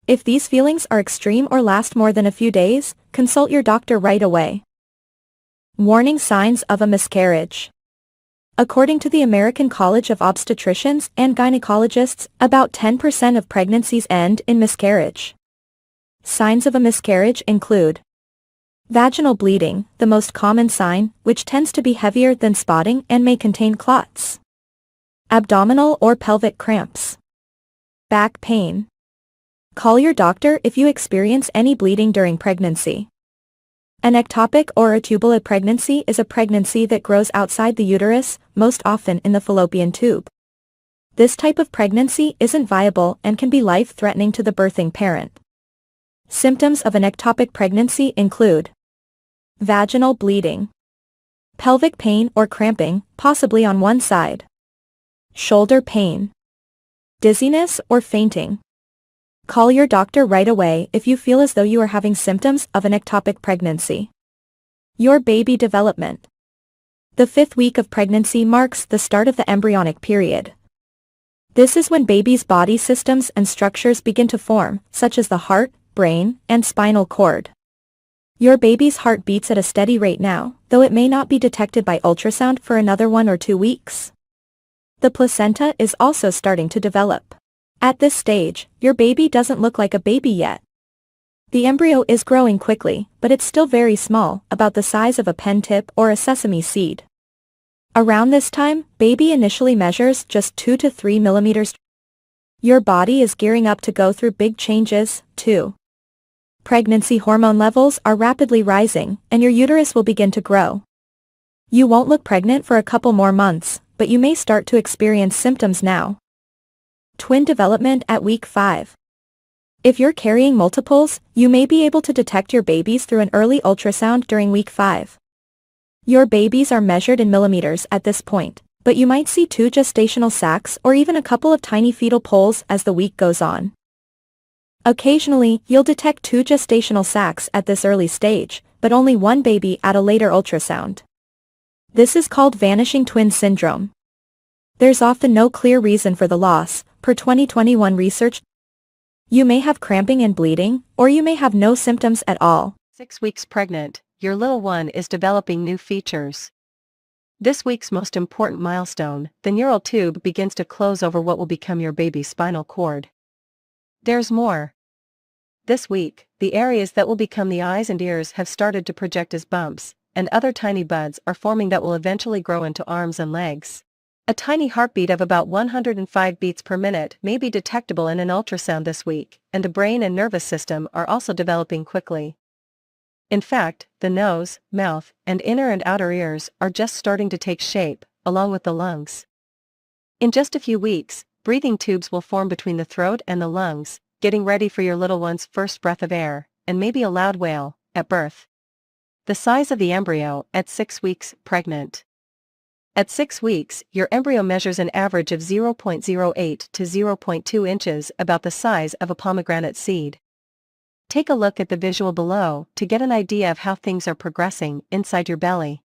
If these feelings are extreme or last more than a few days, consult your doctor right away. Warning signs of a miscarriage. According to the American College of Obstetricians and Gynecologists, about 10% of pregnancies end in miscarriage. Signs of a miscarriage include vaginal bleeding, the most common sign, which tends to be heavier than spotting and may contain clots. Abdominal or pelvic cramps. Back pain. Call your doctor if you experience any bleeding during pregnancy. An ectopic or a tubal pregnancy is a pregnancy that grows outside the uterus, most often in the fallopian tube. This type of pregnancy isn't viable and can be life-threatening to the birthing parent. Symptoms of an ectopic pregnancy include vaginal bleeding, pelvic pain or cramping, possibly on one side, shoulder pain, dizziness or fainting. Call your doctor right away if you feel as though you are having symptoms of an ectopic pregnancy. Your baby development. The 5th week of pregnancy marks the start of the embryonic period. This is when baby's body systems and structures begin to form, such as the heart, brain, and spinal cord. Your baby's heart beats at a steady rate now, though it may not be detected by ultrasound for another 1 or 2 weeks. The placenta is also starting to develop. At this stage, your baby doesn't look like a baby yet. The embryo is growing quickly, but it's still very small, about the size of a pen tip or a sesame seed. Around this time, baby initially measures just 2 to 3 millimeters. Your body is gearing up to go through big changes, too. Pregnancy hormone levels are rapidly rising, and your uterus will begin to grow. You won't look pregnant for a couple more months, but you may start to experience symptoms now. Twin development at week 5. If you're carrying multiples, you may be able to detect your babies through an early ultrasound during week 5. Your babies are measured in millimeters at this point, but you might see 2 gestational sacs or even a couple of tiny fetal poles as the week goes on. Occasionally, you'll detect 2 gestational sacs at this early stage, but only 1 baby at a later ultrasound. This is called vanishing twin syndrome. There's often no clear reason for the loss, per 2021 research. You may have cramping and bleeding, or you may have no symptoms at all. 6 weeks pregnant, your little one is developing new features. This week's most important milestone, the neural tube begins to close over what will become your baby's spinal cord. There's more. This week, the areas that will become the eyes and ears have started to project as bumps, and other tiny buds are forming that will eventually grow into arms and legs. A tiny heartbeat of about 105 beats per minute may be detectable in an ultrasound this week, and the brain and nervous system are also developing quickly. In fact, the nose, mouth, and inner and outer ears are just starting to take shape, along with the lungs. In just a few weeks, breathing tubes will form between the throat and the lungs, getting ready for your little one's first breath of air, and maybe a loud wail, at birth. The size of the embryo at 6 weeks pregnant. At 6 weeks, your embryo measures an average of 0.08 to 0.2 inches, about the size of a pomegranate seed. Take a look at the visual below to get an idea of how things are progressing inside your belly.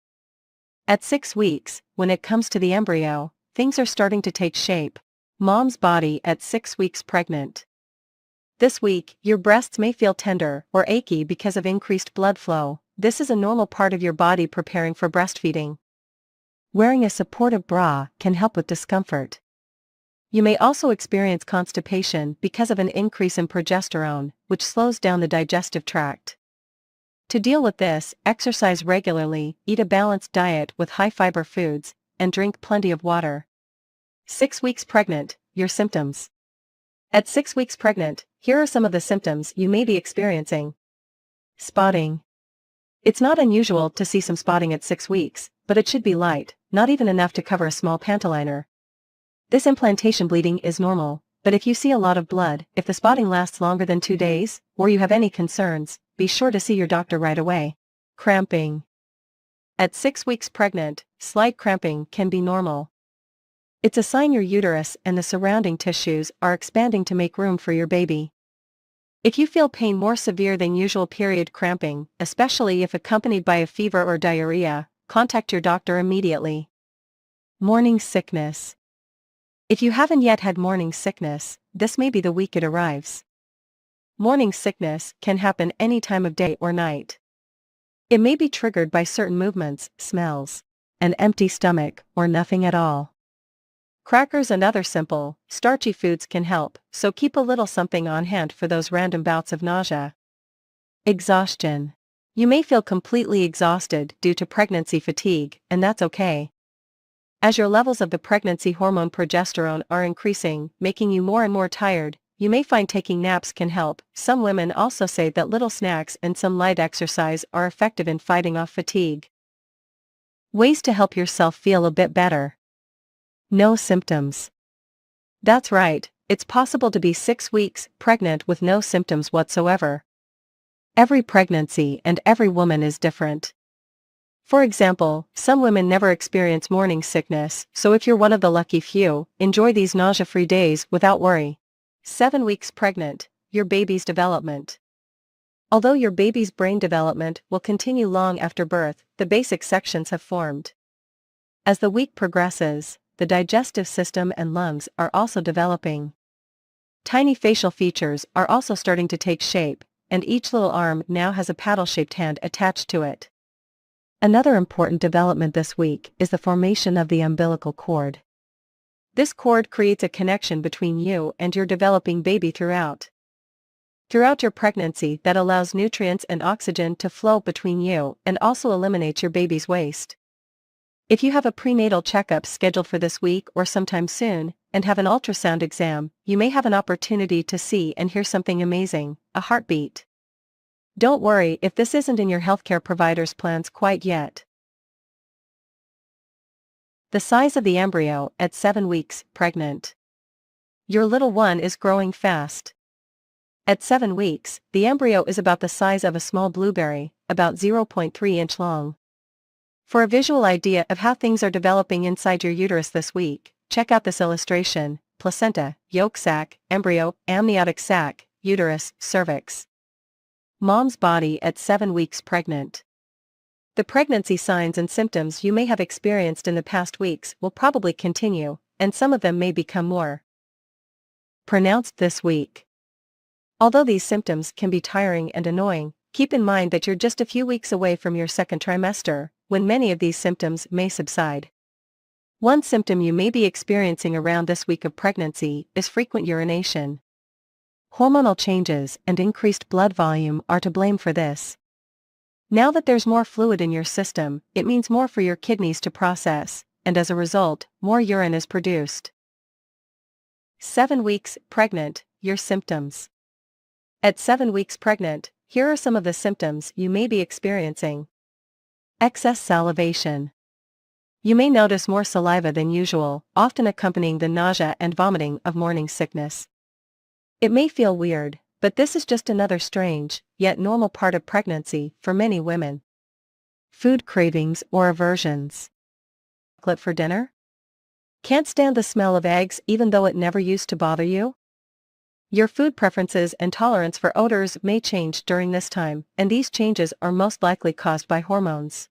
At 6 weeks, when it comes to the embryo, things are starting to take shape. Mom's body at 6 weeks pregnant. This week, your breasts may feel tender or achy because of increased blood flow. This is a normal part of your body preparing for breastfeeding. Wearing a supportive bra can help with discomfort. You may also experience constipation because of an increase in progesterone, which slows down the digestive tract. To deal with this, exercise regularly, eat a balanced diet with high-fiber foods, and drink plenty of water. 6 weeks pregnant, your symptoms. At 6 weeks pregnant, here are some of the symptoms you may be experiencing. Spotting. It's not unusual to see some spotting at 6 weeks, but it should be light, not even enough to cover a small pantoliner. This implantation bleeding is normal, but if you see a lot of blood, if the spotting lasts longer than 2 days, or you have any concerns, be sure to see your doctor right away. Cramping. At 6 weeks pregnant, slight cramping can be normal. It's a sign your uterus and the surrounding tissues are expanding to make room for your baby. If you feel pain more severe than usual period cramping, especially if accompanied by a fever or diarrhea, contact your doctor immediately. Morning sickness. If you haven't yet had morning sickness, this may be the week it arrives. Morning sickness can happen any time of day or night. It may be triggered by certain movements, smells, an empty stomach, or nothing at all. Crackers and other simple, starchy foods can help, so keep a little something on hand for those random bouts of nausea. Exhaustion. You may feel completely exhausted due to pregnancy fatigue, and that's okay. As your levels of the pregnancy hormone progesterone are increasing, making you more and more tired, you may find taking naps can help. Some women also say that little snacks and some light exercise are effective in fighting off fatigue. Ways to help yourself feel a bit better. No symptoms. That's right, it's possible to be 6 weeks pregnant with no symptoms whatsoever. Every pregnancy and every woman is different. For example, some women never experience morning sickness, so if you're one of the lucky few, enjoy these nausea-free days without worry. 7 weeks pregnant, your baby's development. Although your baby's brain development will continue long after birth, the basic sections have formed. As the week progresses, the digestive system and lungs are also developing. Tiny facial features are also starting to take shape, and each little arm now has a paddle-shaped hand attached to it. Another important development this week is the formation of the umbilical cord. This cord creates a connection between you and your developing baby throughout your pregnancy that allows nutrients and oxygen to flow between you and also eliminates your baby's waste. If you have a prenatal checkup scheduled for this week or sometime soon, and have an ultrasound exam, you may have an opportunity to see and hear something amazing, a heartbeat. Don't worry if this isn't in your healthcare provider's plans quite yet. The size of the embryo at 7 weeks pregnant. Your little one is growing fast. At 7 weeks, the embryo is about the size of a small blueberry, about 0.3 inch long. For a visual idea of how things are developing inside your uterus this week, check out this illustration: placenta, yolk sac, embryo, amniotic sac, uterus, cervix. Mom's body at 7 weeks pregnant. The pregnancy signs and symptoms you may have experienced in the past weeks will probably continue, and some of them may become more pronounced this week. Although these symptoms can be tiring and annoying, keep in mind that you're just a few weeks away from your second trimester, when many of these symptoms may subside. One symptom you may be experiencing around this week of pregnancy is frequent urination. Hormonal changes and increased blood volume are to blame for this. Now that there's more fluid in your system, it means more for your kidneys to process, and as a result, more urine is produced. 7 weeks pregnant, your symptoms. At 7 weeks pregnant, here are some of the symptoms you may be experiencing. Excess salivation. You may notice more saliva than usual, often accompanying the nausea and vomiting of morning sickness. It may feel weird, but this is just another strange, yet normal part of pregnancy for many women. Food cravings or aversions. Chocolate for dinner? Can't stand the smell of eggs even though it never used to bother you? Your food preferences and tolerance for odors may change during this time, and these changes are most likely caused by hormones.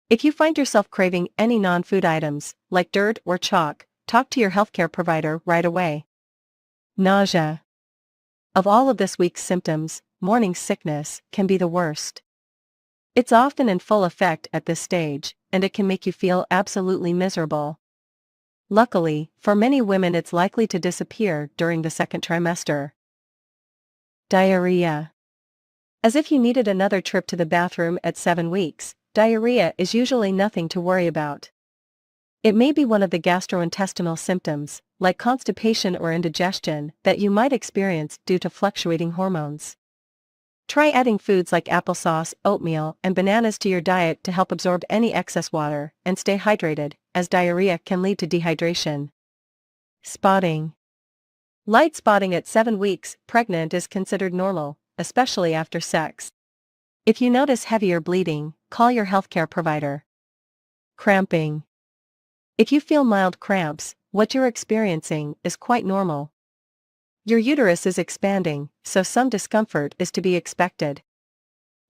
If you find yourself craving any non-food items, like dirt or chalk, talk to your healthcare provider right away. Nausea. Of all of this week's symptoms, morning sickness can be the worst. It's often in full effect at this stage, and it can make you feel absolutely miserable. Luckily, for many women it's likely to disappear during the second trimester. Diarrhea. As if you needed another trip to the bathroom at 7 weeks, diarrhea is usually nothing to worry about. It may be one of the gastrointestinal symptoms, like constipation or indigestion, that you might experience due to fluctuating hormones. Try adding foods like applesauce, oatmeal, and bananas to your diet to help absorb any excess water, and stay hydrated, as diarrhea can lead to dehydration. Spotting. Light spotting at 7 weeks pregnant is considered normal, especially after sex. If you notice heavier bleeding, call your healthcare provider. Cramping. If you feel mild cramps, what you're experiencing is quite normal. Your uterus is expanding, so some discomfort is to be expected.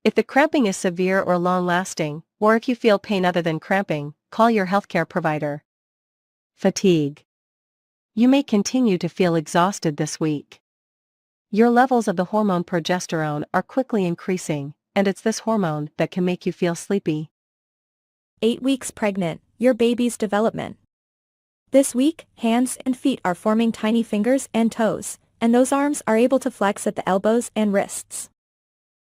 If the cramping is severe or long-lasting, or if you feel pain other than cramping, call your healthcare provider. Fatigue. You may continue to feel exhausted this week. Your levels of the hormone progesterone are quickly increasing, and it's this hormone that can make you feel sleepy. 8 weeks pregnant, your baby's development. This week, hands and feet are forming tiny fingers and toes, and those arms are able to flex at the elbows and wrists.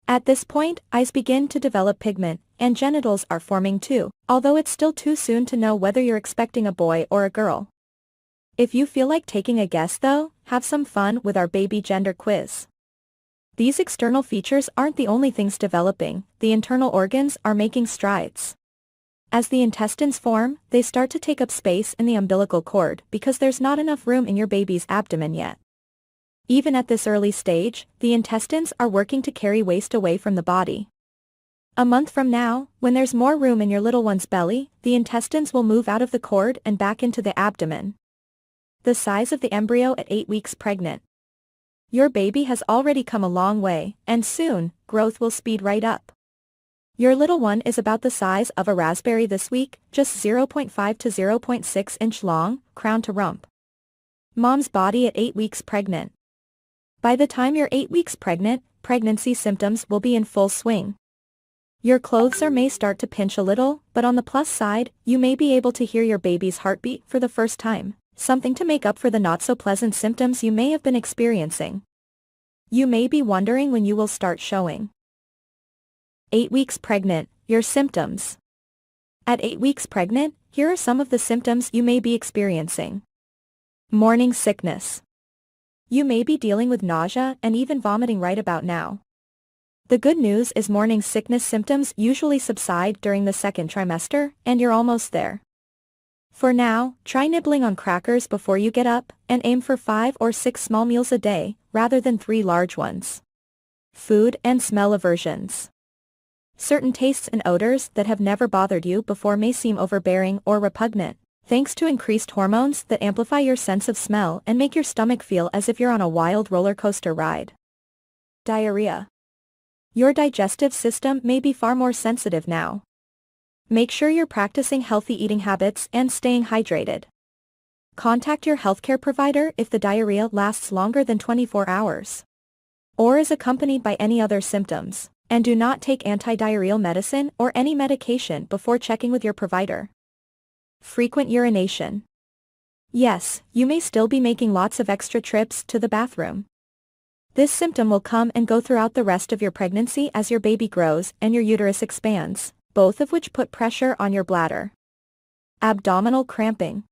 At this point, eyes begin to develop pigment, and genitals are forming too, although it's still too soon to know whether you're expecting a boy or a girl. If you feel like taking a guess though, have some fun with our baby gender quiz. These external features aren't the only things developing, the internal organs are making strides. As the intestines form, they start to take up space in the umbilical cord because there's not enough room in your baby's abdomen yet. Even at this early stage, the intestines are working to carry waste away from the body. A month from now, when there's more room in your little one's belly, the intestines will move out of the cord and back into the abdomen. The size of the embryo at 8 weeks pregnant. Your baby has already come a long way, and soon, growth will speed right up. Your little one is about the size of a raspberry this week, just 0.5 to 0.6 inch long, crown to rump. Mom's body at 8 weeks pregnant. By the time you're 8 weeks pregnant, pregnancy symptoms will be in full swing. Your clothes may start to pinch a little, but on the plus side, you may be able to hear your baby's heartbeat for the first time, something to make up for the not-so-pleasant symptoms you may have been experiencing. You may be wondering when you will start showing. 8 weeks pregnant, your symptoms. At 8 weeks pregnant, here are some of the symptoms you may be experiencing. Morning sickness. You may be dealing with nausea and even vomiting right about now. The good news is morning sickness symptoms usually subside during the second trimester, and you're almost there. For now, try nibbling on crackers before you get up, and aim for 5 or 6 small meals a day, rather than 3 large ones. Food and smell aversions. Certain tastes and odors that have never bothered you before may seem overbearing or repugnant, thanks to increased hormones that amplify your sense of smell and make your stomach feel as if you're on a wild roller coaster ride. Diarrhea. Your digestive system may be far more sensitive now. Make sure you're practicing healthy eating habits and staying hydrated. Contact your healthcare provider if the diarrhea lasts longer than 24 hours. Or is accompanied by any other symptoms. And do not take anti-diarrheal medicine or any medication before checking with your provider. Frequent urination. Yes, you may still be making lots of extra trips to the bathroom. This symptom will come and go throughout the rest of your pregnancy as your baby grows and your uterus expands, both of which put pressure on your bladder. Abdominal cramping.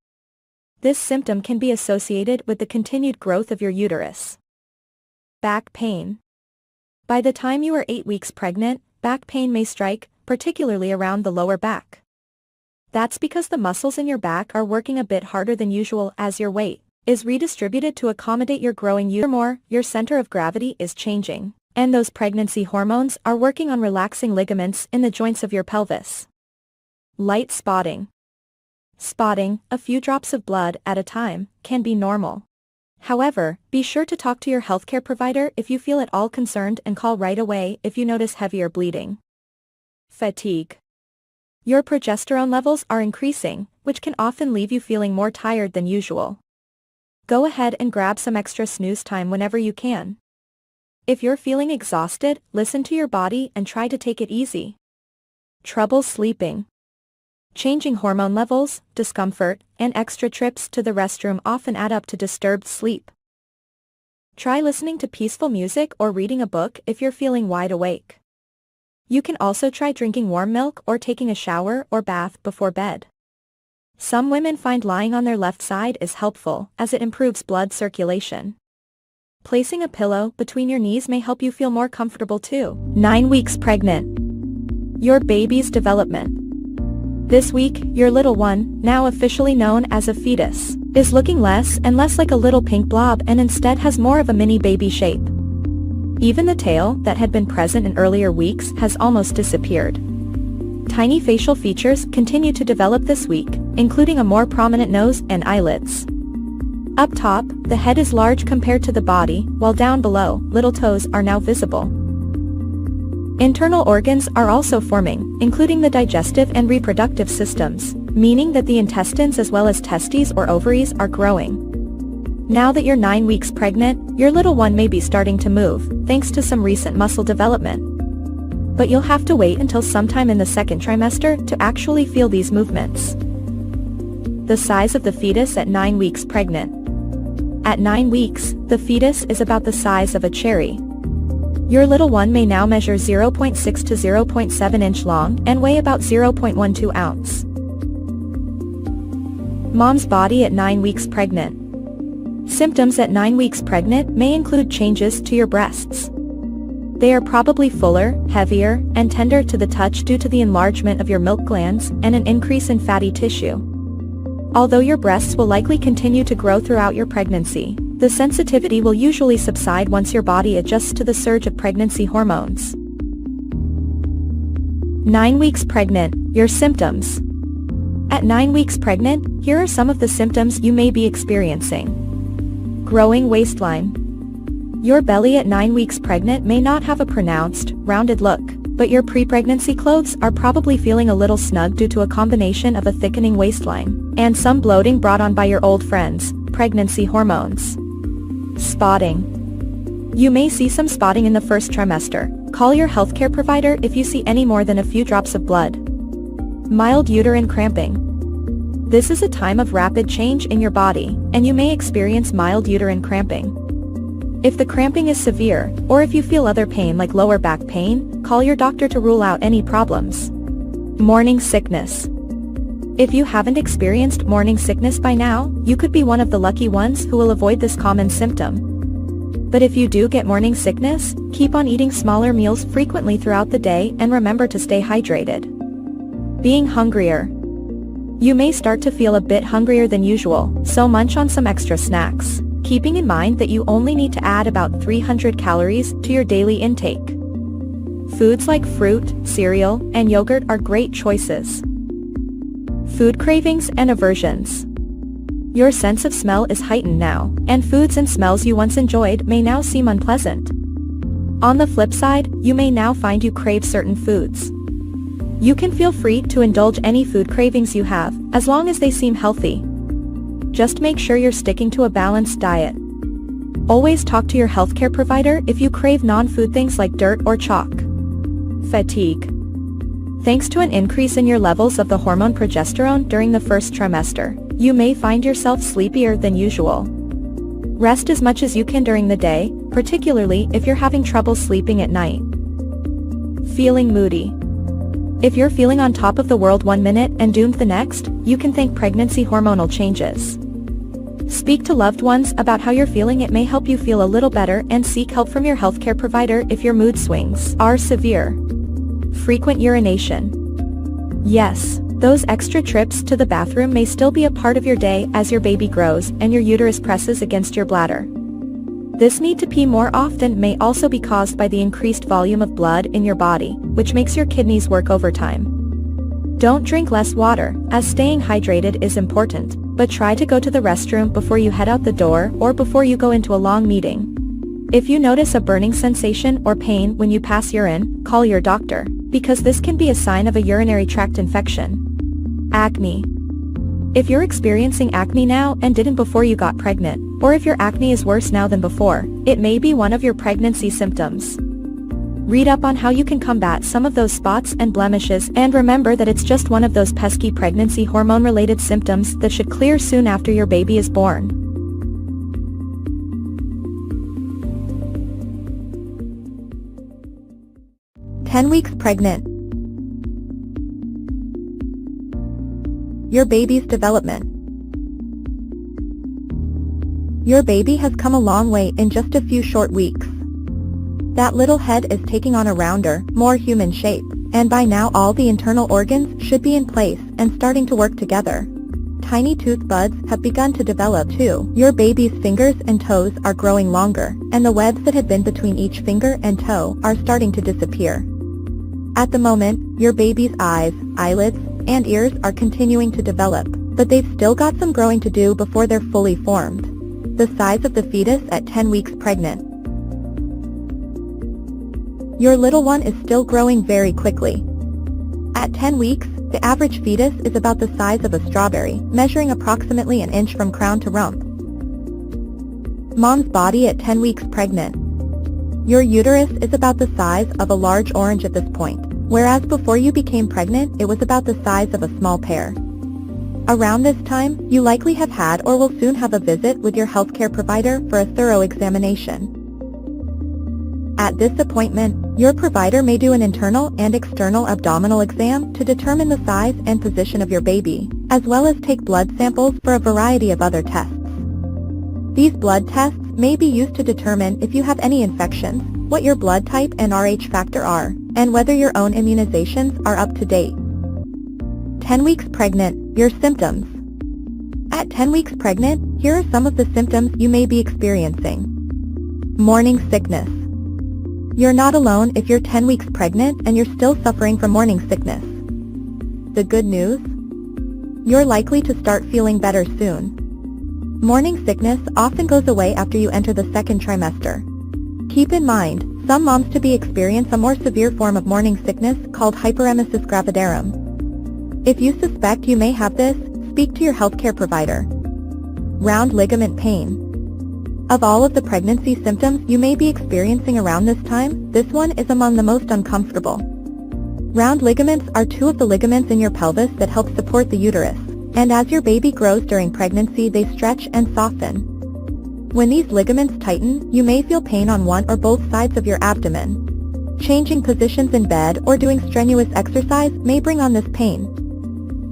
This symptom can be associated with the continued growth of your uterus. Back pain. By the time you are 8 weeks pregnant, back pain may strike, particularly around the lower back. That's because the muscles in your back are working a bit harder than usual as your weight is redistributed to accommodate your growing uterus. Furthermore, your center of gravity is changing, and those pregnancy hormones are working on relaxing ligaments in the joints of your pelvis. Light spotting. Spotting, a few drops of blood at a time, can be normal. However, be sure to talk to your healthcare provider if you feel at all concerned and call right away if you notice heavier bleeding. Fatigue. Your progesterone levels are increasing, which can often leave you feeling more tired than usual. Go ahead and grab some extra snooze time whenever you can. If you're feeling exhausted, listen to your body and try to take it easy. Trouble sleeping. Changing hormone levels, discomfort, and extra trips to the restroom often add up to disturbed sleep. Try listening to peaceful music or reading a book if you're feeling wide awake. You can also try drinking warm milk or taking a shower or bath before bed. Some women find lying on their left side is helpful as it improves blood circulation. Placing a pillow between your knees may help you feel more comfortable too. 9 weeks pregnant. Your baby's development. This week, your little one, now officially known as a fetus, is looking less and less like a little pink blob and instead has more of a mini baby shape. Even the tail that had been present in earlier weeks has almost disappeared. Tiny facial features continue to develop this week, including a more prominent nose and eyelids. Up top, the head is large compared to the body, while down below, little toes are now visible. Internal organs are also forming, including the digestive and reproductive systems, meaning that the intestines as well as testes or ovaries are growing. Now that you're 9 weeks pregnant, your little one may be starting to move, thanks to some recent muscle development. But you'll have to wait until sometime in the second trimester to actually feel these movements. The size of the fetus at 9 weeks pregnant. At 9 weeks, the fetus is about the size of a cherry. Your little one may now measure 0.6 to 0.7 inch long and weigh about 0.12 ounce. Mom's body at 9 weeks pregnant. Symptoms at 9 weeks pregnant may include changes to your breasts. They are probably fuller, heavier, and tender to the touch due to the enlargement of your milk glands and an increase in fatty tissue. Although your breasts will likely continue to grow throughout your pregnancy, the sensitivity will usually subside once your body adjusts to the surge of pregnancy hormones. 9 weeks pregnant, your symptoms. At 9 weeks pregnant, here are some of the symptoms you may be experiencing. Growing waistline. Your belly at 9 weeks pregnant may not have a pronounced, rounded look, but your pre-pregnancy clothes are probably feeling a little snug due to a combination of a thickening waistline and some bloating brought on by your old friends, pregnancy hormones. Spotting. You may see some spotting in the first trimester. Call your healthcare provider if you see any more than a few drops of blood. Mild uterine cramping. This is a time of rapid change in your body, and you may experience mild uterine cramping. If the cramping is severe, or if you feel other pain like lower back pain, call your doctor to rule out any problems. Morning sickness. If you haven't experienced morning sickness by now, you could be one of the lucky ones who will avoid this common symptom. But if you do get morning sickness, keep on eating smaller meals frequently throughout the day and remember to stay hydrated. Being hungrier. You may start to feel a bit hungrier than usual, so munch on some extra snacks, keeping in mind that you only need to add about 300 calories to your daily intake. Foods like fruit, cereal, and yogurt are great choices. Food cravings and aversions. Your sense of smell is heightened now, and foods and smells you once enjoyed may now seem unpleasant. On the flip side, you may now find you crave certain foods. You can feel free to indulge any food cravings you have, as long as they seem healthy. Just make sure you're sticking to a balanced diet. Always talk to your healthcare provider if you crave non-food things like dirt or chalk. Fatigue. Thanks to an increase in your levels of the hormone progesterone during the first trimester, you may find yourself sleepier than usual. Rest as much as you can during the day, particularly if you're having trouble sleeping at night. Feeling moody. If you're feeling on top of the world one minute and doomed the next, you can thank pregnancy hormonal changes. Speak to loved ones about how you're feeling. It may help you feel a little better, and seek help from your healthcare provider if your mood swings are severe. Frequent urination. Yes, those extra trips to the bathroom may still be a part of your day as your baby grows and your uterus presses against your bladder. This need to pee more often may also be caused by the increased volume of blood in your body, which makes your kidneys work overtime. Don't drink less water, as staying hydrated is important, but try to go to the restroom before you head out the door or before you go into a long meeting. If you notice a burning sensation or pain when you pass urine, call your doctor, because this can be a sign of a urinary tract infection. Acne. If you're experiencing acne now and didn't before you got pregnant, or if your acne is worse now than before, it may be one of your pregnancy symptoms. Read up on how you can combat some of those spots and blemishes, and remember that it's just one of those pesky pregnancy hormone-related symptoms that should clear soon after your baby is born. "10 weeks pregnant. Your baby's development. Your baby has come a long way in just a few short weeks. That little head is taking on a rounder, more human shape, and by now all the internal organs should be in place and starting to work together. Tiny tooth buds have begun to develop too. Your baby's fingers and toes are growing longer, and the webs that had been between each finger and toe are starting to disappear. At the moment, your baby's eyes, eyelids, and ears are continuing to develop, but they've still got some growing to do before they're fully formed. The size of the fetus at 10 weeks pregnant. Your little one is still growing very quickly. At 10 weeks, the average fetus is about the size of a strawberry, measuring approximately an inch from crown to rump. Mom's body at 10 weeks pregnant. Your uterus is about the size of a large orange at this point, whereas before you became pregnant it was about the size of a small pear. Around this time, you likely have had or will soon have a visit with your healthcare provider for a thorough examination. At this appointment, your provider may do an internal and external abdominal exam to determine the size and position of your baby, as well as take blood samples for a variety of other tests. These blood tests may be used to determine if you have any infections, what your blood type and Rh factor are, and whether your own immunizations are up to date. 10 weeks pregnant, your symptoms. At 10 weeks pregnant, here are some of the symptoms you may be experiencing. Morning sickness. You're not alone if you're 10 weeks pregnant and you're still suffering from morning sickness. The good news? You're likely to start feeling better soon. Morning sickness often goes away after you enter the second trimester. Keep in mind, some moms-to-be experience a more severe form of morning sickness called hyperemesis gravidarum. If you suspect you may have this, speak to your healthcare provider. Round ligament pain. Of all of the pregnancy symptoms you may be experiencing around this time, this one is among the most uncomfortable. Round ligaments are two of the ligaments in your pelvis that help support the uterus, and as your baby grows during pregnancy they stretch and soften. When these ligaments tighten, you may feel pain on one or both sides of your abdomen. Changing positions in bed or doing strenuous exercise may bring on this pain.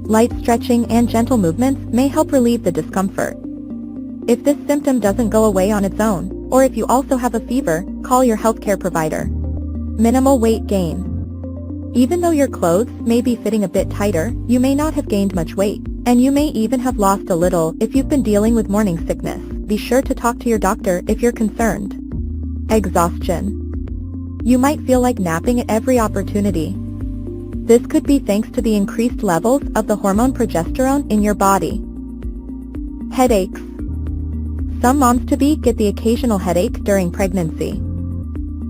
Light stretching and gentle movements may help relieve the discomfort. If this symptom doesn't go away on its own, or if you also have a fever, call your healthcare provider. Minimal weight gain. Even though your clothes may be fitting a bit tighter, you may not have gained much weight, and you may even have lost a little if you've been dealing with morning sickness. Be sure to talk to your doctor if you're concerned. Exhaustion. You might feel like napping at every opportunity. This could be thanks to the increased levels of the hormone progesterone in your body. Headaches. Some moms-to-be get the occasional headache during pregnancy.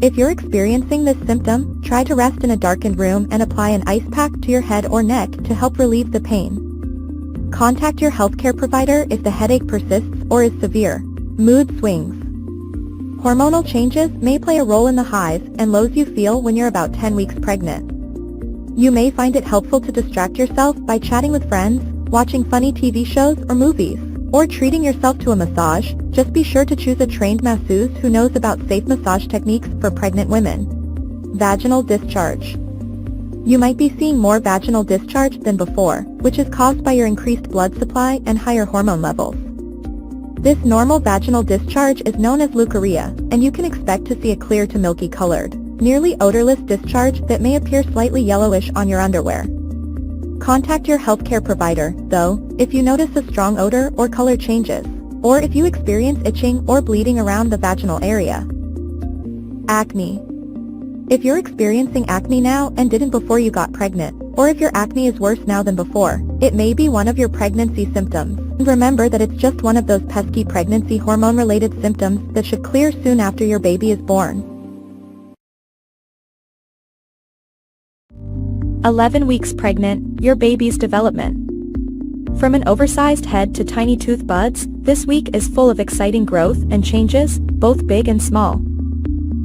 If you're experiencing this symptom, try to rest in a darkened room and apply an ice pack to your head or neck to help relieve the pain. Contact your healthcare provider if the headache persists or is severe. Mood swings. Hormonal changes may play a role in the highs and lows you feel when you're about 10 weeks pregnant. You may find it helpful to distract yourself by chatting with friends, watching funny TV shows or movies, or treating yourself to a massage. Just be sure to choose a trained masseuse who knows about safe massage techniques for pregnant women. Vaginal discharge. You might be seeing more vaginal discharge than before, which is caused by your increased blood supply and higher hormone levels. This normal vaginal discharge is known as leukorrhea, and you can expect to see a clear to milky colored, nearly odorless discharge that may appear slightly yellowish on your underwear. Contact your healthcare provider, though, if you notice a strong odor or color changes, or if you experience itching or bleeding around the vaginal area. Acne. If you're experiencing acne now and didn't before you got pregnant, or if your acne is worse now than before, it may be one of your pregnancy symptoms. And remember that it's just one of those pesky pregnancy hormone-related symptoms that should clear soon after your baby is born. 11 weeks pregnant, your baby's development. From an oversized head to tiny tooth buds, this week is full of exciting growth and changes, both big and small.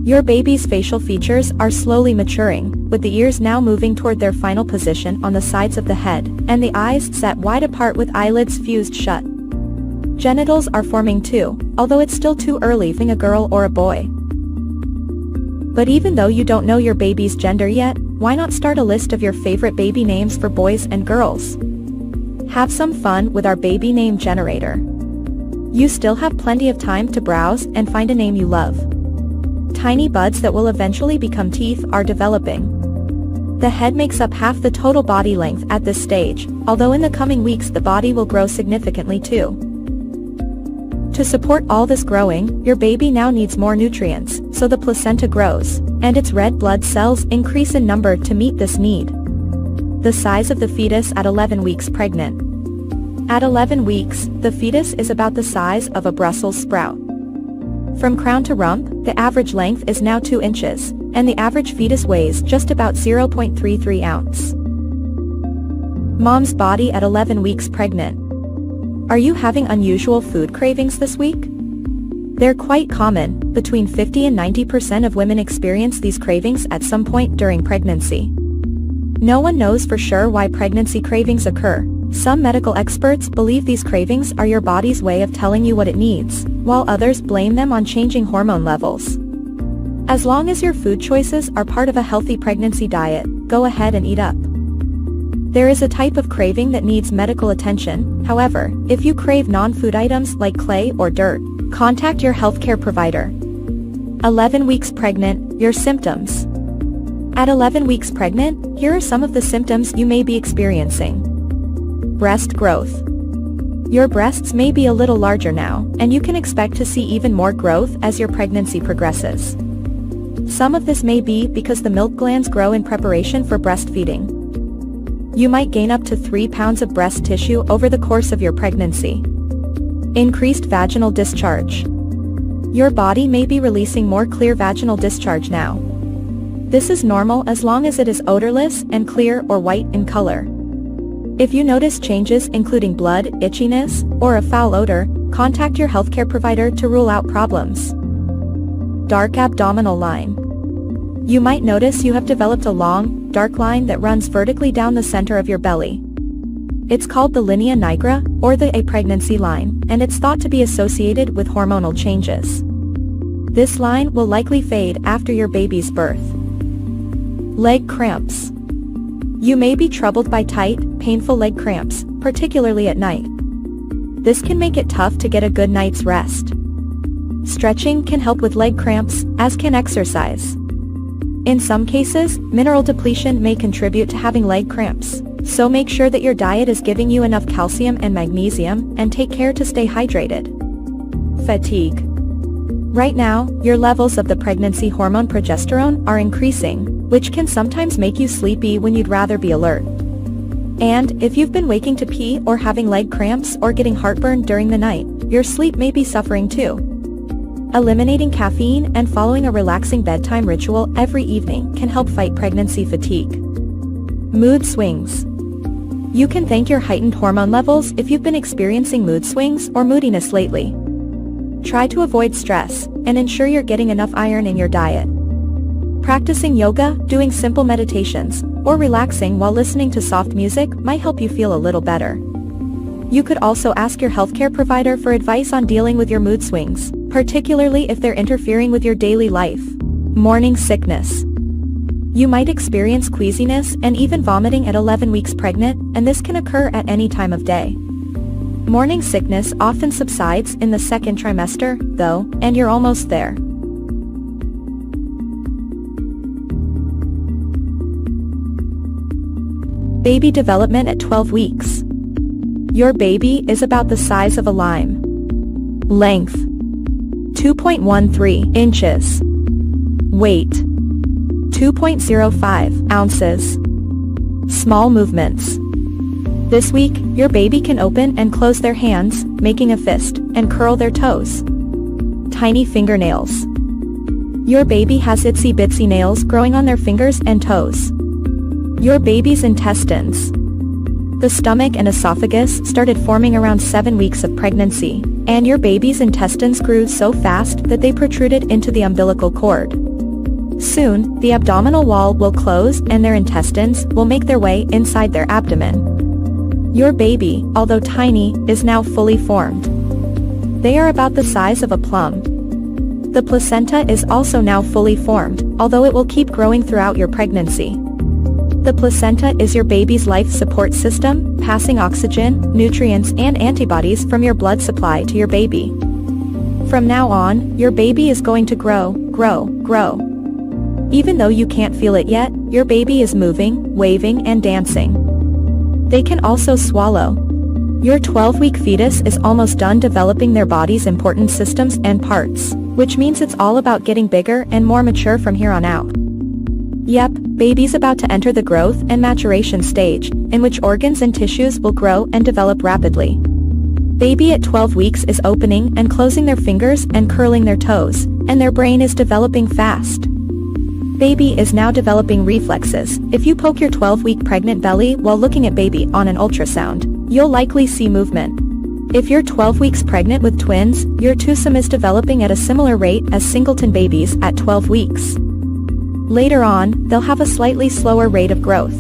Your baby's facial features are slowly maturing, with the ears now moving toward their final position on the sides of the head, and the eyes set wide apart with eyelids fused shut. Genitals are forming too, although it's still too early for a girl or a boy. But even though you don't know your baby's gender yet, why not start a list of your favorite baby names for boys and girls? Have some fun with our baby name generator. You still have plenty of time to browse and find a name you love. Tiny buds that will eventually become teeth are developing. The head makes up half the total body length at this stage, although in the coming weeks the body will grow significantly too. To support all this growing, your baby now needs more nutrients, so the placenta grows, and its red blood cells increase in number to meet this need. The size of the fetus at 11 weeks pregnant. At 11 weeks, the fetus is about the size of a Brussels sprout. From crown to rump, the average length is now 2 inches, and the average fetus weighs just about 0.33 ounce. Mom's body at 11 weeks pregnant. Are you having unusual food cravings this week? They're quite common, between 50 and 90% of women experience these cravings at some point during pregnancy. No one knows for sure why pregnancy cravings occur. Some medical experts believe these cravings are your body's way of telling you what it needs, while others blame them on changing hormone levels. As long as your food choices are part of a healthy pregnancy diet, go ahead and eat up. There is a type of craving that needs medical attention. However, if you crave non-food items like clay or dirt, contact your healthcare provider. 11 weeks pregnant, your symptoms. At 11 weeks pregnant, here are some of the symptoms you may be experiencing. Breast growth. Your breasts may be a little larger now, and you can expect to see even more growth as your pregnancy progresses. Some of this may be because the milk glands grow in preparation for breastfeeding. You might gain up to 3 pounds of breast tissue over the course of your pregnancy. Increased vaginal discharge. Your body may be releasing more clear vaginal discharge now. This is normal as long as it is odorless and clear or white in color. If you notice changes including blood, itchiness, or a foul odor, contact your healthcare provider to rule out problems. Dark abdominal line. You might notice you have developed a long, dark line that runs vertically down the center of your belly. It's called the linea nigra, or the pregnancy line, and it's thought to be associated with hormonal changes. This line will likely fade after your baby's birth. Leg cramps. You may be troubled by tight, painful leg cramps, particularly at night. This can make it tough to get a good night's rest. Stretching can help with leg cramps, as can exercise. In some cases, mineral depletion may contribute to having leg cramps, so make sure that your diet is giving you enough calcium and magnesium, and take care to stay hydrated. Fatigue. Right now, your levels of the pregnancy hormone progesterone are increasing, which can sometimes make you sleepy when you'd rather be alert. And, if you've been waking to pee or having leg cramps or getting heartburn during the night, your sleep may be suffering too. Eliminating caffeine and following a relaxing bedtime ritual every evening can help fight pregnancy fatigue. Mood swings. You can thank your heightened hormone levels if you've been experiencing mood swings or moodiness lately. Try to avoid stress, and ensure you're getting enough iron in your diet. Practicing yoga, doing simple meditations, or relaxing while listening to soft music might help you feel a little better. You could also ask your healthcare provider for advice on dealing with your mood swings, particularly if they're interfering with your daily life. Morning sickness. You might experience queasiness and even vomiting at 11 weeks pregnant, and this can occur at any time of day. Morning sickness often subsides in the second trimester, though, and you're almost there. Baby development at 12 weeks. Your baby is about the size of a lime. Length: 2.13 inches. Weight: 2.05 ounces. Small movements. This week, your baby can open and close their hands, making a fist, and curl their toes. Tiny fingernails. Your baby has itsy bitsy nails growing on their fingers and toes. Your baby's intestines. The stomach and esophagus started forming around 7 weeks of pregnancy, and your baby's intestines grew so fast that they protruded into the umbilical cord. Soon, the abdominal wall will close and their intestines will make their way inside their abdomen. Your baby, although tiny, is now fully formed. They are about the size of a plum. The placenta is also now fully formed, although it will keep growing throughout your pregnancy. The placenta is your baby's life support system, passing oxygen, nutrients and antibodies from your blood supply to your baby. From now on, your baby is going to grow. Even though you can't feel it yet, your baby is moving, waving and dancing. They can also swallow. Your 12-week fetus is almost done developing their body's important systems and parts, which means it's all about getting bigger and more mature from here on out. Yep, baby's about to enter the growth and maturation stage, in which organs and tissues will grow and develop rapidly. Baby at 12 weeks is opening and closing their fingers and curling their toes, and their brain is developing fast. Baby is now developing reflexes. If you poke your 12-week pregnant belly while looking at baby on an ultrasound, you'll likely see movement. If you're 12 weeks pregnant with twins, your twosome is developing at a similar rate as singleton babies at 12 weeks. Later on, they'll have a slightly slower rate of growth.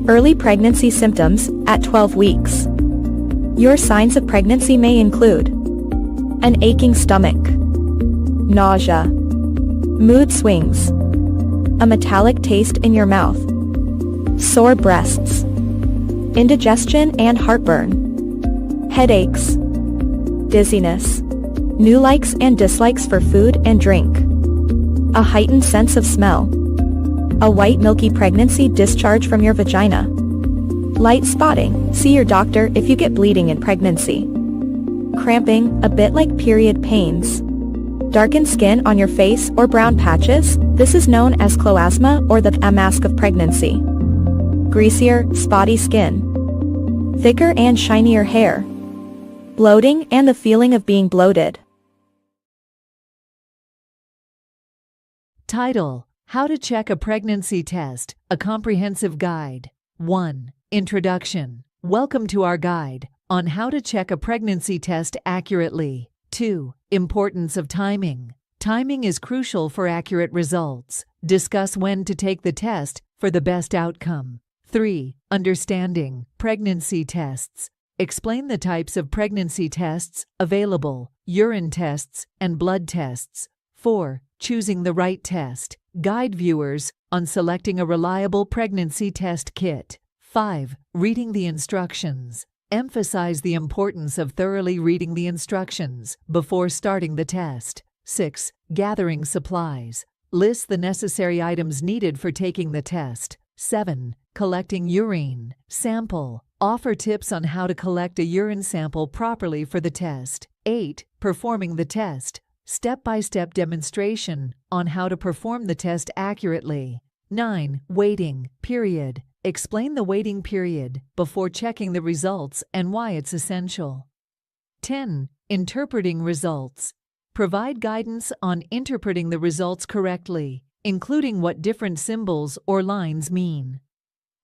Early pregnancy symptoms at 12 weeks. Your signs of pregnancy may include an aching stomach, nausea, mood swings, a metallic taste in your mouth, sore breasts, indigestion and heartburn, headaches, dizziness, new likes and dislikes for food and drink, a heightened sense of smell, a white milky pregnancy discharge from your vagina, light spotting, see your doctor if you get bleeding in pregnancy, cramping, a bit like period pains, darkened skin on your face or brown patches, this is known as chloasma or the mask of pregnancy, greasier, spotty skin, thicker and shinier hair, bloating and the feeling of being bloated. Title: How to Check a Pregnancy Test, a Comprehensive Guide. 1. Introduction. Welcome to our guide on how to check a pregnancy test accurately. 2. Importance of timing. Timing is crucial for accurate results. Discuss when to take the test for the best outcome. 3. Understanding pregnancy tests. Explain the types of pregnancy tests available, urine tests, and blood tests. 4. Choosing the right test. Guide viewers on selecting a reliable pregnancy test kit. 5. Reading the instructions. Emphasize the importance of thoroughly reading the instructions before starting the test. 6. Gathering supplies. List the necessary items needed for taking the test. 7. Collecting urine sample. Offer tips on how to collect a urine sample properly for the test. 8. Performing the test. Step-by-step demonstration on how to perform the test accurately. 9. Waiting period. Explain the waiting period before checking the results and why it's essential. 10. Interpreting results. Provide guidance on interpreting the results correctly, including what different symbols or lines mean.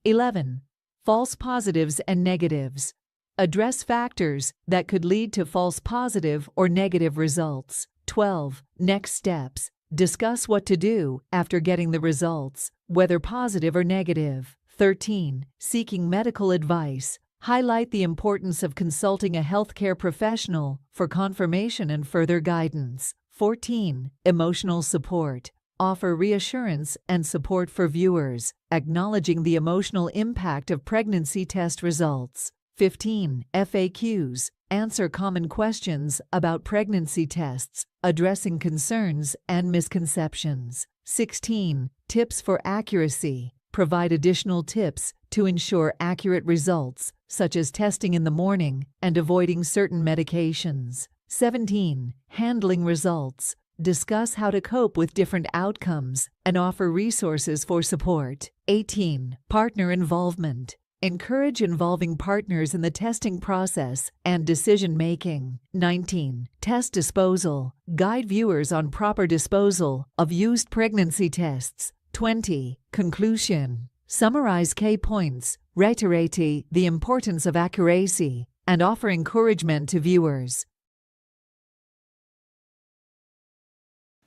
11. False positives and negatives. Address factors that could lead to false positive or negative results. 12. Next steps. Discuss what to do after getting the results, whether positive or negative. 13. Seeking medical advice. Highlight the importance of consulting a healthcare professional for confirmation and further guidance. 14. Emotional support. Offer reassurance and support for viewers, acknowledging the emotional impact of pregnancy test results. 15. FAQs. Answer common questions about pregnancy tests, addressing concerns and misconceptions. 16. Tips for accuracy. Provide additional tips to ensure accurate results, such as testing in the morning and avoiding certain medications. 17. Handling results. Discuss how to cope with different outcomes and offer resources for support. 18. Partner involvement. Encourage involving partners in the testing process and decision-making. 19. Test disposal. Guide viewers on proper disposal of used pregnancy tests. 20. Conclusion. Summarize key points, reiterate the importance of accuracy, and offer encouragement to viewers.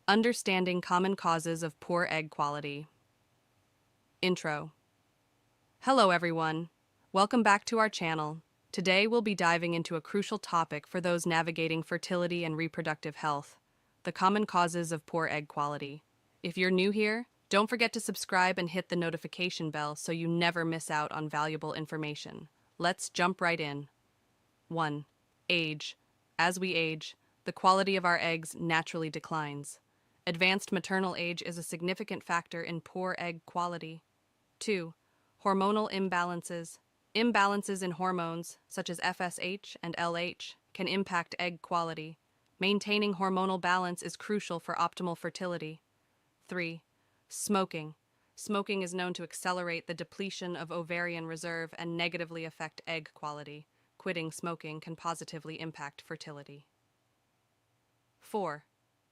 Understanding common causes of poor egg quality. Intro. Hello everyone. Welcome back to our channel. Today we'll be diving into a crucial topic for those navigating fertility and reproductive health, the common causes of poor egg quality. If you're new here, don't forget to subscribe and hit the notification bell so you never miss out on valuable information. Let's jump right in. 1. Age. As we age, the quality of our eggs naturally declines. Advanced maternal age is a significant factor in poor egg quality. 2. Hormonal imbalances. Imbalances in hormones, such as FSH and LH, can impact egg quality. Maintaining hormonal balance is crucial for optimal fertility. 3. Smoking. Smoking is known to accelerate the depletion of ovarian reserve and negatively affect egg quality. Quitting smoking can positively impact fertility. 4.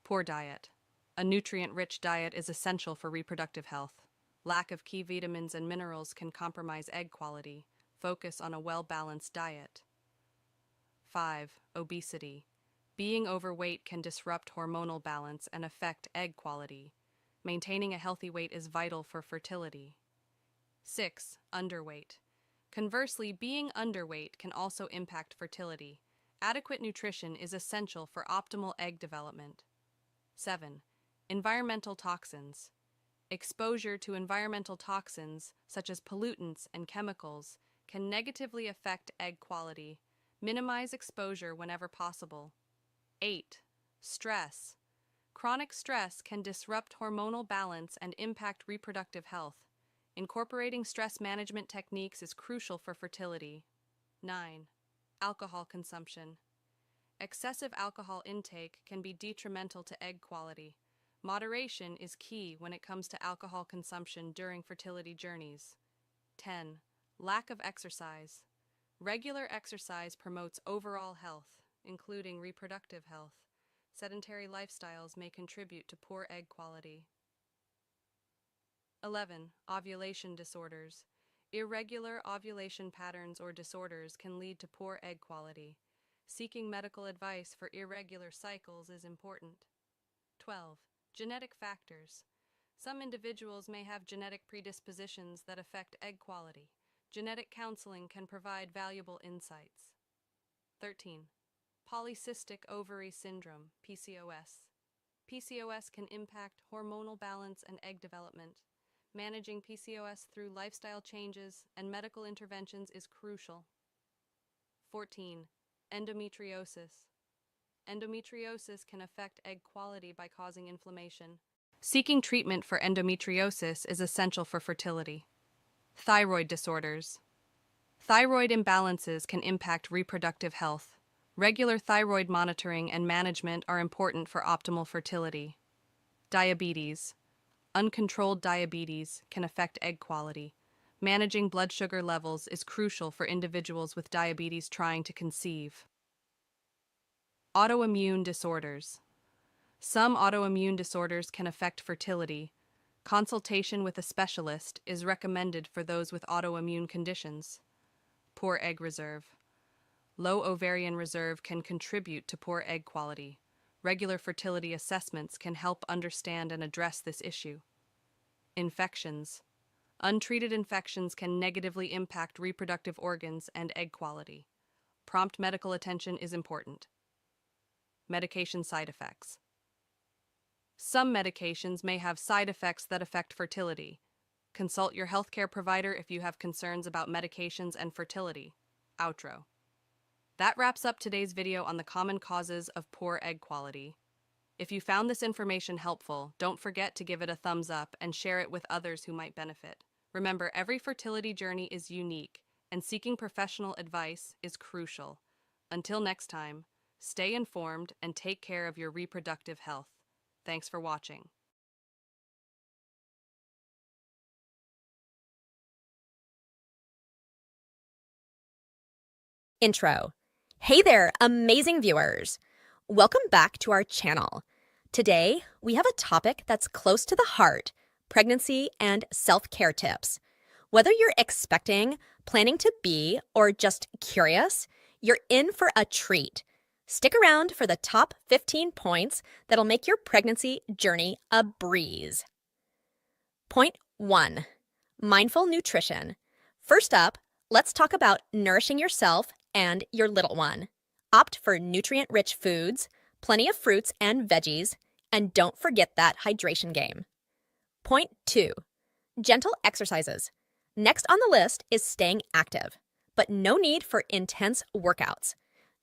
Poor diet. A nutrient-rich diet is essential for reproductive health. Lack of key vitamins and minerals can compromise egg quality. Focus on a well-balanced diet. 5. Obesity. Being overweight can disrupt hormonal balance and affect egg quality. Maintaining a healthy weight is vital for fertility. 6. Underweight. Conversely, being underweight can also impact fertility. Adequate nutrition is essential for optimal egg development. 7. Environmental toxins. Exposure to environmental toxins, such as pollutants and chemicals, can negatively affect egg quality. Minimize exposure whenever possible. 8. Stress. Chronic stress can disrupt hormonal balance and impact reproductive health. Incorporating stress management techniques is crucial for fertility. 9. Alcohol consumption. Excessive alcohol intake can be detrimental to egg quality. Moderation is key when it comes to alcohol consumption during fertility journeys. 10. Lack of exercise. Regular exercise promotes overall health, including reproductive health. Sedentary lifestyles may contribute to poor egg quality. 11. Ovulation disorders. Irregular ovulation patterns or disorders can lead to poor egg quality. Seeking medical advice for irregular cycles is important. 12. Genetic factors. Some individuals may have genetic predispositions that affect egg quality. Genetic counseling can provide valuable insights. 13. Polycystic ovary syndrome, PCOS. PCOS can impact hormonal balance and egg development. Managing PCOS through lifestyle changes and medical interventions is crucial. 14. Endometriosis. Endometriosis can affect egg quality by causing inflammation. Seeking treatment for endometriosis is essential for fertility. Thyroid disorders. Thyroid imbalances can impact reproductive health. Regular thyroid monitoring and management are important for optimal fertility. Diabetes. Uncontrolled diabetes can affect egg quality. Managing blood sugar levels is crucial for individuals with diabetes trying to conceive. Autoimmune disorders. Some autoimmune disorders can affect fertility. Consultation with a specialist is recommended for those with autoimmune conditions. Poor egg reserve. Low ovarian reserve can contribute to poor egg quality. Regular fertility assessments can help understand and address this issue. Infections. Untreated infections can negatively impact reproductive organs and egg quality. Prompt medical attention is important. Medication side effects. Some medications may have side effects that affect fertility. Consult your healthcare provider if you have concerns about medications and fertility. Outro. That wraps up today's video on the common causes of poor egg quality. If you found this information helpful, don't forget to give it a thumbs up and share it with others who might benefit. Remember, every fertility journey is unique, and seeking professional advice is crucial. Until next time, stay informed and take care of your reproductive health. Thanks for watching. Intro. Hey there, amazing viewers! Welcome back to our channel. Today, we have a topic that's close to the heart: pregnancy and self-care tips. Whether you're expecting, planning to be, or just curious, you're in for a treat. Stick around for the top 15 points that'll make your pregnancy journey a breeze. Point 1. Mindful nutrition. First up, let's talk about nourishing yourself and your little one. Opt for nutrient-rich foods, plenty of fruits and veggies, and don't forget that hydration game. Point 2. Gentle exercises. Next on the list is staying active, but no need for intense workouts.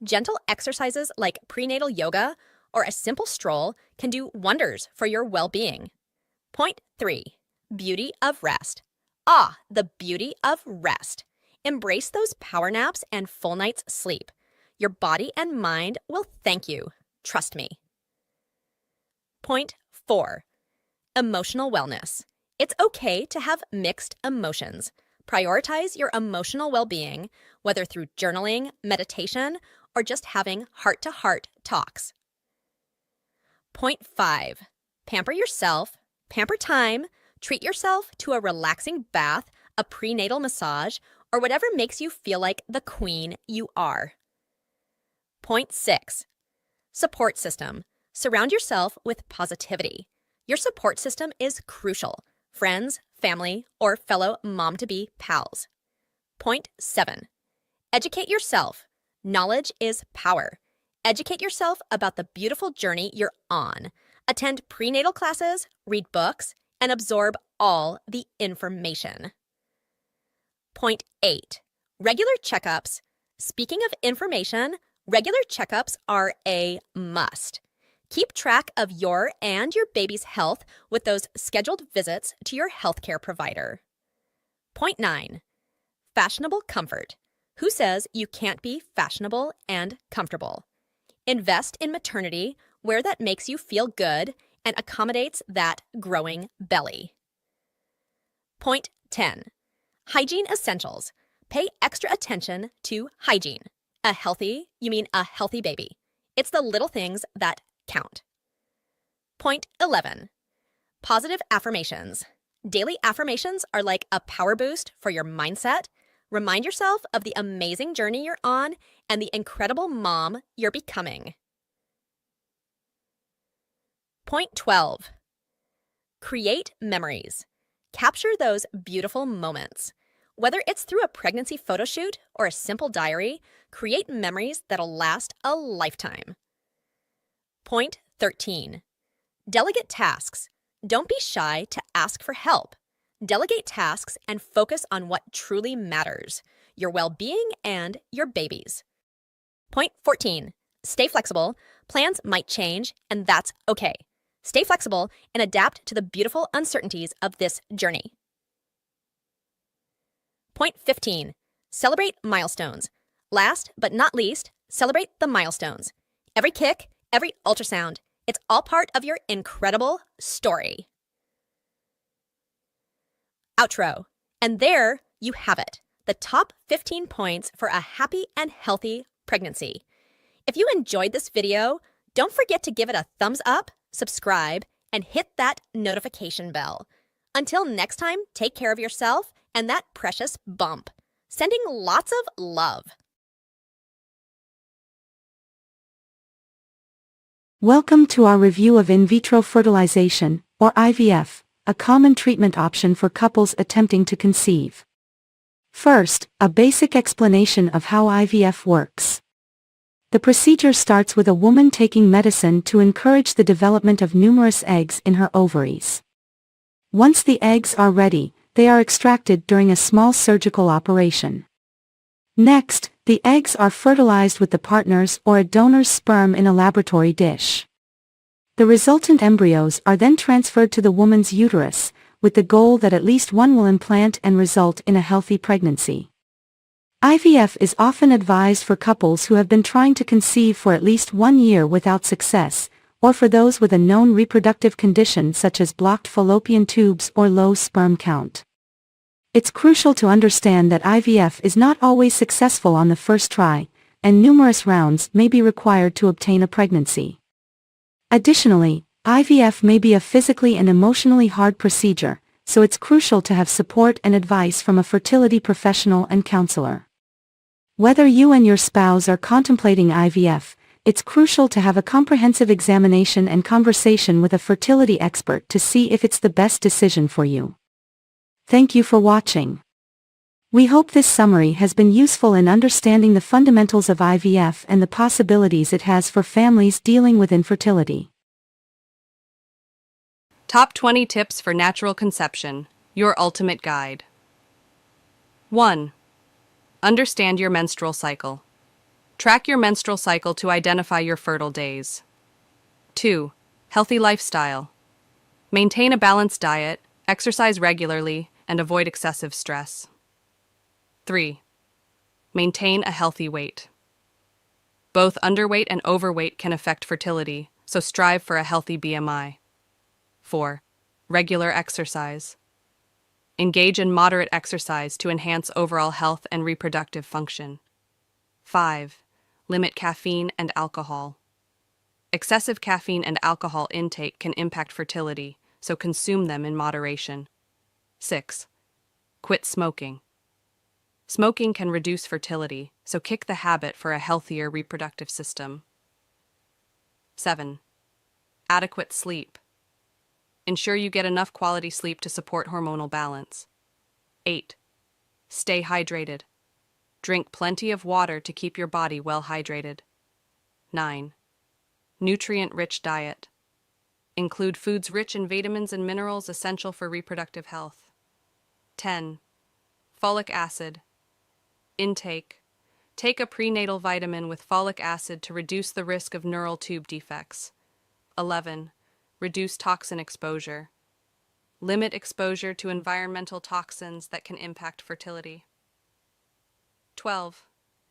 Gentle exercises like prenatal yoga or a simple stroll can do wonders for your well-being. Point 3. Beauty of rest. Ah, the beauty of rest. Embrace those power naps and full night's sleep. Your body and mind will thank you. Trust me. Point 4. Emotional wellness. It's okay to have mixed emotions. Prioritize your emotional well-being, whether through journaling, meditation, or just having heart-to-heart talks. Point 5. Pamper yourself, pamper time, treat yourself to a relaxing bath, a prenatal massage, or whatever makes you feel like the queen you are. Point 6. Support system. Surround yourself with positivity. Your support system is crucial. Friends, family, or fellow mom-to-be pals. Point 7. Educate yourself. Knowledge is power. Educate yourself about the beautiful journey you're on. Attend prenatal classes, read books, and absorb all the information. Point 8. Regular checkups. Speaking of information, regular checkups are a must. Keep track of your and your baby's health with those scheduled visits to your healthcare provider. Point 9. Fashionable comfort. Who says you can't be fashionable and comfortable? Invest in maternity, wear that makes you feel good and accommodates that growing belly. Point 10. Hygiene essentials. Pay extra attention to hygiene. A healthy baby. It's the little things that count. Point 11. Positive affirmations. Daily affirmations are like a power boost for your mindset. Remind yourself of the amazing journey you're on and the incredible mom you're becoming. Point 12. Create memories. Capture those beautiful moments. Whether it's through a pregnancy photo shoot or a simple diary, create memories that'll last a lifetime. Point 13. Delegate tasks. Don't be shy to ask for help. Delegate tasks and focus on what truly matters: your well-being and your baby's. Point 14. Stay flexible. Plans might change, and that's okay. Stay flexible and adapt to the beautiful uncertainties of this journey. Point 15. Celebrate milestones. Last but not least, celebrate the milestones. Every kick, every ultrasound, it's all part of your incredible story. Outro. And there you have it, the top 15 points for a happy and healthy pregnancy. If you enjoyed this video, don't forget to give it a thumbs up, subscribe, and hit that notification bell. Until next time, take care of yourself and that precious bump. Sending lots of love. Welcome to our review of in vitro fertilization, or IVF, a common treatment option for couples attempting to conceive. First, a basic explanation of how IVF works. The procedure starts with a woman taking medicine to encourage the development of numerous eggs in her ovaries. Once the eggs are ready, they are extracted during a small surgical operation. Next, the eggs are fertilized with the partner's or a donor's sperm in a laboratory dish. The resultant embryos are then transferred to the woman's uterus, with the goal that at least one will implant and result in a healthy pregnancy. IVF is often advised for couples who have been trying to conceive for at least 1 year without success, or for those with a known reproductive condition such as blocked fallopian tubes or low sperm count. It's crucial to understand that IVF is not always successful on the first try, and numerous rounds may be required to obtain a pregnancy. Additionally, IVF may be a physically and emotionally hard procedure, so it's crucial to have support and advice from a fertility professional and counselor. Whether you and your spouse are contemplating IVF, it's crucial to have a comprehensive examination and conversation with a fertility expert to see if it's the best decision for you. Thank you for watching. We hope this summary has been useful in understanding the fundamentals of IVF and the possibilities it has for families dealing with infertility. Top 20 Tips for Natural Conception, your ultimate guide. 1. Understand your menstrual cycle. Track your menstrual cycle to identify your fertile days. 2. Healthy lifestyle. Maintain a balanced diet, exercise regularly, and avoid excessive stress. 3. Maintain a healthy weight. Both underweight and overweight can affect fertility, so strive for a healthy BMI. 4. Regular exercise. Engage in moderate exercise to enhance overall health and reproductive function. 5. Limit caffeine and alcohol. Excessive caffeine and alcohol intake can impact fertility, so consume them in moderation. 6. Quit smoking. Smoking can reduce fertility, so kick the habit for a healthier reproductive system. 7. Adequate sleep. Ensure you get enough quality sleep to support hormonal balance. 8. Stay hydrated. Drink plenty of water to keep your body well hydrated. 9. Nutrient-rich diet. Include foods rich in vitamins and minerals essential for reproductive health. 10. Folic acid. Intake. Take a prenatal vitamin with folic acid to reduce the risk of neural tube defects. 11. Reduce toxin exposure. Limit exposure to environmental toxins that can impact fertility. 12.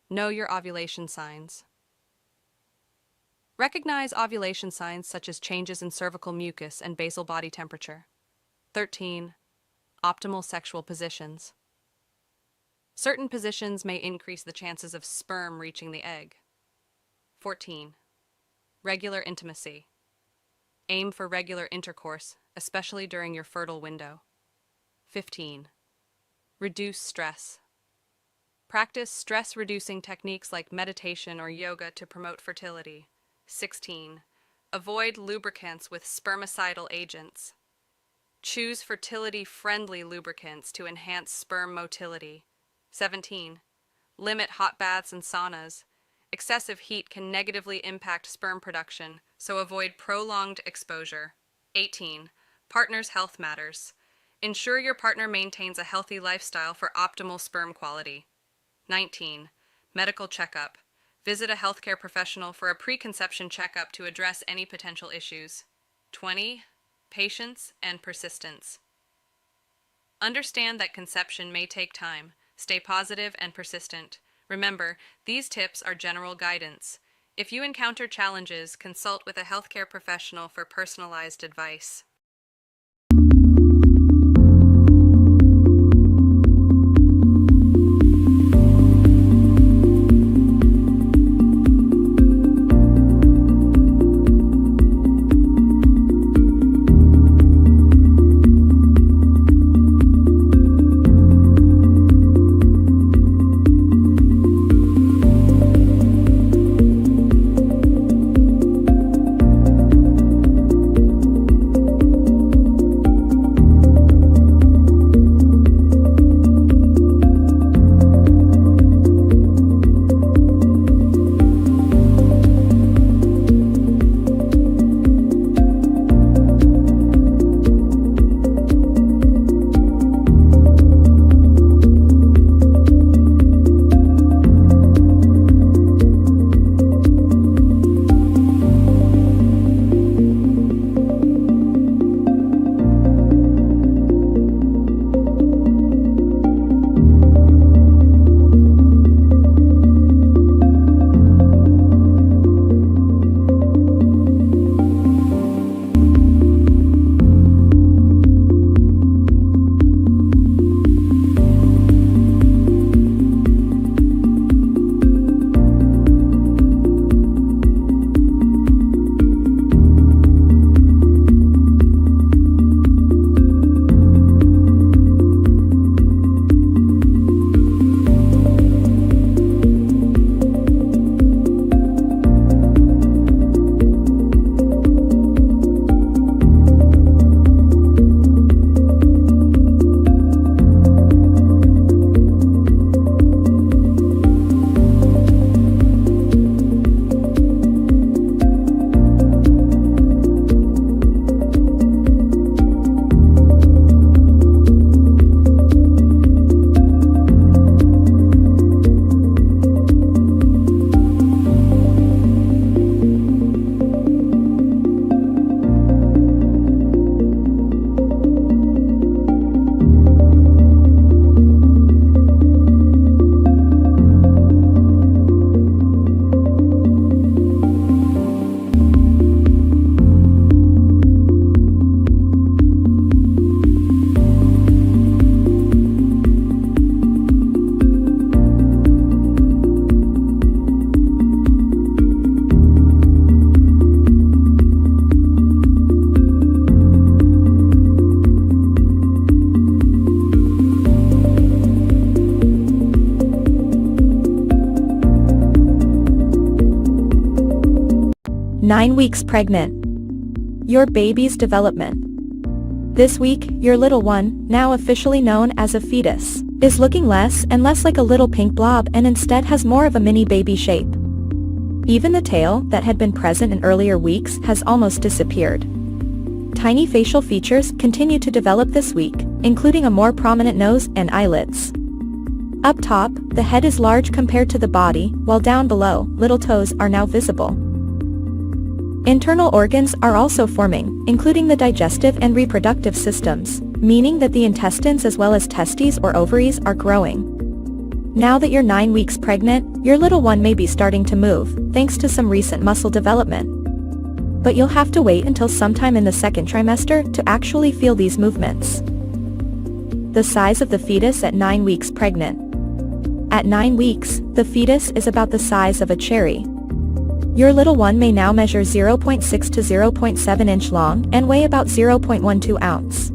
Know your ovulation signs. Recognize ovulation signs such as changes in cervical mucus and basal body temperature. 13. Optimal sexual positions. Certain positions may increase the chances of sperm reaching the egg. 14. Regular intimacy. Aim for regular intercourse, especially during your fertile window. 15. Reduce stress. Practice stress-reducing techniques like meditation or yoga to promote fertility. 16. Avoid lubricants with spermicidal agents. Choose fertility-friendly lubricants to enhance sperm motility. 17. Limit hot baths and saunas. Excessive heat can negatively impact sperm production, so avoid prolonged exposure. 18. Partner's health matters. Ensure your partner maintains a healthy lifestyle for optimal sperm quality. 19. Medical checkup. Visit a healthcare professional for a preconception checkup to address any potential issues. 20. Patience and persistence. Understand that conception may take time. Stay positive and persistent. Remember, these tips are general guidance. If you encounter challenges, consult with a healthcare professional for personalized advice. 9 weeks pregnant. Your baby's development. This week, your little one, now officially known as a fetus, is looking less and less like a little pink blob and instead has more of a mini baby shape. Even the tail that had been present in earlier weeks has almost disappeared. Tiny facial features continue to develop this week, including a more prominent nose and eyelids. Up top, the head is large compared to the body, while down below, little toes are now visible. Internal organs are also forming, including the digestive and reproductive systems, meaning that the intestines as well as testes or ovaries are growing. Now that you're 9 weeks pregnant, your little one may be starting to move, thanks to some recent muscle development. But you'll have to wait until sometime in the second trimester to actually feel these movements. The size of the fetus at 9 weeks pregnant. At 9 weeks, the fetus is about the size of a cherry. Your little one may now measure 0.6 to 0.7 inch long and weigh about 0.12 ounce.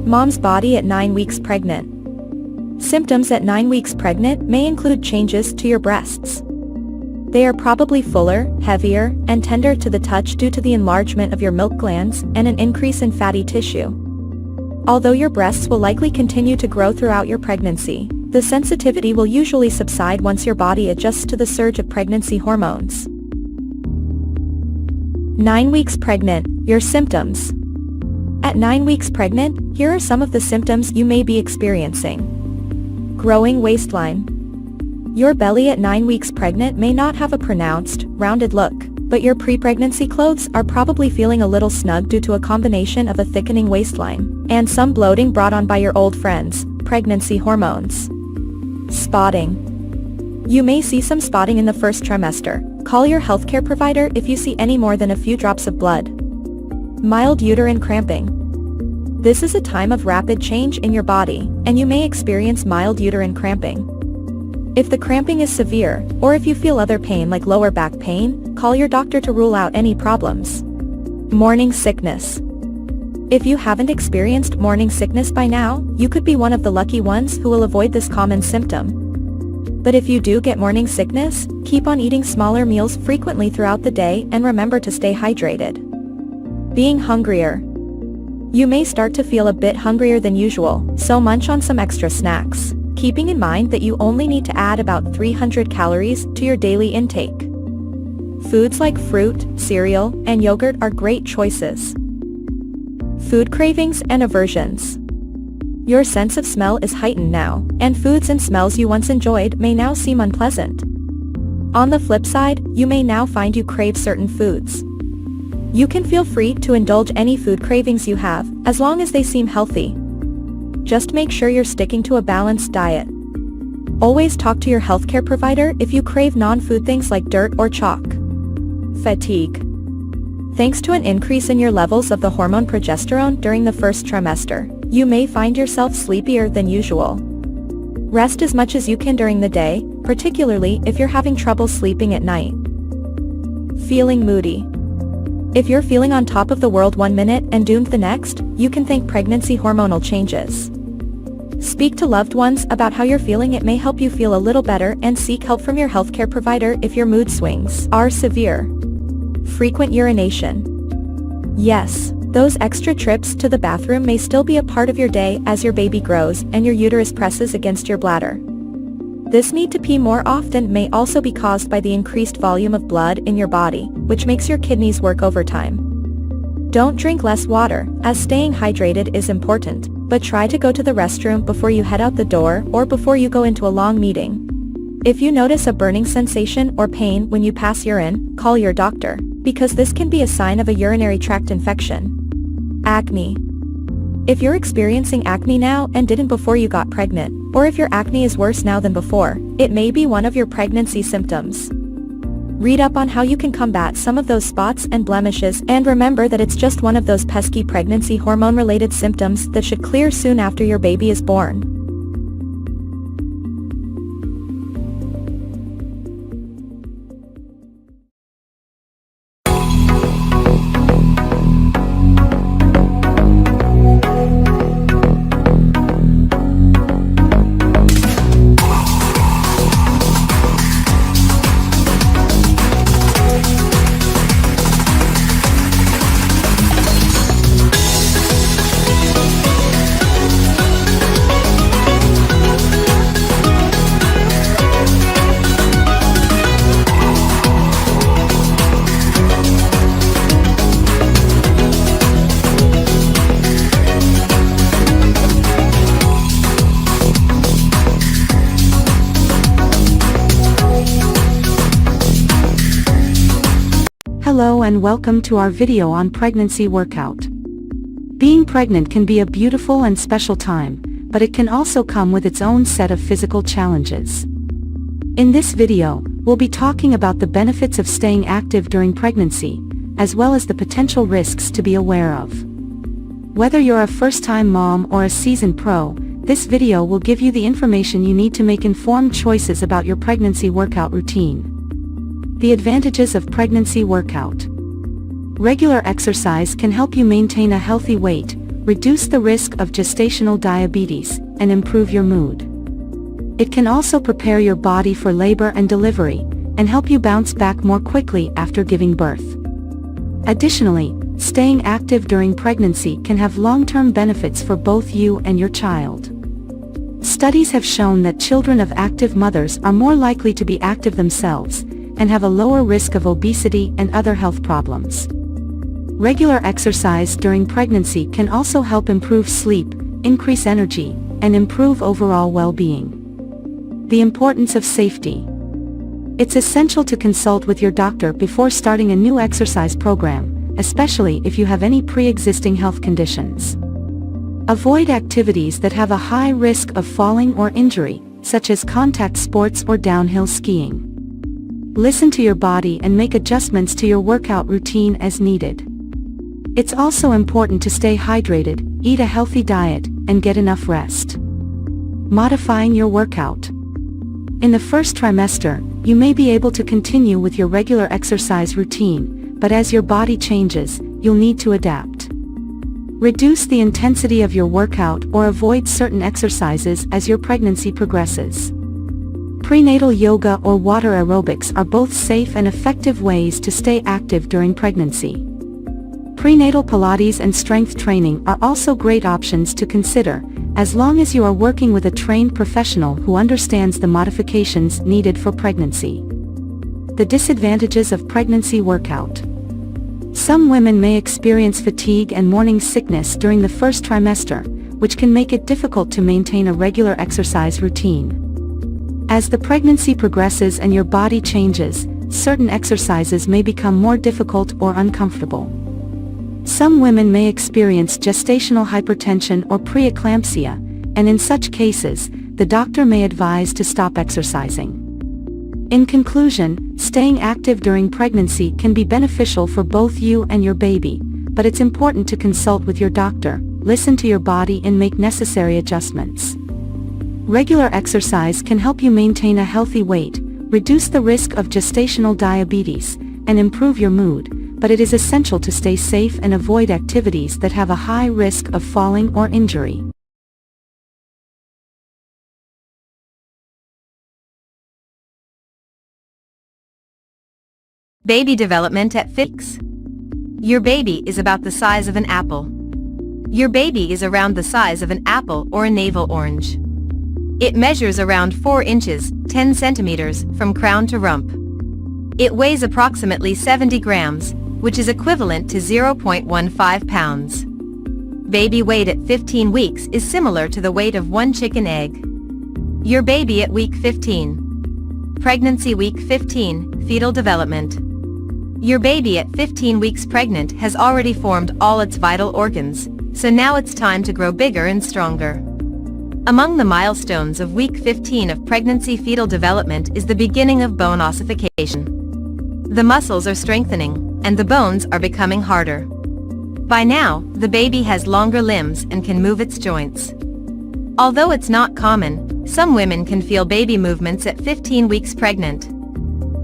Mom's body at 9 weeks pregnant. Symptoms at 9 weeks pregnant may include changes to your breasts. They are probably fuller, heavier, and tender to the touch due to the enlargement of your milk glands and an increase in fatty tissue. Although your breasts will likely continue to grow throughout your pregnancy, the sensitivity will usually subside once your body adjusts to the surge of pregnancy hormones. 9 weeks pregnant, your symptoms. At 9 weeks pregnant, here are some of the symptoms you may be experiencing. Growing waistline. Your belly at 9 weeks pregnant may not have a pronounced, rounded look, but your pre-pregnancy clothes are probably feeling a little snug due to a combination of a thickening waistline and some bloating brought on by your old friends, pregnancy hormones. Spotting. You may see some spotting in the first trimester. Call your healthcare provider if you see any more than a few drops of blood. Mild uterine cramping. This is a time of rapid change in your body, and you may experience mild uterine cramping. If the cramping is severe, or if you feel other pain like lower back pain, call your doctor to rule out any problems. Morning sickness. If you haven't experienced morning sickness by now, you could be one of the lucky ones who will avoid this common symptom. But if you do get morning sickness, keep on eating smaller meals frequently throughout the day and remember to stay hydrated. Being hungrier. You may start to feel a bit hungrier than usual, so munch on some extra snacks, keeping in mind that you only need to add about 300 calories to your daily intake. Foods like fruit, cereal, and yogurt are great choices. Food cravings and aversions. Your sense of smell is heightened now, and foods and smells you once enjoyed may now seem unpleasant. On the flip side, you may now find you crave certain foods. You can feel free to indulge any food cravings you have, as long as they seem healthy. Just make sure you're sticking to a balanced diet. Always talk to your healthcare provider if you crave non-food things like dirt or chalk. Fatigue. Thanks to an increase in your levels of the hormone progesterone during the first trimester, you may find yourself sleepier than usual. Rest as much as you can during the day, particularly if you're having trouble sleeping at night. Feeling moody. If you're feeling on top of the world 1 minute and doomed the next, you can thank pregnancy hormonal changes. Speak to loved ones about how you're feeling. It may help you feel a little better, and seek help from your healthcare provider if your mood swings are severe. Frequent urination. Yes, those extra trips to the bathroom may still be a part of your day as your baby grows and your uterus presses against your bladder. This need to pee more often may also be caused by the increased volume of blood in your body, which makes your kidneys work overtime. Don't drink less water, as staying hydrated is important, but try to go to the restroom before you head out the door or before you go into a long meeting. If you notice a burning sensation or pain when you pass urine, call your doctor, because this can be a sign of a urinary tract infection. Acne. If you're experiencing acne now and didn't before you got pregnant, or if your acne is worse now than before, it may be one of your pregnancy symptoms. Read up on how you can combat some of those spots and blemishes, and remember that it's just one of those pesky pregnancy hormone-related symptoms that should clear soon after your baby is born. Hello and welcome to our video on pregnancy workout. Being pregnant can be a beautiful and special time, but it can also come with its own set of physical challenges. In this video, we'll be talking about the benefits of staying active during pregnancy, as well as the potential risks to be aware of. Whether you're a first-time mom or a seasoned pro, this video will give you the information you need to make informed choices about your pregnancy workout routine. The advantages of pregnancy workout. Regular exercise can help you maintain a healthy weight, reduce the risk of gestational diabetes, and improve your mood. It can also prepare your body for labor and delivery, and help you bounce back more quickly after giving birth. Additionally, staying active during pregnancy can have long-term benefits for both you and your child. Studies have shown that children of active mothers are more likely to be active themselves, and have a lower risk of obesity and other health problems. Regular exercise during pregnancy can also help improve sleep, increase energy, and improve overall well-being. The importance of safety. It's essential to consult with your doctor before starting a new exercise program, especially if you have any pre-existing health conditions. Avoid activities that have a high risk of falling or injury, such as contact sports or downhill skiing. Listen to your body and make adjustments to your workout routine as needed. It's also important to stay hydrated, eat a healthy diet, and get enough rest. Modifying your workout. In the first trimester, you may be able to continue with your regular exercise routine, but as your body changes, you'll need to adapt. Reduce the intensity of your workout or avoid certain exercises as your pregnancy progresses. Prenatal yoga or water aerobics are both safe and effective ways to stay active during pregnancy. Prenatal Pilates and strength training are also great options to consider, as long as you are working with a trained professional who understands the modifications needed for pregnancy. The disadvantages of pregnancy workout. Some women may experience fatigue and morning sickness during the first trimester, which can make it difficult to maintain a regular exercise routine. As the pregnancy progresses and your body changes, certain exercises may become more difficult or uncomfortable. Some women may experience gestational hypertension or preeclampsia, and in such cases, the doctor may advise to stop exercising. In conclusion, staying active during pregnancy can be beneficial for both you and your baby, but it's important to consult with your doctor, listen to your body and make necessary adjustments. Regular exercise can help you maintain a healthy weight, reduce the risk of gestational diabetes, and improve your mood, but it is essential to stay safe and avoid activities that have a high risk of falling or injury. Baby development at 5 weeks. Your baby is about the size of an apple. Your baby is around the size of an apple or a navel orange. It measures around 4 inches, 10 centimeters, from crown to rump. It weighs approximately 70 grams, which is equivalent to 0.15 pounds. Baby weight at 15 weeks is similar to the weight of one chicken egg. Your baby at week 15. Pregnancy week 15, fetal development. Your baby at 15 weeks pregnant has already formed all its vital organs, so now it's time to grow bigger and stronger. Among the milestones of week 15 of pregnancy fetal development is the beginning of bone ossification. The muscles are strengthening, and the bones are becoming harder. By now, the baby has longer limbs and can move its joints. Although it's not common, some women can feel baby movements at 15 weeks pregnant.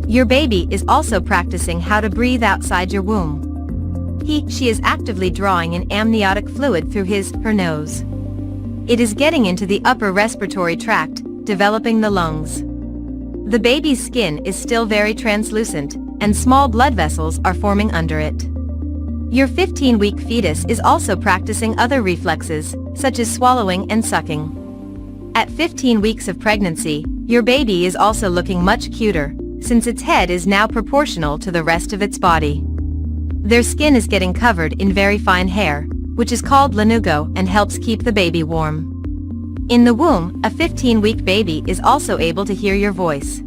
Your baby is also practicing how to breathe outside your womb. She is actively drawing in amniotic fluid through her nose. It is getting into the upper respiratory tract, developing the lungs. The baby's skin is still very translucent, and small blood vessels are forming under it. Your 15-week fetus is also practicing other reflexes, such as swallowing and sucking. At 15 weeks of pregnancy, your baby is also looking much cuter, since its head is now proportional to the rest of its body. Their skin is getting covered in very fine hair, which is called lanugo and helps keep the baby warm. In the womb, a 15-week baby is also able to hear your voice.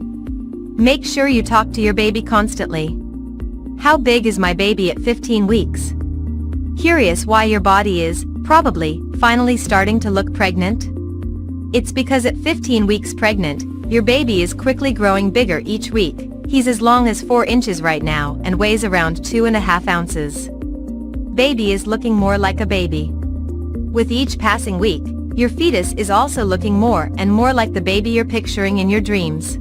Make sure you talk to your baby constantly. How big is my baby at 15 weeks? Curious why your body is, probably, finally starting to look pregnant? It's because at 15 weeks pregnant, your baby is quickly growing bigger each week. He's as long as 4 inches right now and weighs around 2.5 ounces. Baby is looking more like a baby. With each passing week, your fetus is also looking more and more like the baby you're picturing in your dreams.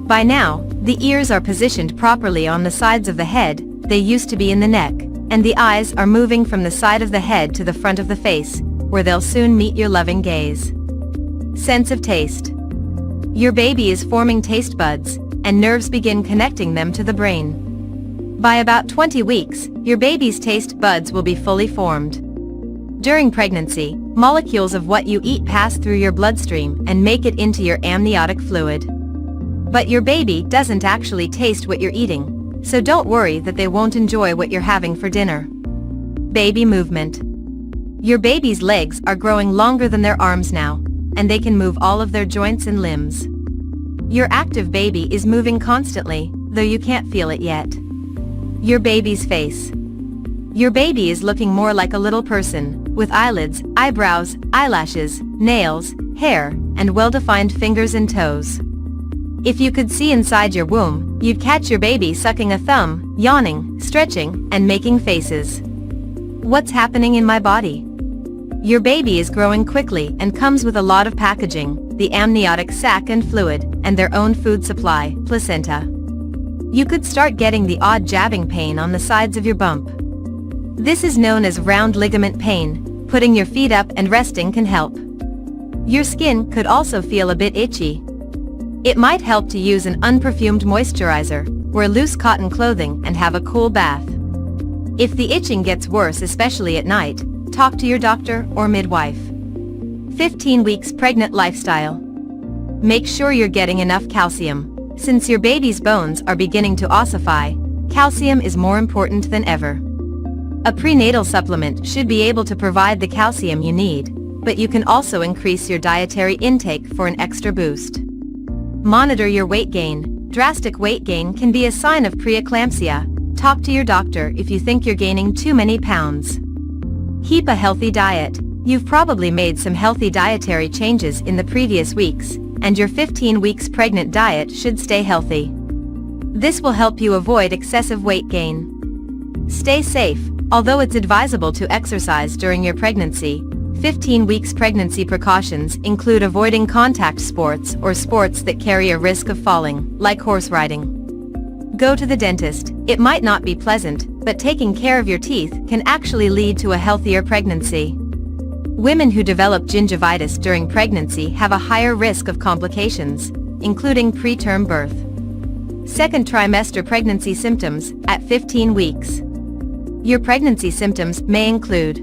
By now, the ears are positioned properly on the sides of the head, they used to be in the neck, and the eyes are moving from the side of the head to the front of the face, where they'll soon meet your loving gaze. Sense of taste. Your baby is forming taste buds, and nerves begin connecting them to the brain. By about 20 weeks, your baby's taste buds will be fully formed. During pregnancy, molecules of what you eat pass through your bloodstream and make it into your amniotic fluid. But your baby doesn't actually taste what you're eating, so don't worry that they won't enjoy what you're having for dinner. Baby movement. Your baby's legs are growing longer than their arms now, and they can move all of their joints and limbs. Your active baby is moving constantly, though you can't feel it yet. Your baby's face. Your baby is looking more like a little person, with eyelids, eyebrows, eyelashes, nails, hair, and well-defined fingers and toes. If you could see inside your womb, you'd catch your baby sucking a thumb, yawning, stretching, and making faces. What's happening in my body? Your baby is growing quickly and comes with a lot of packaging, the amniotic sac and fluid, and their own food supply, placenta. You could start getting the odd jabbing pain on the sides of your bump. This is known as round ligament pain. Putting your feet up and resting can help. Your skin could also feel a bit itchy. It might help to use an unperfumed moisturizer, wear loose cotton clothing and have a cool bath. If the itching gets worse, especially at night, talk to your doctor or midwife. 15 weeks pregnant lifestyle. Make sure you're getting enough calcium. Since your baby's bones are beginning to ossify, calcium is more important than ever. A prenatal supplement should be able to provide the calcium you need, but you can also increase your dietary intake for an extra boost. Monitor your weight gain. Drastic weight gain can be a sign of preeclampsia. Talk to your doctor if you think you're gaining too many pounds. Keep a healthy diet. You've probably made some healthy dietary changes in the previous weeks, and your 15 weeks pregnant diet should stay healthy. This will help you avoid excessive weight gain. Stay safe. Although it's advisable to exercise during your pregnancy, 15 weeks pregnancy precautions include avoiding contact sports or sports that carry a risk of falling, like horse riding. Go to the dentist. It might not be pleasant, but taking care of your teeth can actually lead to a healthier pregnancy. Women who develop gingivitis during pregnancy have a higher risk of complications, including preterm birth. Second trimester pregnancy symptoms at 15 weeks. Your pregnancy symptoms may include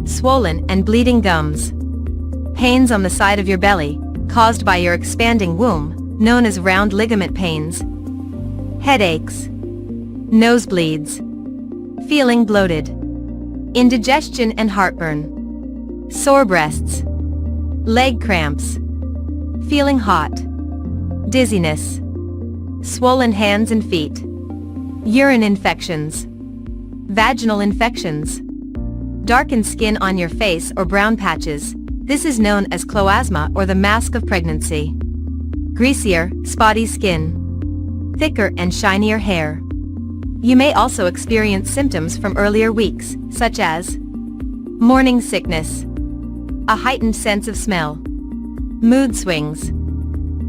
swollen and bleeding gums, pains on the side of your belly, caused by your expanding womb, known as round ligament pains, headaches, nosebleeds, feeling bloated, indigestion and heartburn, sore breasts, leg cramps, feeling hot, dizziness, swollen hands and feet, urine infections, vaginal infections, darkened skin on your face or brown patches. This is known as cloasma or the mask of pregnancy. Greasier, spotty skin, thicker and shinier hair. You may also experience symptoms from earlier weeks, such as morning sickness, a heightened sense of smell, mood swings,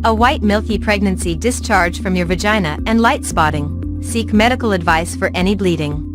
a white milky pregnancy discharge from your vagina and light spotting. Seek medical advice for any bleeding.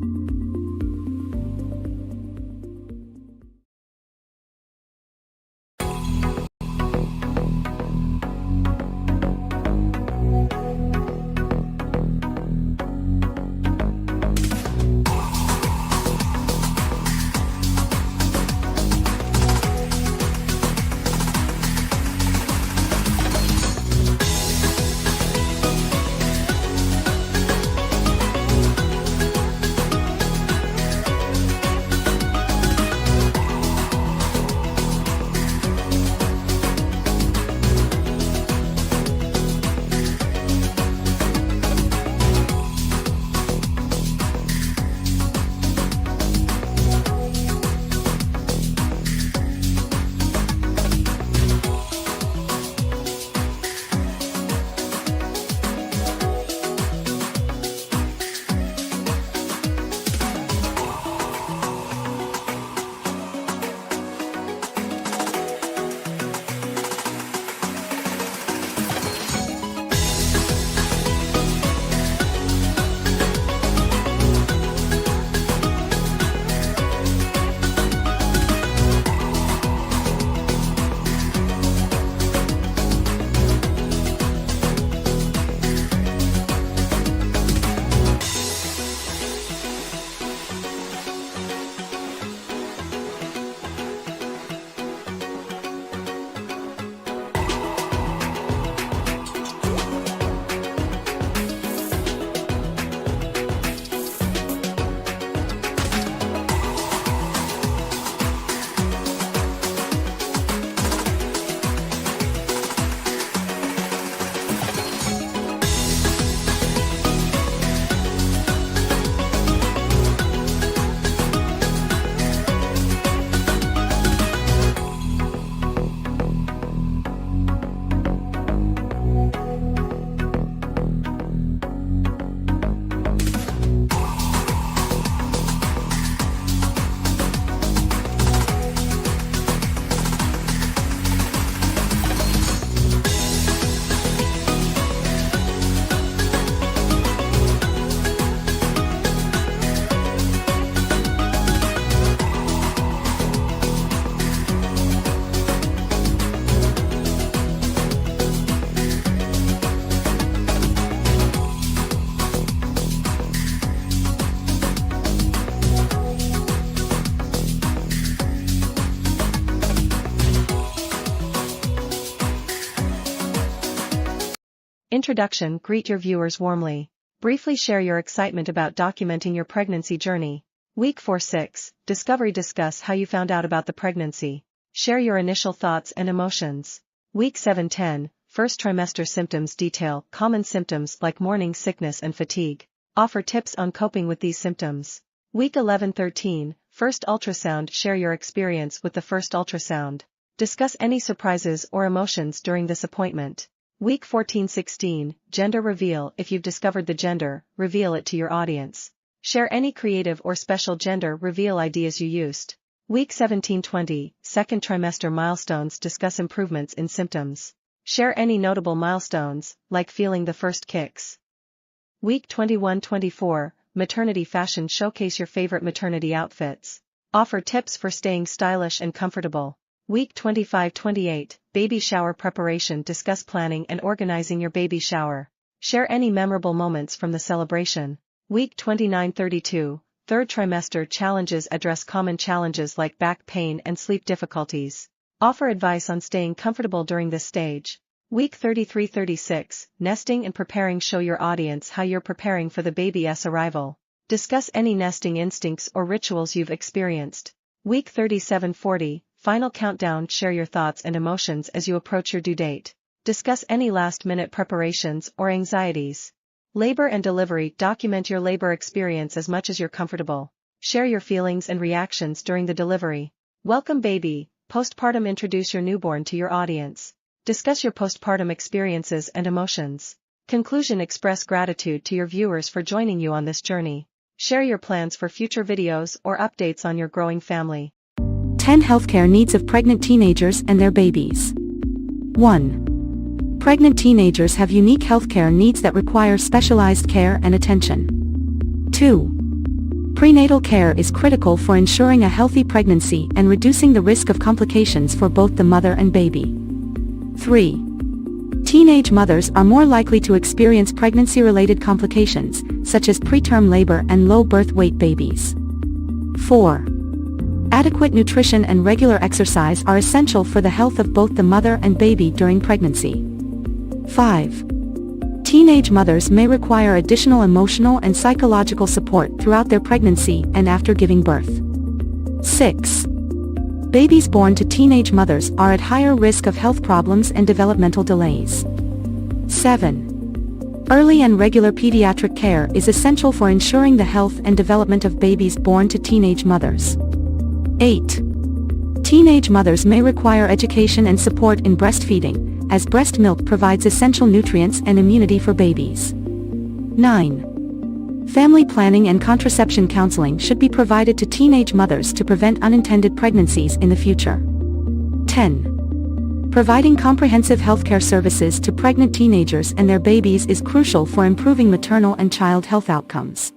Introduction. Greet your viewers warmly. Briefly share your excitement about documenting your pregnancy journey. Week 4-6, Discovery. Discuss how you found out about the pregnancy. Share your initial thoughts and emotions. Week 7-10, First trimester symptoms. Detail common symptoms like morning sickness and fatigue. Offer tips on coping with these symptoms. Week 11-13, First ultrasound. Share your experience with the first ultrasound. Discuss any surprises or emotions during this appointment. Week 14-16, Gender reveal. If you've discovered the gender, reveal it to your audience. Share any creative or special gender reveal ideas you used. Week 17-20, Second trimester milestones. Discuss improvements in symptoms. Share any notable milestones, like feeling the first kicks. Week 21-24, Maternity fashion. Showcase your favorite maternity outfits. Offer tips for staying stylish and comfortable. Week 25-28, Baby shower preparation. Discuss planning and organizing your baby shower. Share any memorable moments from the celebration. Week 29-32, Third trimester challenges. Address common challenges like back pain and sleep difficulties. Offer advice on staying comfortable during this stage. Week 33-36, Nesting and preparing. Show your audience how you're preparing for the baby's arrival. Discuss any nesting instincts or rituals you've experienced. Week 37-40, Final countdown. Share your thoughts and emotions as you approach your due date. Discuss any last-minute preparations or anxieties. Labor and delivery. Document your labor experience as much as you're comfortable. Share your feelings and reactions during the delivery. Welcome baby, postpartum. Introduce your newborn to your audience. Discuss your postpartum experiences and emotions. Conclusion. Express gratitude to your viewers for joining you on this journey. Share your plans for future videos or updates on your growing family. 10 healthcare needs of pregnant teenagers and their babies. 1. Pregnant teenagers have unique healthcare needs that require specialized care and attention. 2. Prenatal care is critical for ensuring a healthy pregnancy and reducing the risk of complications for both the mother and baby. 3. Teenage mothers are more likely to experience pregnancy-related complications, such as preterm labor and low birth weight babies. 4. Adequate nutrition and regular exercise are essential for the health of both the mother and baby during pregnancy. 5. Teenage mothers may require additional emotional and psychological support throughout their pregnancy and after giving birth. 6. Babies born to teenage mothers are at higher risk of health problems and developmental delays. 7. Early and regular pediatric care is essential for ensuring the health and development of babies born to teenage mothers. 8. Teenage mothers may require education and support in breastfeeding, as breast milk provides essential nutrients and immunity for babies. 9. Family planning and contraception counseling should be provided to teenage mothers to prevent unintended pregnancies in the future. 10. Providing comprehensive healthcare services to pregnant teenagers and their babies is crucial for improving maternal and child health outcomes.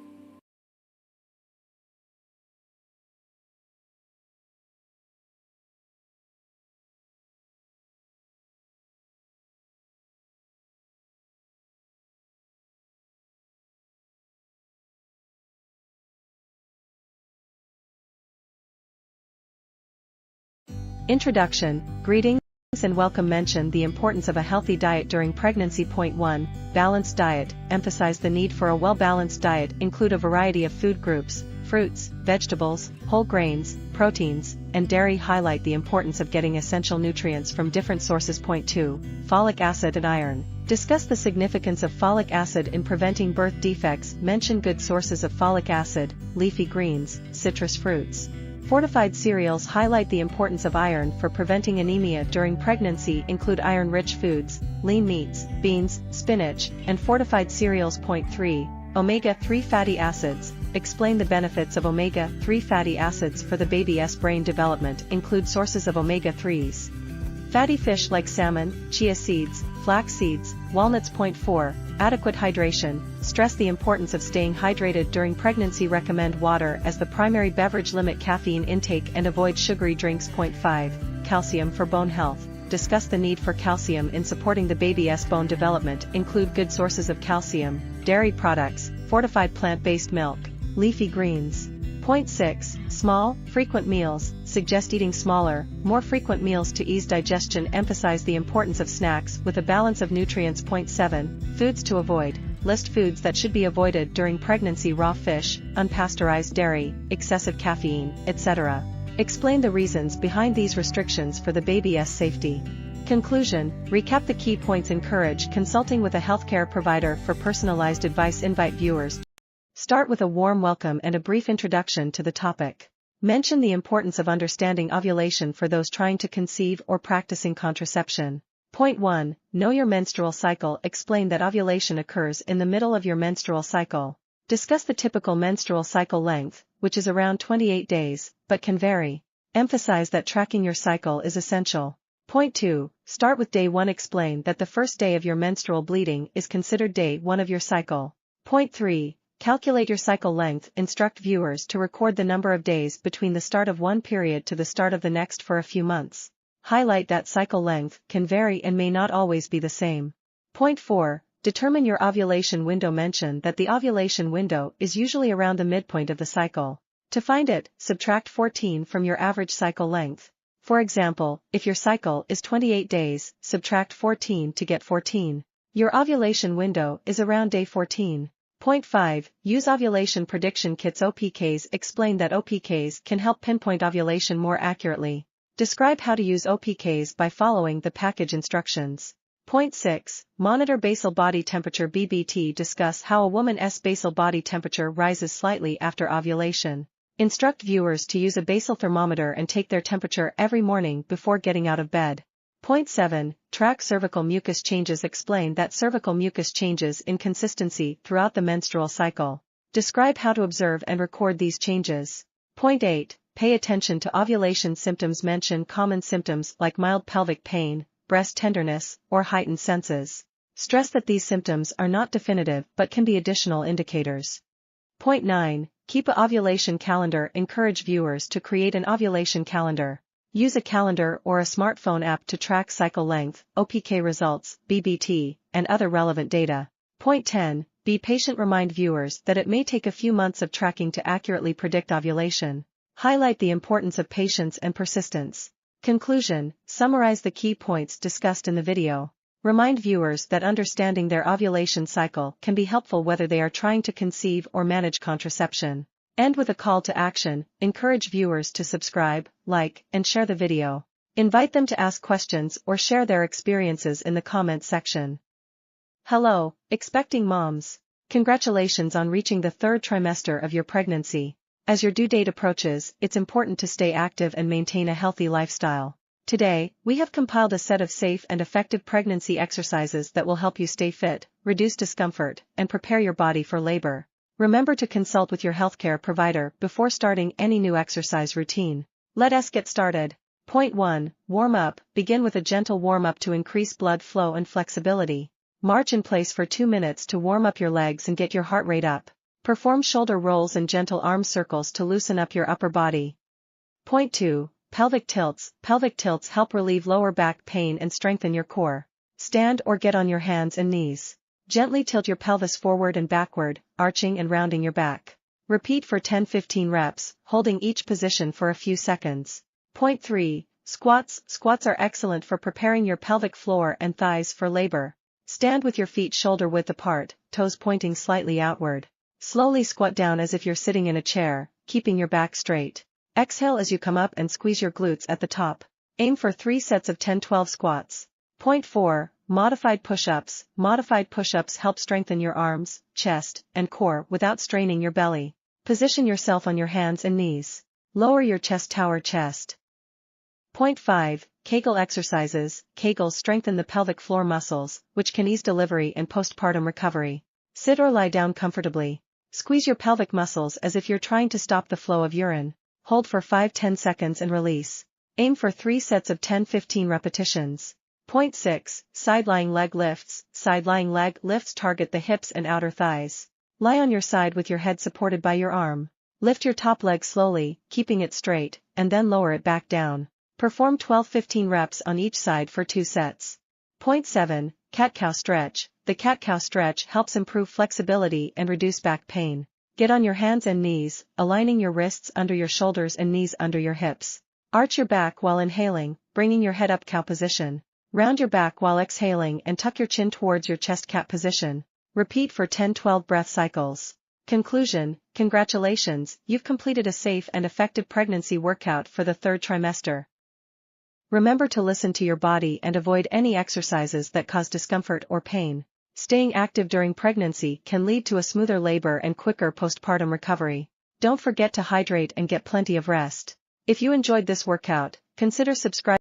Introduction, greetings and welcome. Mention the importance of a healthy diet during pregnancy. Point 1, balanced diet. Emphasize the need for a well-balanced diet. Include a variety of food groups, fruits, vegetables, whole grains, proteins, and dairy. Highlight the importance of getting essential nutrients from different sources. Point 2, folic acid and iron. Discuss the significance of folic acid in preventing birth defects. Mention good sources of folic acid, leafy greens, citrus fruits. Fortified cereals. Highlight the importance of iron for preventing anemia during pregnancy. Include iron-rich foods, lean meats, beans, spinach, and fortified cereals. Point 3, omega-3 fatty acids. Explain the benefits of omega-3 fatty acids for the baby's brain development. Include sources of omega-3s. Fatty fish like salmon, chia seeds, flax seeds, walnuts. Point 4, adequate hydration. Stress the importance of staying hydrated during pregnancy. Recommend water as the primary beverage. Limit caffeine intake and avoid sugary drinks. Point 5, calcium for bone health. Discuss the need for calcium in supporting the baby's bone development. Include good sources of calcium, dairy products, fortified plant-based milk, leafy greens. Point 6, Small, frequent meals, suggest eating smaller, more frequent meals to ease digestion. Emphasize the importance of snacks with a balance of nutrients. Point 7. Foods to avoid. List foods that should be avoided during pregnancy: raw fish, unpasteurized dairy, excessive caffeine, etc. Explain the reasons behind these restrictions for the baby's safety. Conclusion: recap the key points. Encourage consulting with a healthcare provider for personalized advice. Invite viewers. Start with a warm welcome and a brief introduction to the topic. Mention the importance of understanding ovulation for those trying to conceive or practicing contraception. Point 1. Know your menstrual cycle. Explain that ovulation occurs in the middle of your menstrual cycle. Discuss the typical menstrual cycle length, which is around 28 days, but can vary. Emphasize that tracking your cycle is essential. Point 2. Start with day 1. Explain that the first day of your menstrual bleeding is considered day 1 of your cycle. Point 3. Calculate your cycle length. Instruct viewers to record the number of days between the start of one period to the start of the next for a few months. Highlight that cycle length can vary and may not always be the same. Point 4. Determine your ovulation window. Mention that the ovulation window is usually around the midpoint of the cycle. To find it, subtract 14 from your average cycle length. For example, if your cycle is 28 days, subtract 14 to get 14. Your ovulation window is around day 14. Point 5. Use ovulation prediction kits. OPKs. Explain that OPKs can help pinpoint ovulation more accurately. Describe how to use OPKs by following the package instructions. Point 6. Monitor basal body temperature. BBT. Discuss how a woman's basal body temperature rises slightly after ovulation. Instruct viewers to use a basal thermometer and take their temperature every morning before getting out of bed. Point 7. Track cervical mucus changes. Explain that cervical mucus changes in consistency throughout the menstrual cycle. Describe how to observe and record these changes. Point 8. Pay attention to ovulation symptoms. Mention common symptoms like mild pelvic pain, breast tenderness, or heightened senses. Stress that these symptoms are not definitive but can be additional indicators. Point 9. Keep a ovulation calendar. Encourage viewers to create an ovulation calendar. Use a calendar or a smartphone app to track cycle length, OPK results, BBT, and other relevant data. Point 10. Be patient. Remind viewers that it may take a few months of tracking to accurately predict ovulation. Highlight the importance of patience and persistence. Conclusion. Summarize the key points discussed in the video. Remind viewers that understanding their ovulation cycle can be helpful whether they are trying to conceive or manage contraception. End with a call to action. Encourage viewers to subscribe, like, and share the video. Invite them to ask questions or share their experiences in the comment section. Hello, expecting moms. Congratulations on reaching the 3rd trimester of your pregnancy. As your due date approaches, it's important to stay active and maintain a healthy lifestyle. Today, we have compiled a set of safe and effective pregnancy exercises that will help you stay fit, reduce discomfort, and prepare your body for labor. Remember to consult with your healthcare provider before starting any new exercise routine. Let us get started. Point 1. Warm up. Begin with a gentle warm-up to increase blood flow and flexibility. March in place for 2 minutes to warm up your legs and get your heart rate up. Perform shoulder rolls and gentle arm circles to loosen up your upper body. Point 2. Pelvic tilts. Pelvic tilts help relieve lower back pain and strengthen your core. Stand or get on your hands and knees. Gently tilt your pelvis forward and backward, arching and rounding your back. Repeat for 10-15 reps, holding each position for a few seconds. Point 3. Squats. Squats are excellent for preparing your pelvic floor and thighs for labor. Stand with your feet shoulder width apart, toes pointing slightly outward. Slowly squat down as if you're sitting in a chair, keeping your back straight. Exhale as you come up and squeeze your glutes at the top. Aim for 3 sets of 10-12 squats. Point 4. Modified push-ups. Modified push-ups help strengthen your arms, chest, and core without straining your belly. Position yourself on your hands and knees. Lower your chest, tower chest. Point 5. Kegel exercises. Kegels strengthen the pelvic floor muscles, which can ease delivery and postpartum recovery. Sit or lie down comfortably. Squeeze your pelvic muscles as if you're trying to stop the flow of urine. Hold for 5-10 seconds and release. Aim for 3 sets of 10-15 repetitions. Point 6. Side-lying leg lifts. Side-lying leg lifts target the hips and outer thighs. Lie on your side with your head supported by your arm. Lift your top leg slowly, keeping it straight, and then lower it back down. Perform 12-15 reps on each side for 2 sets. Point 7. Cat-cow stretch. The cat-cow stretch helps improve flexibility and reduce back pain. Get on your hands and knees, aligning your wrists under your shoulders and knees under your hips. Arch your back while inhaling, bringing your head up cow position. Round your back while exhaling and tuck your chin towards your chest cat position. Repeat for 10-12 breath cycles. Conclusion: congratulations, you've completed a safe and effective pregnancy workout for the third trimester. Remember to listen to your body and avoid any exercises that cause discomfort or pain. Staying active during pregnancy can lead to a smoother labor and quicker postpartum recovery. Don't forget to hydrate and get plenty of rest. If you enjoyed this workout, consider subscribing.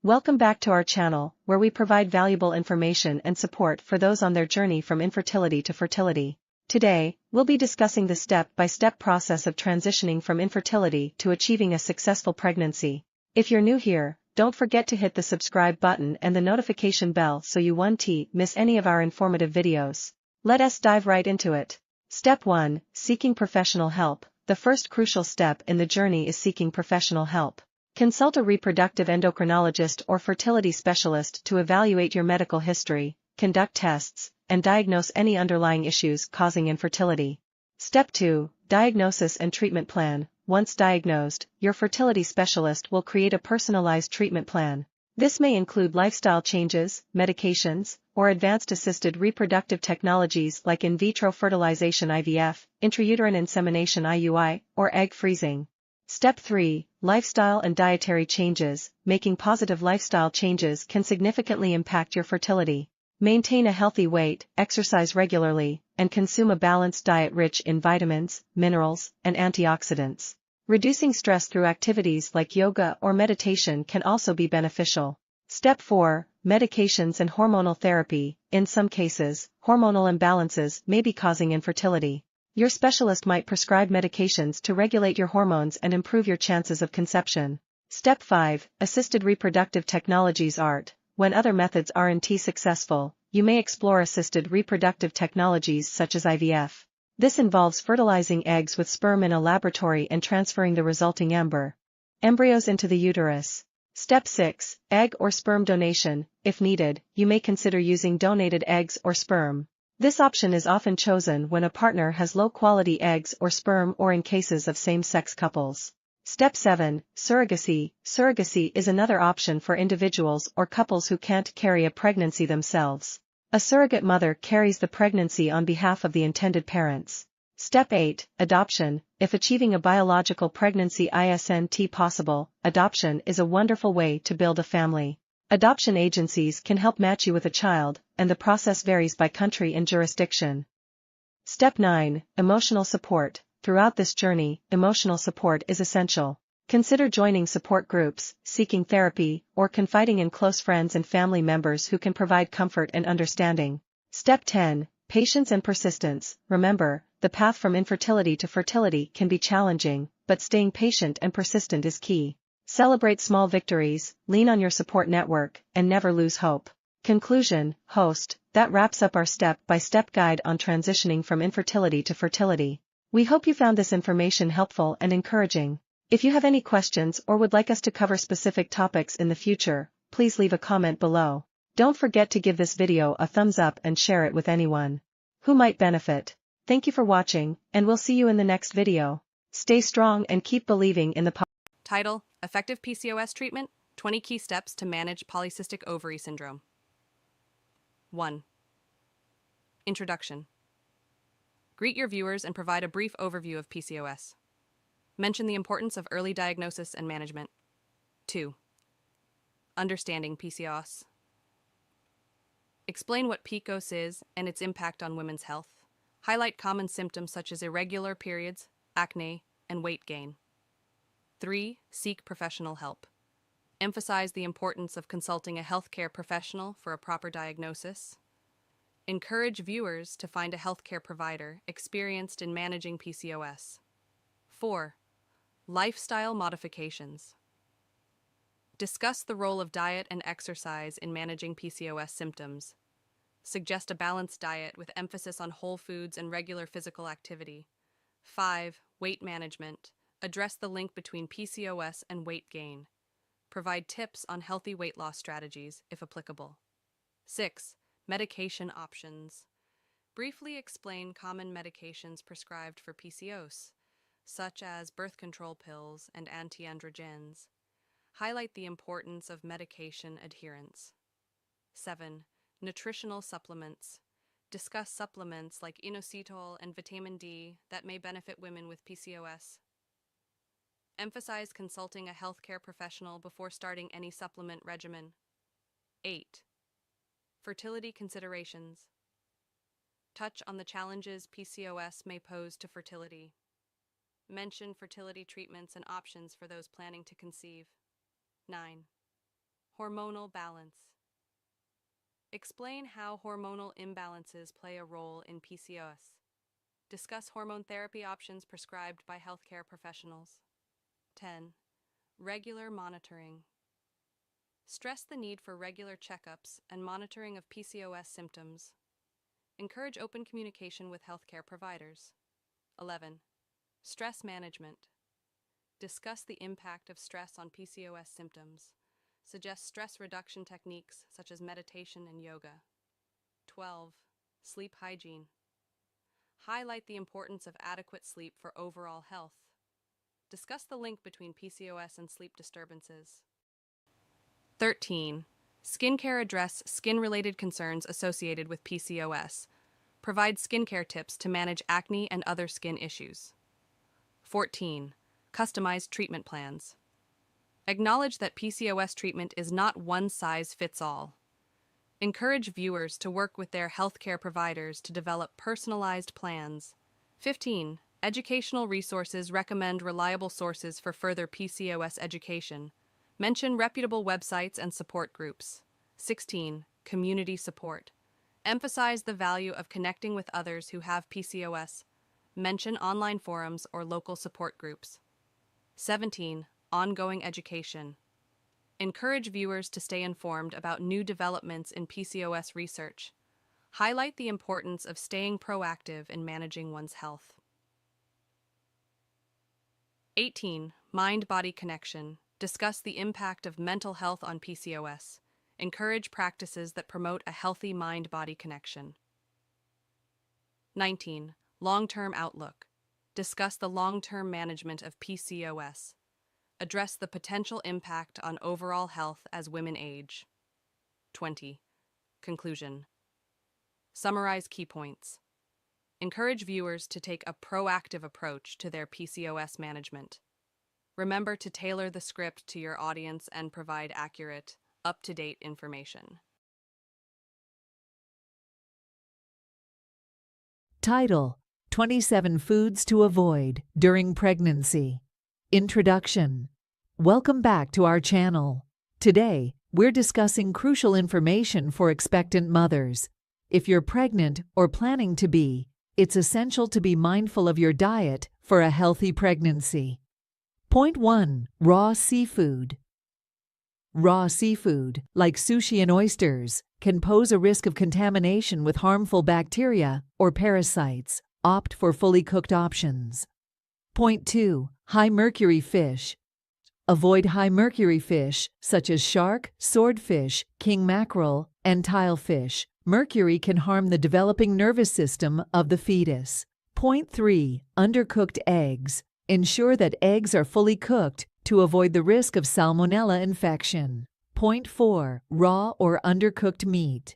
Welcome back to our channel, where we provide valuable information and support for those on their journey from infertility to fertility. Today, we'll be discussing the step-by-step process of transitioning from infertility to achieving a successful pregnancy. If you're new here, don't forget to hit the subscribe button and the notification bell so you won't miss any of our informative videos. Let us dive right into it. Step 1. Seeking professional help. The first crucial step in the journey is seeking professional help. Consult a reproductive endocrinologist or fertility specialist to evaluate your medical history, conduct tests, and diagnose any underlying issues causing infertility. Step 2. Diagnosis and treatment plan. Once diagnosed, your fertility specialist will create a personalized treatment plan. This may include lifestyle changes, medications, or advanced assisted reproductive technologies like in vitro fertilization (IVF), intrauterine insemination (IUI), or egg freezing. Step 3. Lifestyle and dietary changes. Making positive lifestyle changes can significantly impact your fertility. Maintain a healthy weight, exercise regularly, and consume a balanced diet rich in vitamins, minerals, and antioxidants. Reducing stress through activities like yoga or meditation can also be beneficial. Step 4. Medications and hormonal therapy. In some cases, hormonal imbalances may be causing infertility. Your specialist might prescribe medications to regulate your hormones and improve your chances of conception. Step 5. Assisted reproductive technologies (ART). When other methods aren't successful, you may explore assisted reproductive technologies such as IVF. This involves fertilizing eggs with sperm in a laboratory and transferring the resulting embryos into the uterus. Step 6. Egg or sperm donation. If needed, you may consider using donated eggs or sperm. This option is often chosen when a partner has low-quality eggs or sperm or in cases of same-sex couples. Step 7. Surrogacy. Surrogacy is another option for individuals or couples who can't carry a pregnancy themselves. A surrogate mother carries the pregnancy on behalf of the intended parents. Step 8. Adoption. If achieving a biological pregnancy isn't possible, adoption is a wonderful way to build a family. Adoption agencies can help match you with a child, and the process varies by country and jurisdiction. Step 9. Emotional support. Throughout this journey, emotional support is essential. Consider joining support groups, seeking therapy, or confiding in close friends and family members who can provide comfort and understanding. Step 10. Patience and persistence. Remember, the path from infertility to fertility can be challenging, but staying patient and persistent is key. Celebrate small victories, lean on your support network, and never lose hope. Conclusion. Host, that wraps up our step-by-step guide on transitioning from infertility to fertility. We hope you found this information helpful and encouraging. If you have any questions or would like us to cover specific topics in the future, please leave a comment below. Don't forget to give this video a thumbs up and share it with anyone who might benefit. Thank you for watching, and we'll see you in the next video. Stay strong and keep believing in the Title: Effective PCOS Treatment, 20 Key Steps to Manage Polycystic Ovary Syndrome. 1. Introduction. Greet your viewers and provide a brief overview of PCOS. Mention the importance of early diagnosis and management. 2. Understanding PCOS. Explain what PCOS is and its impact on women's health. Highlight common symptoms such as irregular periods, acne, and weight gain. 3. Seek professional help. Emphasize the importance of consulting a healthcare professional for a proper diagnosis. Encourage viewers to find a healthcare provider experienced in managing PCOS. 4. Lifestyle modifications. Discuss the role of diet and exercise in managing PCOS symptoms. Suggest a balanced diet with emphasis on whole foods and regular physical activity. 5. Weight management. Address the link between PCOS and weight gain. Provide tips on healthy weight loss strategies, if applicable. 6. Medication options. Briefly explain common medications prescribed for PCOS, such as birth control pills and anti-androgens. Highlight the importance of medication adherence. 7. Nutritional supplements. Discuss supplements like inositol and vitamin D that may benefit women with PCOS. Emphasize consulting a healthcare professional before starting any supplement regimen. 8. Fertility considerations. Touch on the challenges PCOS may pose to fertility. Mention fertility treatments and options for those planning to conceive. 9. Hormonal balance. Explain how hormonal imbalances play a role in PCOS. Discuss hormone therapy options prescribed by healthcare professionals. 10. Regular monitoring. Stress the need for regular checkups and monitoring of PCOS symptoms. Encourage open communication with healthcare providers. 11. Stress management. Discuss the impact of stress on PCOS symptoms. Suggest stress reduction techniques such as meditation and yoga. 12. Sleep hygiene. Highlight the importance of adequate sleep for overall health. Discuss the link between PCOS and sleep disturbances. 13. Skincare. Address skin-related concerns associated with PCOS. Provide skincare tips to manage acne and other skin issues. 14. Customized treatment plans. Acknowledge that PCOS treatment is not one size fits all. Encourage viewers to work with their healthcare providers to develop personalized plans. 15. Educational resources. Recommend reliable sources for further PCOS education. Mention reputable websites and support groups. 16. Community support. Emphasize the value of connecting with others who have PCOS. Mention online forums or local support groups. 17. Ongoing education. Encourage viewers to stay informed about new developments in PCOS research. Highlight the importance of staying proactive in managing one's health. 18. Mind-body connection. Discuss the impact of mental health on PCOS. Encourage practices that promote a healthy mind-body connection. 19. Long-term outlook. Discuss the long-term management of PCOS. Address the potential impact on overall health as women age. 20. Conclusion. Summarize key points. Encourage viewers to take a proactive approach to their PCOS management. Remember to tailor the script to your audience and provide accurate, up-to-date information. Title: 27 Foods to Avoid During Pregnancy. Introduction. Welcome back to our channel. Today, we're discussing crucial information for expectant mothers. If you're pregnant or planning to be, it's essential to be mindful of your diet for a healthy pregnancy. Point 1. Raw seafood. Raw seafood, like sushi and oysters, can pose a risk of contamination with harmful bacteria or parasites. Opt for fully cooked options. Point 2. High mercury fish. Avoid high mercury fish, such as shark, swordfish, king mackerel, and tilefish. Mercury can harm the developing nervous system of the fetus. Point 3. Undercooked eggs. Ensure that eggs are fully cooked to avoid the risk of salmonella infection. Point 4. Raw or undercooked meat.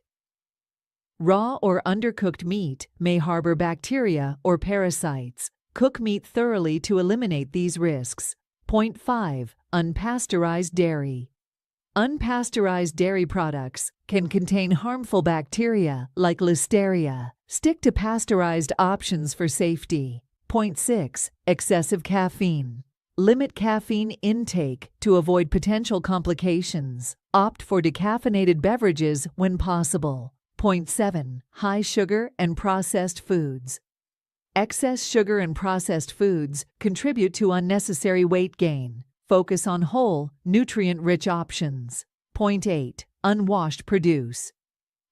Raw or undercooked meat may harbor bacteria or parasites. Cook meat thoroughly to eliminate these risks. Point 5. Unpasteurized dairy. Unpasteurized dairy products can contain harmful bacteria like Listeria. Stick to pasteurized options for safety. Point 6. Excessive caffeine. Limit caffeine intake to avoid potential complications. Opt for decaffeinated beverages when possible. Point 7. High sugar and processed foods. Excess sugar and processed foods contribute to unnecessary weight gain. Focus on whole, nutrient-rich options. Point 8. Unwashed produce.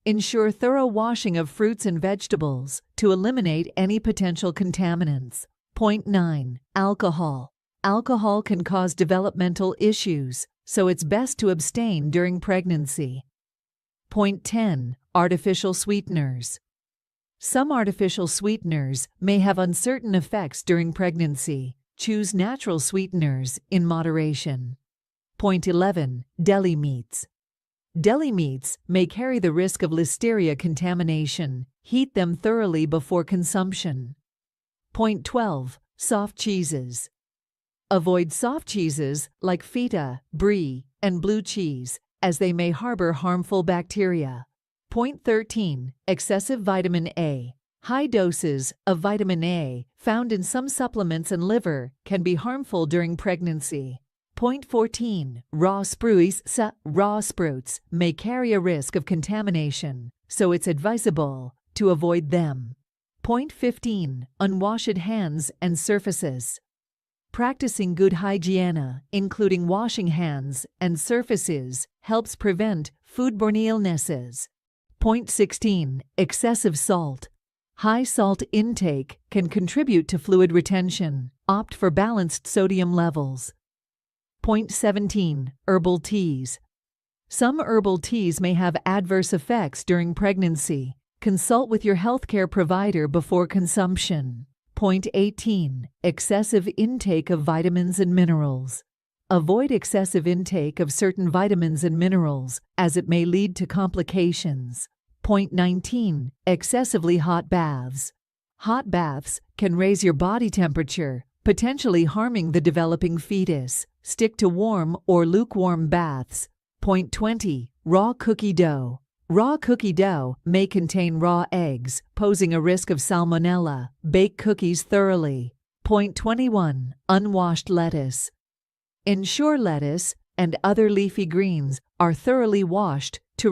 Ensure thorough washing of fruits and vegetables to eliminate any potential contaminants. Point 9. Alcohol. Alcohol can cause developmental issues, so it's best to abstain during pregnancy. Point 10. Artificial sweeteners. Some artificial sweeteners may have uncertain effects during pregnancy. Choose natural sweeteners in moderation. Point 11. Deli meats. Deli meats may carry the risk of listeria contamination. Heat them thoroughly before consumption. Point 12. Soft cheeses. Avoid soft cheeses like feta, brie, and blue cheese, as they may harbor harmful bacteria. Point 13. Excessive vitamin A. High doses of vitamin A found in some supplements and liver can be harmful during pregnancy. Point 14. Raw spruce. Raw sprouts may carry a risk of contamination, so it's advisable to avoid them. Point 15. Unwashed hands and surfaces. Practicing good hygiene, including washing hands and surfaces, helps prevent foodborne illnesses. Point 16. Excessive salt. High salt intake can contribute to fluid retention. Opt for balanced sodium levels. Point 17. Herbal teas. Some herbal teas may have adverse effects during pregnancy. Consult with your healthcare provider before consumption. Point 18. Excessive intake of vitamins and minerals. Avoid excessive intake of certain vitamins and minerals, as it may lead to complications. Point 19. Excessively hot baths. Hot baths can raise your body temperature, potentially harming the developing fetus. Stick to warm or lukewarm baths. Point 20. Raw cookie dough. Raw cookie dough may contain raw eggs, posing a risk of salmonella. Bake cookies thoroughly. Point 21. Unwashed lettuce. Ensure lettuce and other leafy greens are thoroughly washed to